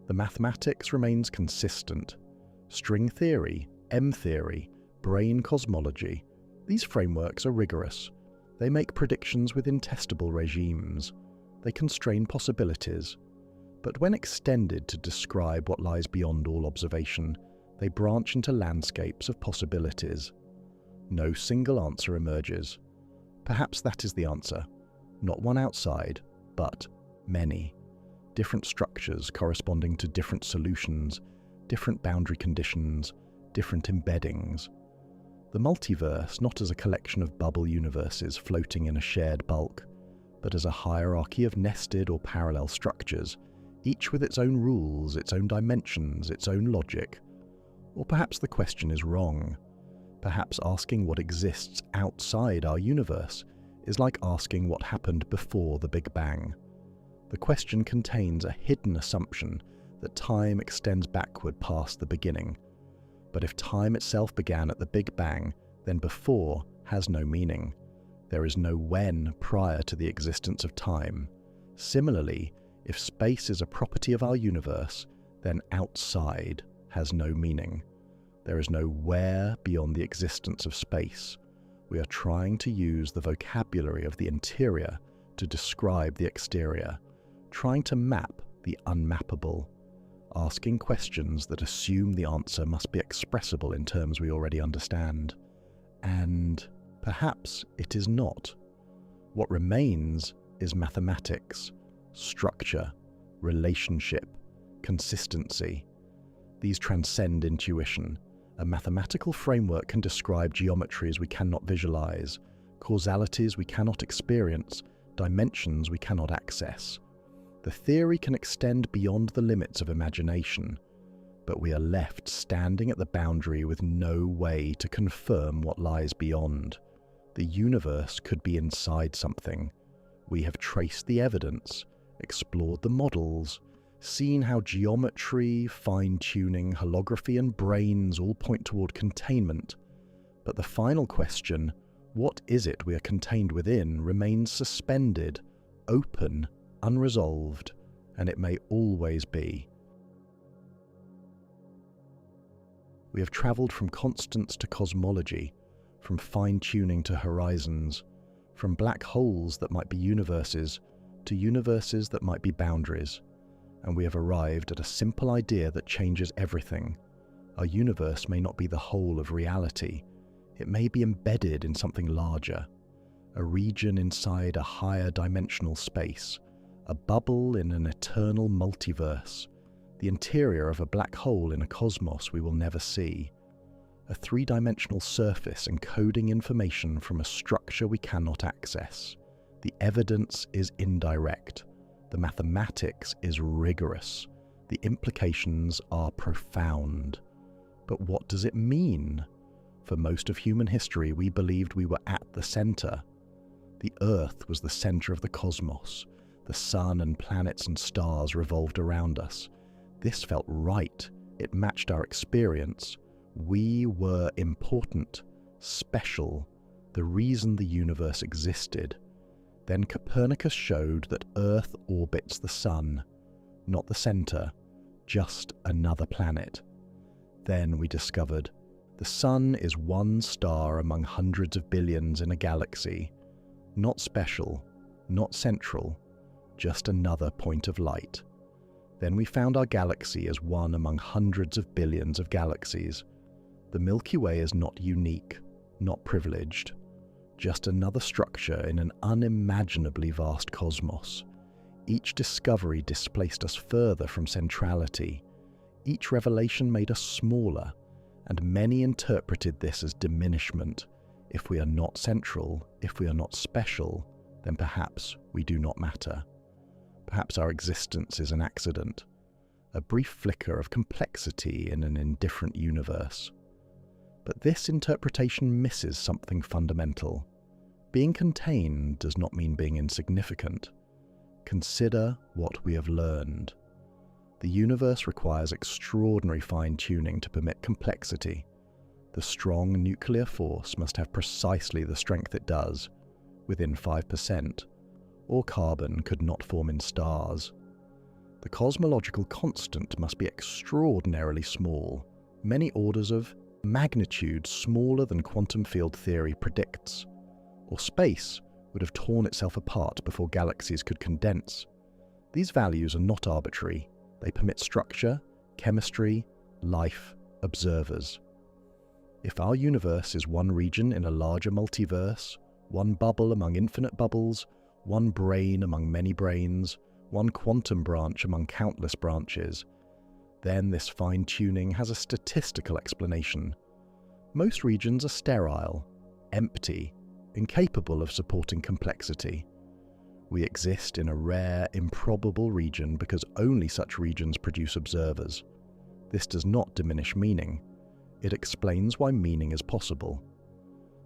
The mathematics remains consistent. String theory, M-theory, brain cosmology, these frameworks are rigorous. They make predictions within testable regimes. They constrain possibilities. But when extended to describe what lies beyond all observation, they branch into landscapes of possibilities. No single answer emerges. Perhaps that is the answer. Not one outside, but many. Different structures corresponding to different solutions, different boundary conditions, different embeddings. The multiverse not as a collection of bubble universes floating in a shared bulk, but as a hierarchy of nested or parallel structures, each with its own rules, its own dimensions, its own logic. Or perhaps the question is wrong. Perhaps asking what exists outside our universe is like asking what happened before the Big Bang. The question contains a hidden assumption that time extends backward past the beginning. But if time itself began at the Big Bang, then before has no meaning. There is no when prior to the existence of time. Similarly, if space is a property of our universe, then outside has no meaning. There is no where beyond the existence of space. We are trying to use the vocabulary of the interior to describe the exterior, trying to map the unmappable, asking questions that assume the answer must be expressible in terms we already understand. And perhaps it is not. What remains is mathematics, structure, relationship, consistency. These transcend intuition. A mathematical framework can describe geometries we cannot visualize, causalities we cannot experience, dimensions we cannot access. The theory can extend beyond the limits of imagination, but we are left standing at the boundary with no way to confirm what lies beyond. The universe could be inside something. We have traced the evidence, explored the models, seen how geometry, fine-tuning, holography and brains all point toward containment. But the final question, what is it we are contained within, remains suspended, open, unresolved, and it may always be. We have travelled from constants to cosmology, from fine-tuning to horizons, from black holes that might be universes to universes that might be boundaries. And we have arrived at a simple idea that changes everything. Our universe may not be the whole of reality. It may be embedded in something larger, a region inside a higher dimensional space, a bubble in an eternal multiverse, the interior of a black hole in a cosmos we will never see, a three-dimensional surface encoding information from a structure we cannot access. The evidence is indirect. The mathematics is rigorous. The implications are profound. But what does it mean? For most of human history, we believed we were at the center. The Earth was the center of the cosmos. The sun and planets and stars revolved around us. This felt right. It matched our experience. We were important, special, the reason the universe existed. Then Copernicus showed that Earth orbits the Sun, not the center, just another planet. Then we discovered the Sun is one star among hundreds of billions in a galaxy, not special, not central, just another point of light. Then we found our galaxy as one among hundreds of billions of galaxies. The Milky Way is not unique, not privileged. Just another structure in an unimaginably vast cosmos. Each discovery displaced us further from centrality. Each revelation made us smaller, and many interpreted this as diminishment. If we are not central, if we are not special, then perhaps we do not matter. Perhaps our existence is an accident, a brief flicker of complexity in an indifferent universe. But this interpretation misses something fundamental. Being contained does not mean being insignificant. Consider what we have learned. The universe requires extraordinary fine-tuning to permit complexity. The strong nuclear force must have precisely the strength it does, within 5%, or carbon could not form in stars. The cosmological constant must be extraordinarily small, many orders of magnitude smaller than quantum field theory predicts, or space would have torn itself apart before galaxies could condense. These values are not arbitrary. They permit structure, chemistry, life, observers. If our universe is one region in a larger multiverse, one bubble among infinite bubbles, one brain among many brains, one quantum branch among countless branches, then this fine-tuning has a statistical explanation. Most regions are sterile, empty, incapable of supporting complexity. We exist in a rare, improbable region because only such regions produce observers. This does not diminish meaning. It explains why meaning is possible.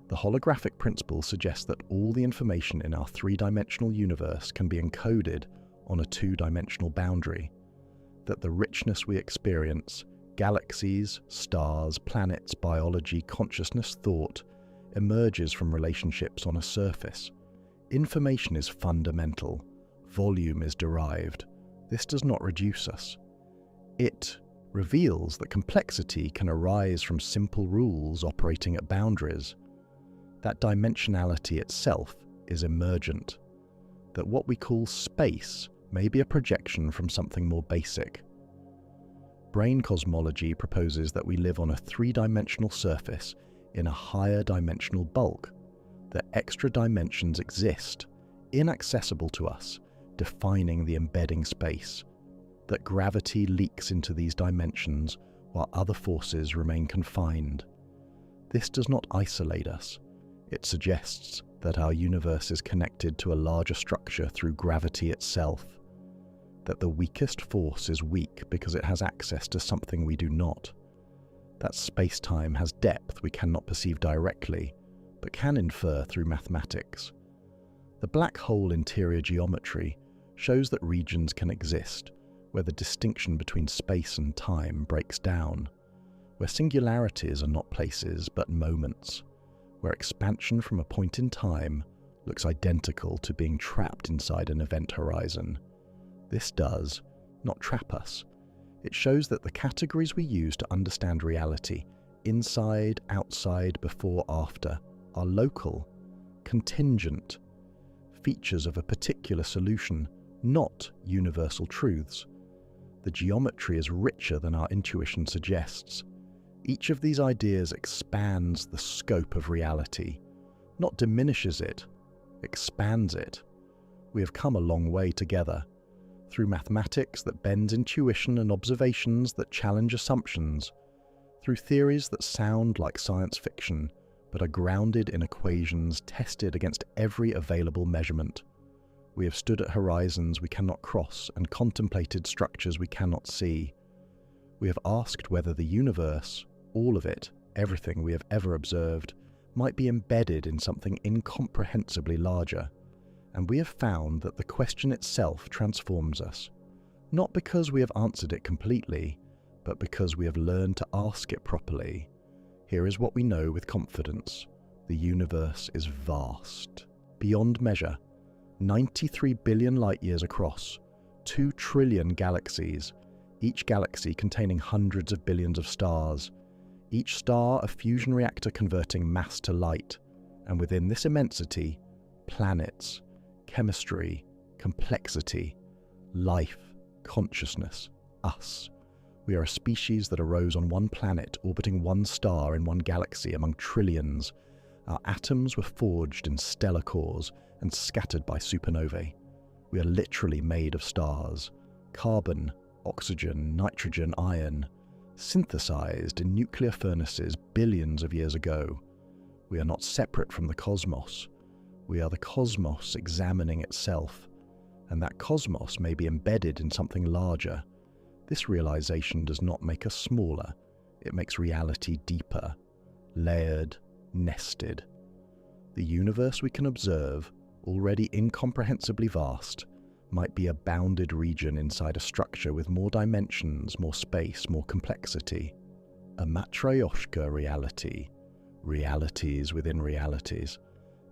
The holographic principle suggests that all the information in our three-dimensional universe can be encoded on a two-dimensional boundary, that the richness we experience, galaxies, stars, planets, biology, consciousness, thought, emerges from relationships on a surface. Information is fundamental. Volume is derived. This does not reduce us. It reveals that complexity can arise from simple rules operating at boundaries. That dimensionality itself is emergent. That what we call space may be a projection from something more basic. Brain cosmology proposes that we live on a three-dimensional surface in a higher dimensional bulk, that extra dimensions exist, inaccessible to us, defining the embedding space, that gravity leaks into these dimensions while other forces remain confined. This does not isolate us. It suggests that our universe is connected to a larger structure through gravity itself, that the weakest force is weak because it has access to something we do not, that space-time has depth we cannot perceive directly, but can infer through mathematics. The black hole interior geometry shows that regions can exist where the distinction between space and time breaks down, where singularities are not places but moments, where expansion from a point in time looks identical to being trapped inside an event horizon. This does not trap us. It shows that the categories we use to understand reality, inside, outside, before, after, are local, contingent, features of a particular solution, not universal truths. The geometry is richer than our intuition suggests. Each of these ideas expands the scope of reality, not diminishes it, expands it. We have come a long way together, through mathematics that bends intuition and observations that challenge assumptions, through theories that sound like science fiction but are grounded in equations tested against every available measurement. We have stood at horizons we cannot cross and contemplated structures we cannot see. We have asked whether the universe, all of it, everything we have ever observed, might be embedded in something incomprehensibly larger. And we have found that the question itself transforms us, not because we have answered it completely, but because we have learned to ask it properly. Here is what we know with confidence. The universe is vast, beyond measure, 93 billion light-years across, 2 trillion galaxies, each galaxy containing hundreds of billions of stars, each star a fusion reactor converting mass to light, and within this immensity, planets, chemistry, complexity, life, consciousness, us. We are a species that arose on one planet orbiting one star in one galaxy among trillions. Our atoms were forged in stellar cores and scattered by supernovae. We are literally made of stars, carbon, oxygen, nitrogen, iron, synthesized in nuclear furnaces billions of years ago. We are not separate from the cosmos. We are the cosmos examining itself, and that cosmos may be embedded in something larger. This realization does not make us smaller, it makes reality deeper. layered, nested. The universe we can observe, already incomprehensibly vast, might be a bounded region inside a structure with more dimensions, more space, more complexity. A matryoshka reality, realities within realities.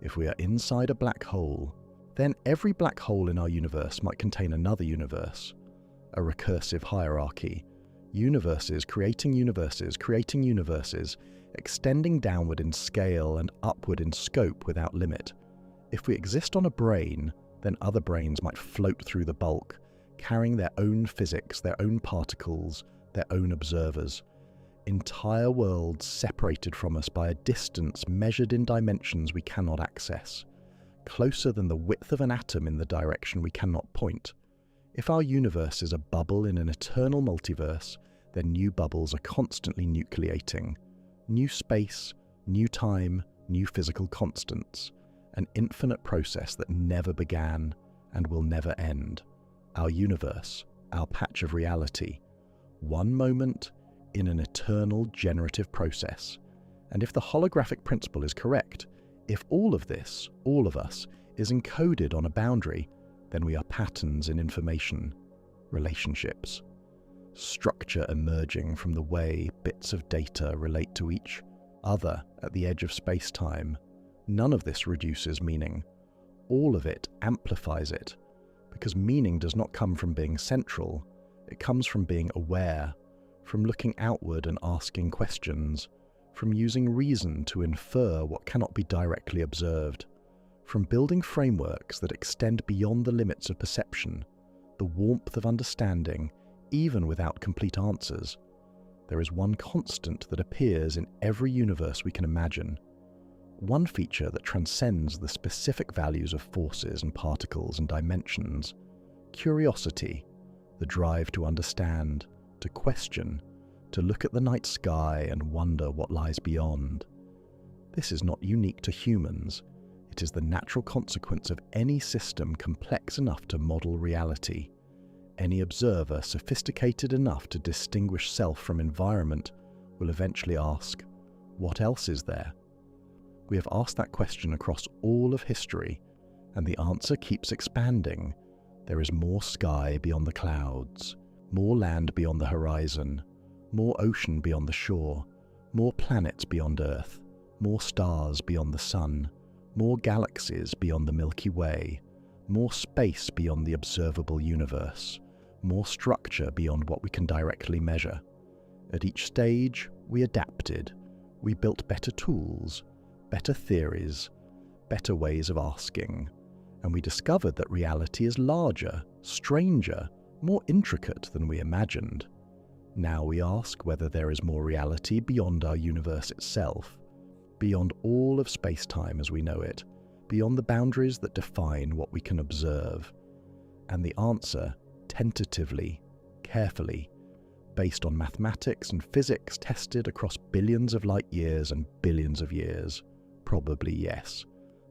If we are inside a black hole, then every black hole in our universe might contain another universe, a recursive hierarchy, universes, creating universes, extending downward in scale and upward in scope without limit. If we exist on a brain, then other brains might float through the bulk, carrying their own physics, their own particles, their own observers. Entire worlds separated from us by a distance measured in dimensions we cannot access, closer than the width of an atom in the direction we cannot point. If our universe is a bubble in an eternal multiverse, then new bubbles are constantly nucleating. New space, new time, new physical constants. An infinite process that never began and will never end. Our universe, our patch of reality. One moment in an eternal generative process. And if the holographic principle is correct, if all of this, all of us, is encoded on a boundary, then we are patterns in information, relationships, structure emerging from the way bits of data relate to each other at the edge of space-time. None of this reduces meaning. All of it amplifies it, because meaning does not come from being central. It comes from being aware, from looking outward and asking questions, from using reason to infer what cannot be directly observed, from building frameworks that extend beyond the limits of perception, the warmth of understanding, even without complete answers. There is one constant that appears in every universe we can imagine, one feature that transcends the specific values of forces and particles and dimensions: curiosity, the drive to understand, to question, to look at the night sky and wonder what lies beyond. This is not unique to humans. It is the natural consequence of any system complex enough to model reality. Any observer sophisticated enough to distinguish self from environment will eventually ask, what else is there? We have asked that question across all of history, and the answer keeps expanding. There is more sky beyond the clouds, more land beyond the horizon, more ocean beyond the shore, more planets beyond Earth, more stars beyond the sun, more galaxies beyond the Milky Way, more space beyond the observable universe, more structure beyond what we can directly measure. At each stage, we adapted. We built better tools, better theories, better ways of asking, and we discovered that reality is larger, stranger, more intricate than we imagined. Now we ask whether there is more reality beyond our universe itself, beyond all of space-time as we know it, beyond the boundaries that define what we can observe. And the answer, tentatively, carefully, based on mathematics and physics tested across billions of light years and billions of years, probably yes.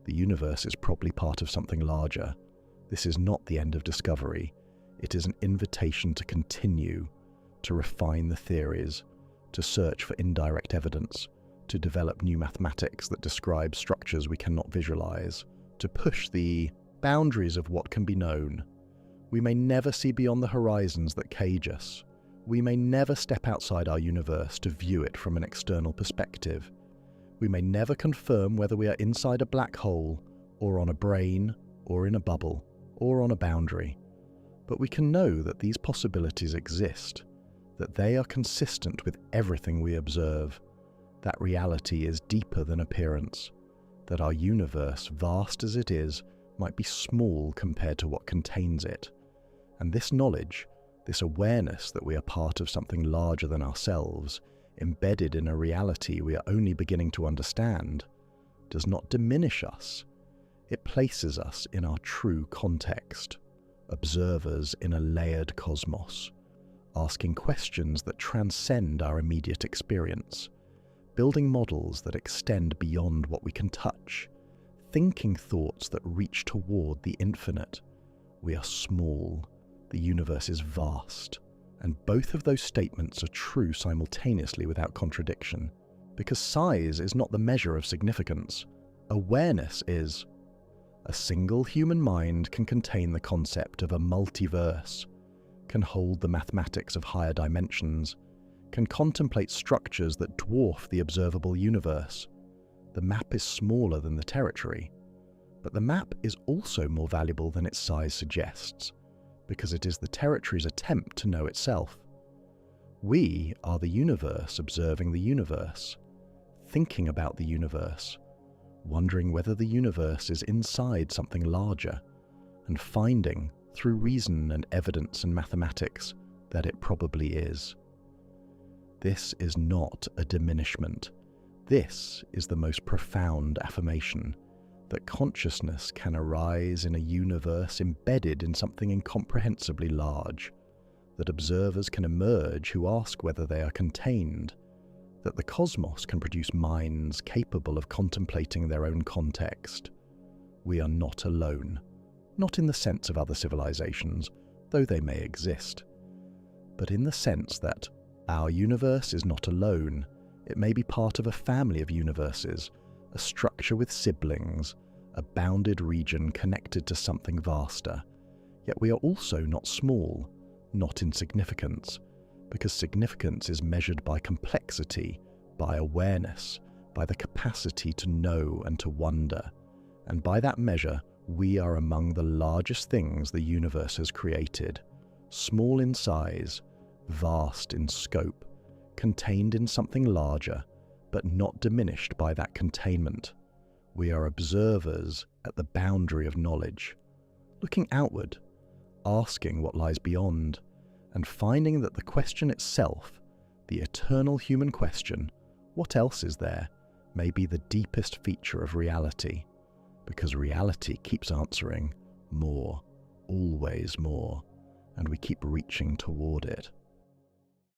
The universe is probably part of something larger. This is not the end of discovery. It is an invitation to continue, to refine the theories, to search for indirect evidence, to develop new mathematics that describe structures we cannot visualize, to push the boundaries of what can be known. We may never see beyond the horizons that cage us. We may never step outside our universe to view it from an external perspective. We may never confirm whether we are inside a black hole, or on a brain, or in a bubble, or on a boundary. But we can know that these possibilities exist, that they are consistent with everything we observe, that reality is deeper than appearance, that our universe, vast as it is, might be small compared to what contains it. And this knowledge, this awareness that we are part of something larger than ourselves, embedded in a reality we are only beginning to understand, does not diminish us. It places us in our true context, observers in a layered cosmos, asking questions that transcend our immediate experience, building models that extend beyond what we can touch, thinking thoughts that reach toward the infinite. We are small, the universe is vast, and both of those statements are true simultaneously without contradiction. because size is not the measure of significance. Awareness is. A single human mind can contain the concept of a multiverse, can hold the mathematics of higher dimensions, can contemplate structures that dwarf the observable universe. The map is smaller than the territory, but the map is also more valuable than its size suggests, because it is the territory's attempt to know itself. We are the universe observing the universe, thinking about the universe, wondering whether the universe is inside something larger, and finding, through reason and evidence and mathematics, that it probably is. This is not a diminishment. This is the most profound affirmation, that consciousness can arise in a universe embedded in something incomprehensibly large, that observers can emerge who ask whether they are contained, that the cosmos can produce minds capable of contemplating their own context. We are not alone, not in the sense of other civilizations, though they may exist, but in the sense that our universe is not alone. It may be part of a family of universes, a structure with siblings, a bounded region connected to something vaster. Yet we are also not small, not insignificance, because significance is measured by complexity, by awareness, by the capacity to know and to wonder. And by that measure, we are among the largest things the universe has created, small in size, vast in scope, contained in something larger, but not diminished by that containment. We are observers at the boundary of knowledge, looking outward, asking what lies beyond, and finding that the question itself, the eternal human question, what else is there, may be the deepest feature of reality, because reality keeps answering more, always more, and we keep reaching toward it.